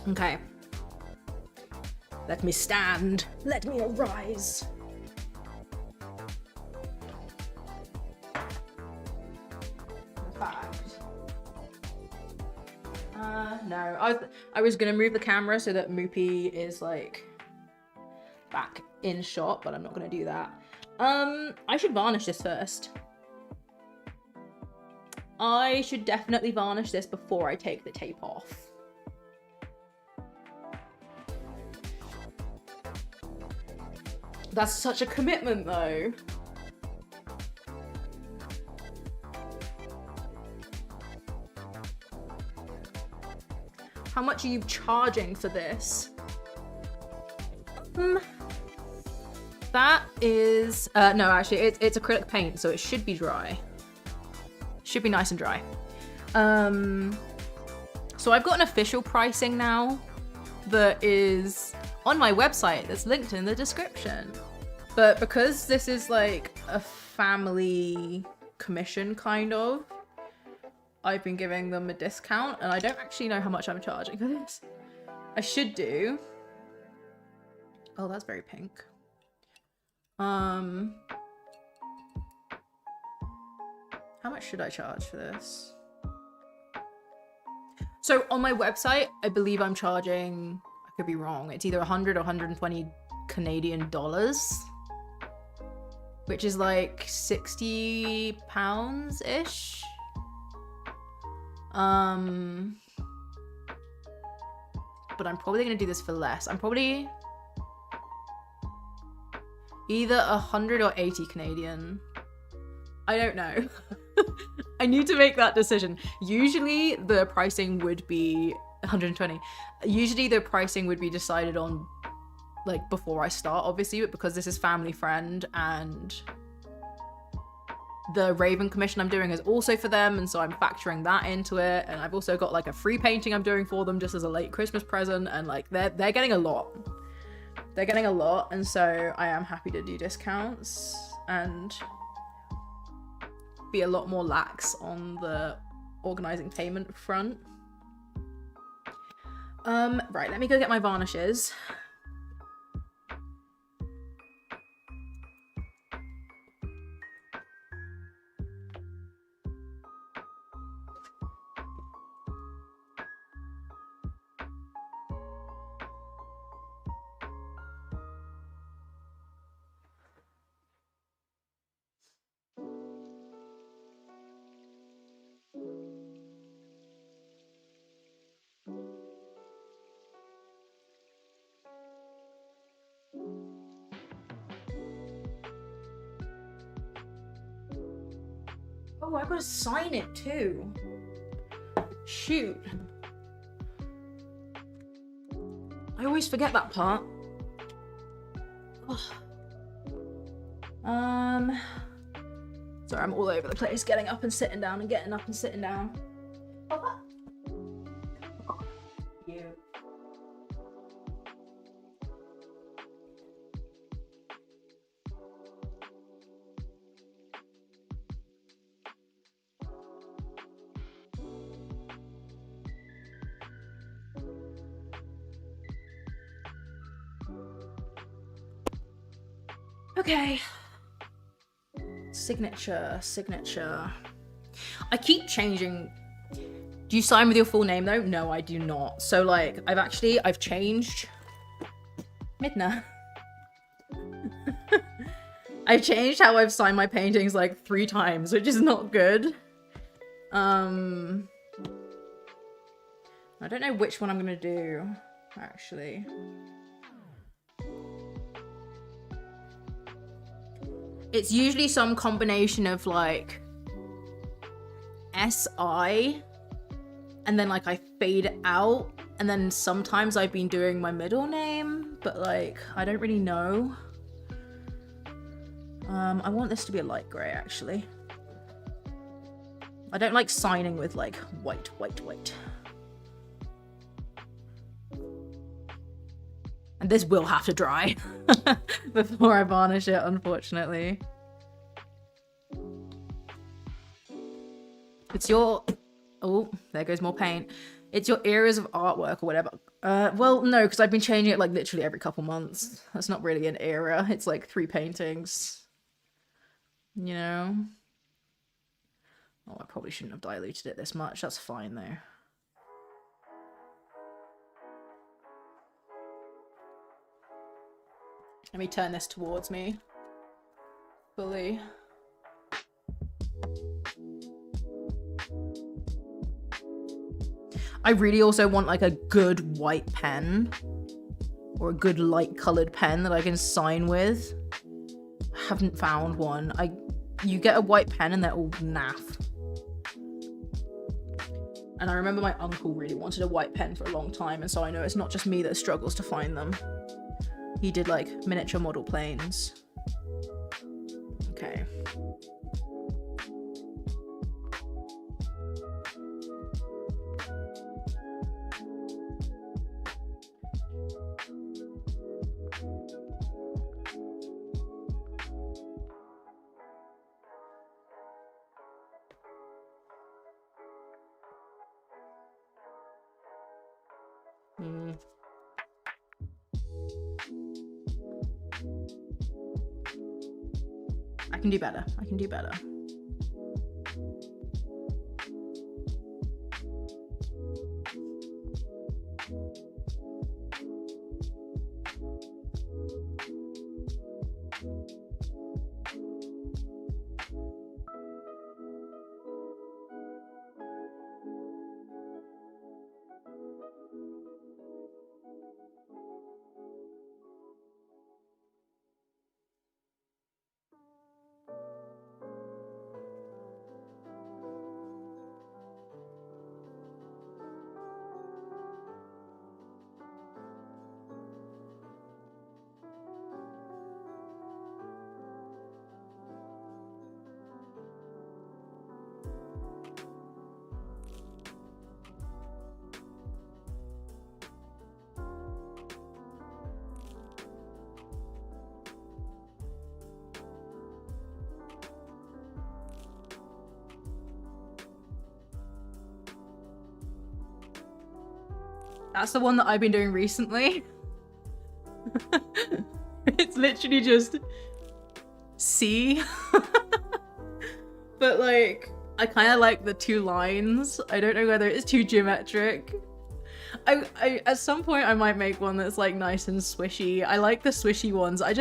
S1: Okay. Let me stand. Let me arise. In fact, no. I was gonna move the camera so that Moopy is like back in shot, but I'm not gonna do that. I should varnish this first. I should definitely varnish this before I take the tape off. That's such a commitment, though. How much are you charging for this? That is... no, actually, it's acrylic paint, so it should be dry. Should be nice and dry. So I've got an official pricing now that is on my website that's linked in the description. But because this is like a family commission kind of, I've been giving them a discount and I don't actually know how much I'm charging for this. I should do. Oh, that's very pink. How much should I charge for this? So on my website, I believe I'm charging, I could be wrong, it's either 100 or 120 Canadian dollars, which is like 60 pounds-ish. But I'm probably gonna do this for less. I'm probably either 100 or 80 Canadian. I don't know. I need to make that decision. Usually the pricing would be 120. Usually the pricing would be decided on like before I start, obviously, but because this is family friend and the Raven commission I'm doing is also for them, and so I'm factoring that into it. And I've also got like a free painting I'm doing for them just as a late Christmas present, and like they're getting a lot. They're getting a lot, and so I am happy to do discounts and be a lot more lax on the organizing payment front. Right, let me go get my varnishes. Oh, I gotta sign it too. Shoot. I always forget that part. Oh. Sorry, I'm all over the place, getting up and sitting down and getting up and sitting down. Oh. You. Okay. Signature. I keep changing. Do you sign with your full name though? No, I do not. So like, I've changed Midna. I changed how I've signed my paintings like 3 times, which is not good. I don't know which one I'm gonna do, actually. It's usually some combination of like SI and then like I fade it out, and then sometimes I've been doing my middle name, but like I don't really know. I want this to be a light grey actually. I don't like signing with like white. And this will have to dry before I varnish it, unfortunately. It's your... Oh, there goes more paint. It's your eras of artwork or whatever. Well, no, because I've been changing it like literally every couple months. That's not really an era. It's like 3 paintings. You know? Oh, I probably shouldn't have diluted it this much. That's fine, though. Let me turn this towards me. Fully. I really also want like a good white pen. Or a good light coloured pen that I can sign with. I haven't found one. You get a white pen and they're all naff. And I remember my uncle really wanted a white pen for a long time, and so I know it's not just me that struggles to find them. He did like miniature model planes. Okay. I can do better. I can do better. That's the one that I've been doing recently. It's literally just C. But like, I kind of like the 2 lines. I don't know whether it's too geometric. I at some point I might make one that's like nice and swishy. I like the swishy ones. I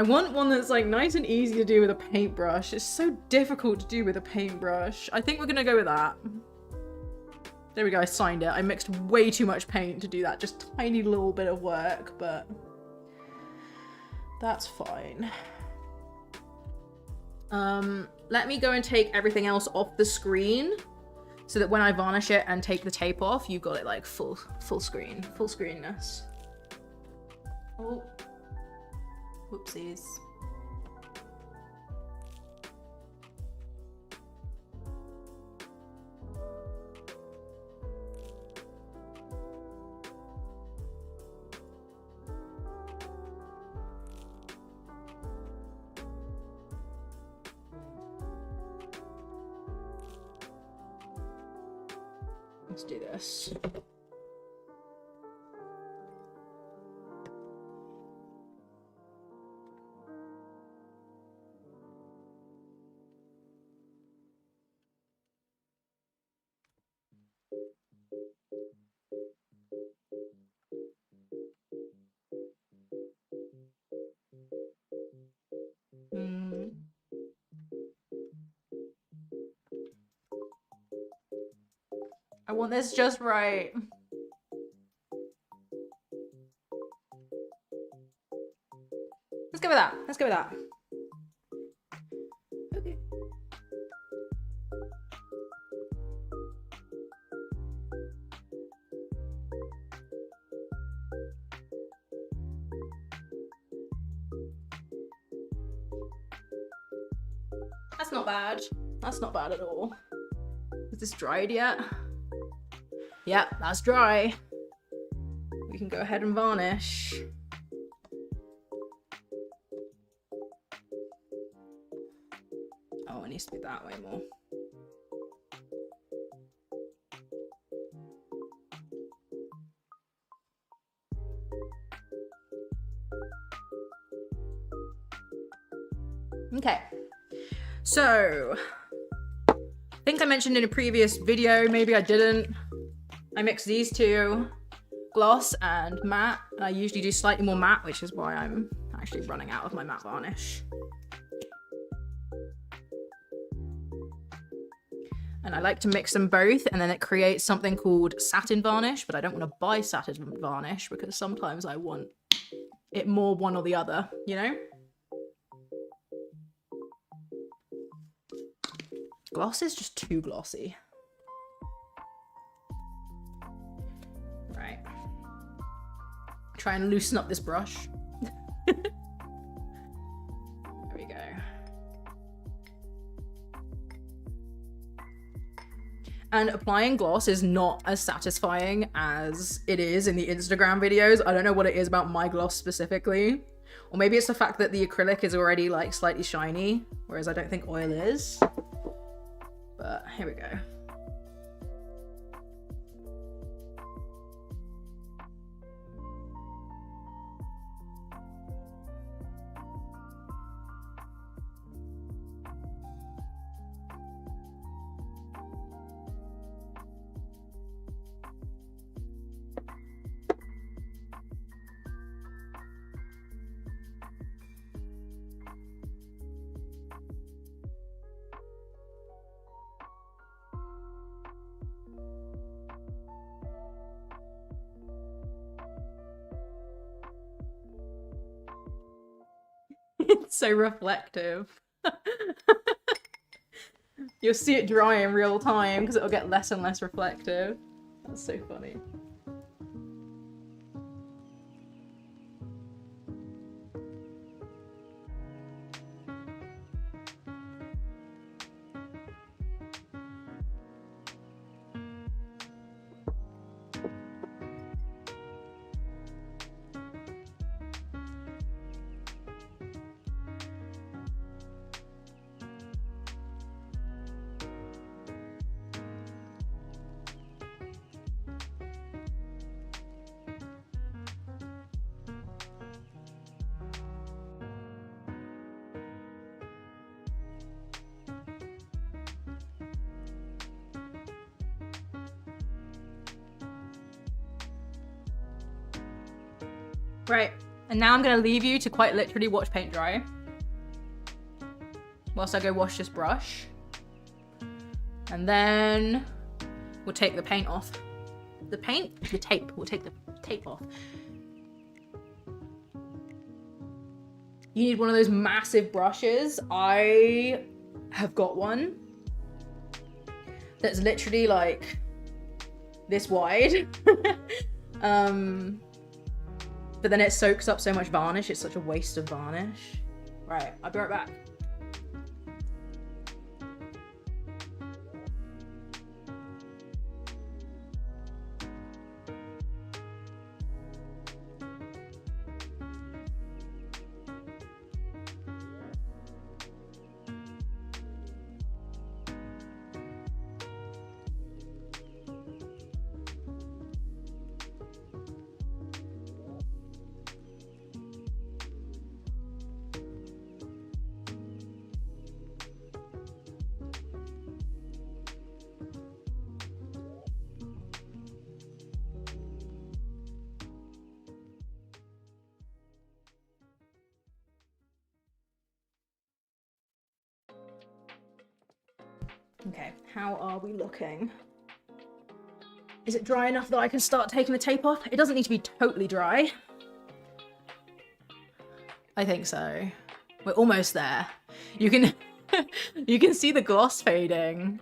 S1: want one that's like nice and easy to do with a paintbrush. It's so difficult to do with a paintbrush. I think we're gonna go with that. There we go, I signed it. I mixed way too much paint to do that. Just tiny little bit of work, but that's fine. Let me go and take everything else off the screen so that when I varnish it and take the tape off, you've got it like full screenness. Oh, whoopsies. Let's do this. want this just right. Let's go with that. Let's go with that. Okay. That's not bad. That's not bad at all. Is this dried yet? Yeah, that's dry. We can go ahead and varnish. Oh, it needs to be that way more. Okay, so I think I mentioned in a previous video, maybe I didn't, I mix these two, gloss and matte. I usually do slightly more matte, which is why I'm actually running out of my matte varnish. And I like to mix them both, and then it creates something called satin varnish, but I don't want to buy satin varnish because sometimes I want it more one or the other, you know? Gloss is just too glossy. Right. Try and loosen up this brush. There we go. And applying gloss is not as satisfying as it is in the Instagram videos. I don't know what it is about my gloss specifically. Or maybe it's the fact that the acrylic is already like slightly shiny, whereas I don't think oil is. But here we go. It's so reflective. You'll see it dry in real time because it'll get less and less reflective. That's so funny. Right, and now I'm gonna leave you to quite literally watch paint dry whilst I go wash this brush. And then we'll take the paint off. The paint? The tape. We'll take the tape off. You need one of those massive brushes. I have got one that's literally like this wide. But then it soaks up so much varnish, it's such a waste of varnish. Right, I'll be right back. Okay, how are we looking? Is it dry enough that I can start taking the tape off? It doesn't need to be totally dry. I think so. We're almost there. You can you can see the gloss fading.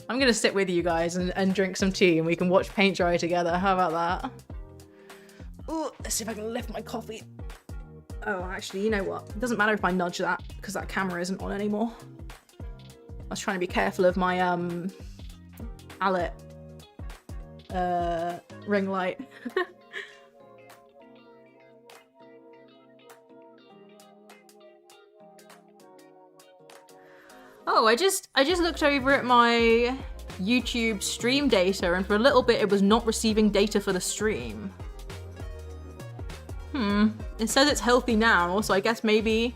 S1: I'm gonna sit with you guys and drink some tea and we can watch paint dry together. How about that? Ooh, let's see if I can lift my coffee. Oh, actually, you know what? It doesn't matter if I nudge that because that camera isn't on anymore. I was trying to be careful of my Allet ring light. Oh, I just looked over at my YouTube stream data and for a little bit it was not receiving data for the stream. It says it's healthy now, so I guess maybe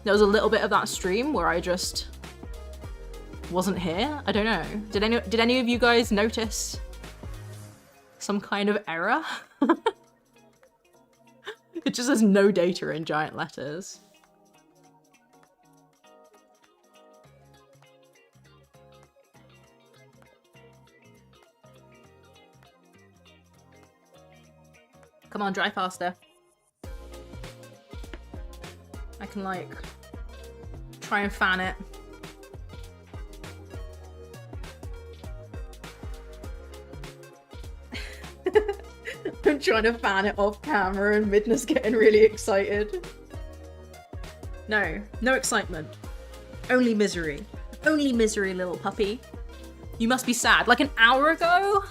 S1: there was a little bit of that stream where I just wasn't here. I don't know. Did any of you guys notice some kind of error? It just says no data in giant letters. Come on, dry faster. I can like try and fan it. I'm trying to fan it off camera and Midna's getting really excited. No, no excitement. Only misery. Only misery, little puppy. You must be sad. Like an hour ago?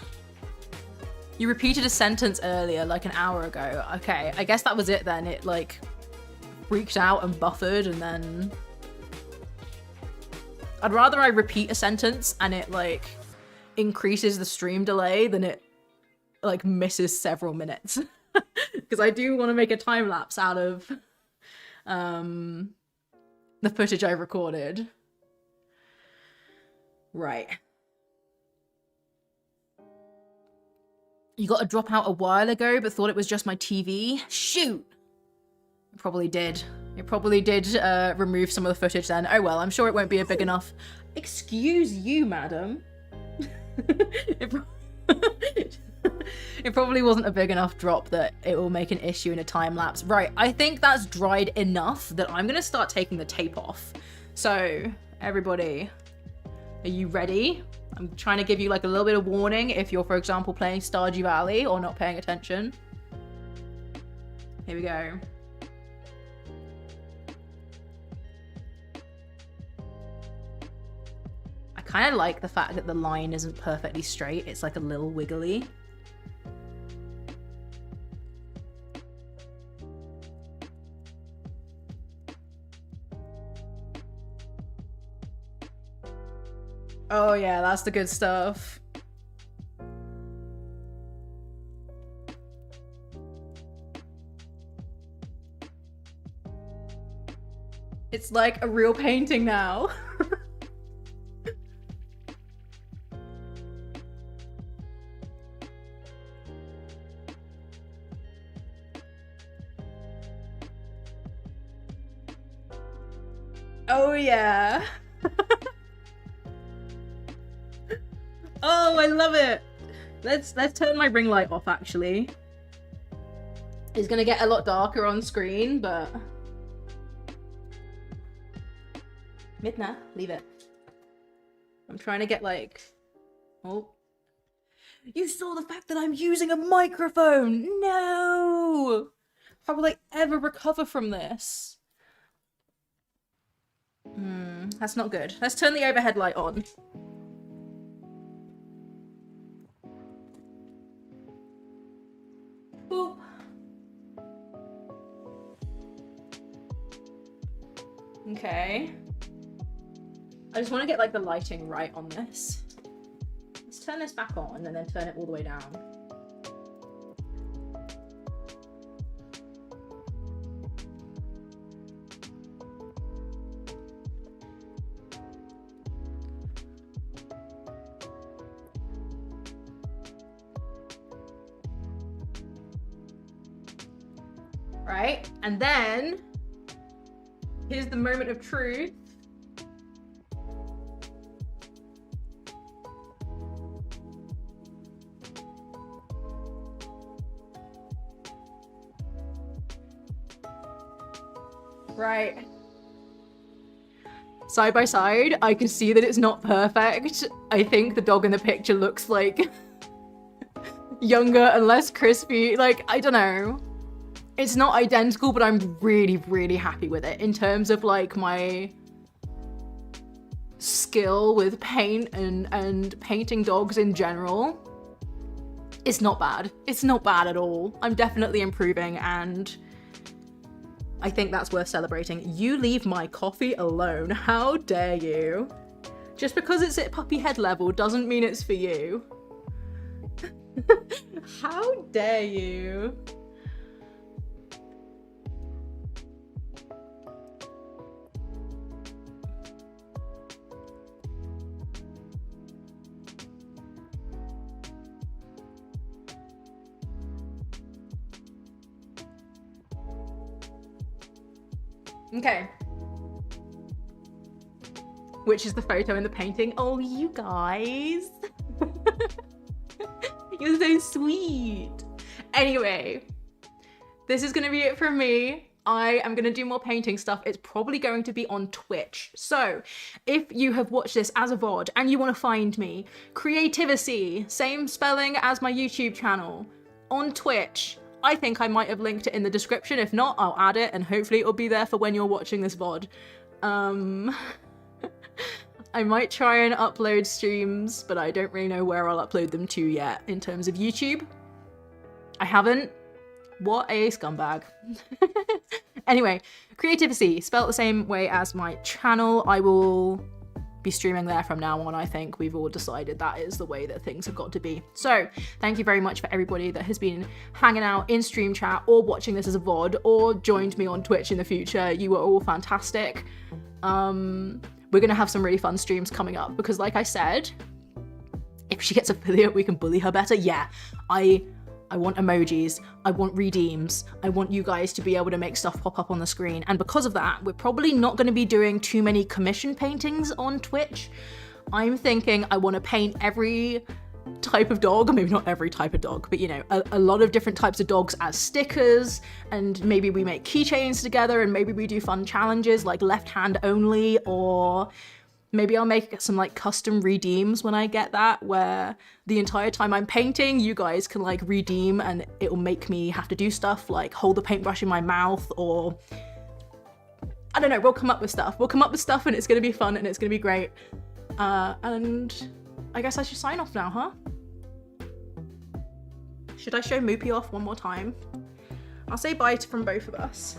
S1: You repeated a sentence earlier, like an hour ago. Okay, I guess that was it then. It like freaked out and buffered and then... I'd rather I repeat a sentence and it like increases the stream delay than it like misses several minutes. Because I do want to make a time lapse out of the footage I recorded. Right. You got a drop out a while ago, but thought it was just my TV? Shoot! It probably did. It probably did remove some of the footage then. Oh well, I'm sure it won't be a big enough... Excuse you, madam. It probably wasn't a big enough drop that it will make an issue in a time lapse. Right, I think that's dried enough that I'm gonna start taking the tape off. So, everybody, are you ready? I'm trying to give you like a little bit of warning if you're, for example, playing Stardew Valley or not paying attention. Here we go. I kind of like the fact that the line isn't perfectly straight. It's like a little wiggly. Oh yeah, that's the good stuff. It's like a real painting now. Oh yeah. Oh, I love it. Let's turn my ring light off actually. It's gonna get a lot darker on screen, but Midna, leave it. I'm trying to get like... Oh. You saw the fact that I'm using a microphone! No! How will I ever recover from this? That's not good. Let's turn the overhead light on. Boop. Okay. I just want to get like the lighting right on this. Let's turn this back on and then turn it all the way down. Right, and then here's the moment of truth. Right. Side by side, I can see that it's not perfect. I think the dog in the picture looks like younger and less crispy. Like, I don't know. It's not identical, but I'm really, really happy with it in terms of like my skill with paint and painting dogs in general. It's not bad. It's not bad at all. I'm definitely improving, and I think that's worth celebrating. You leave my coffee alone. How dare you? Just because it's at puppy head level doesn't mean it's for you. How dare you? Okay. Which is the photo in the painting? Oh, you guys. You're so sweet. Anyway, this is gonna be it from me. I am gonna do more painting stuff. It's probably going to be on Twitch. So if you have watched this as a VOD and you wanna find me, Creativity, same spelling as my YouTube channel, on Twitch. I think I might have linked it in the description. If not, I'll add it and hopefully it'll be there for when you're watching this VOD. I might try and upload streams, but I don't really know where I'll upload them to yet in terms of YouTube. I haven't. What a scumbag. Anyway, Creativity, spelled the same way as my channel. I will be streaming there from now on. I think we've all decided that is the way that things have got to be. So thank you very much for everybody that has been hanging out in stream chat or watching this as a VOD or joined me on Twitch in the future. You were all fantastic. We're gonna have some really fun streams coming up because like I said, if she gets affiliate, we can bully her better. Yeah, I want emojis, I want redeems, I want you guys to be able to make stuff pop up on the screen. And because of that, we're probably not going to be doing too many commission paintings on Twitch. I'm thinking I want to paint every type of dog, or maybe not every type of dog, but you know, a lot of different types of dogs as stickers, and maybe we make keychains together, and maybe we do fun challenges like left hand only, or maybe I'll make some like custom redeems when I get that, where the entire time I'm painting, you guys can like redeem and it'll make me have to do stuff like hold the paintbrush in my mouth, or I don't know, we'll come up with stuff. We'll come up with stuff and it's gonna be fun and it's gonna be great. And I guess I should sign off now, huh? Should I show Moopy off one more time? I'll say bye from both of us.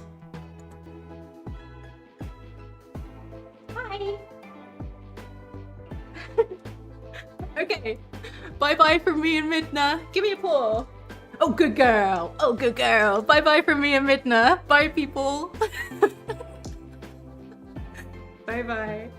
S1: Bye. Okay, bye-bye from me and Midna. Give me a paw. Oh, good girl. Oh, good girl. Bye-bye from me and Midna. Bye, people. Bye-bye.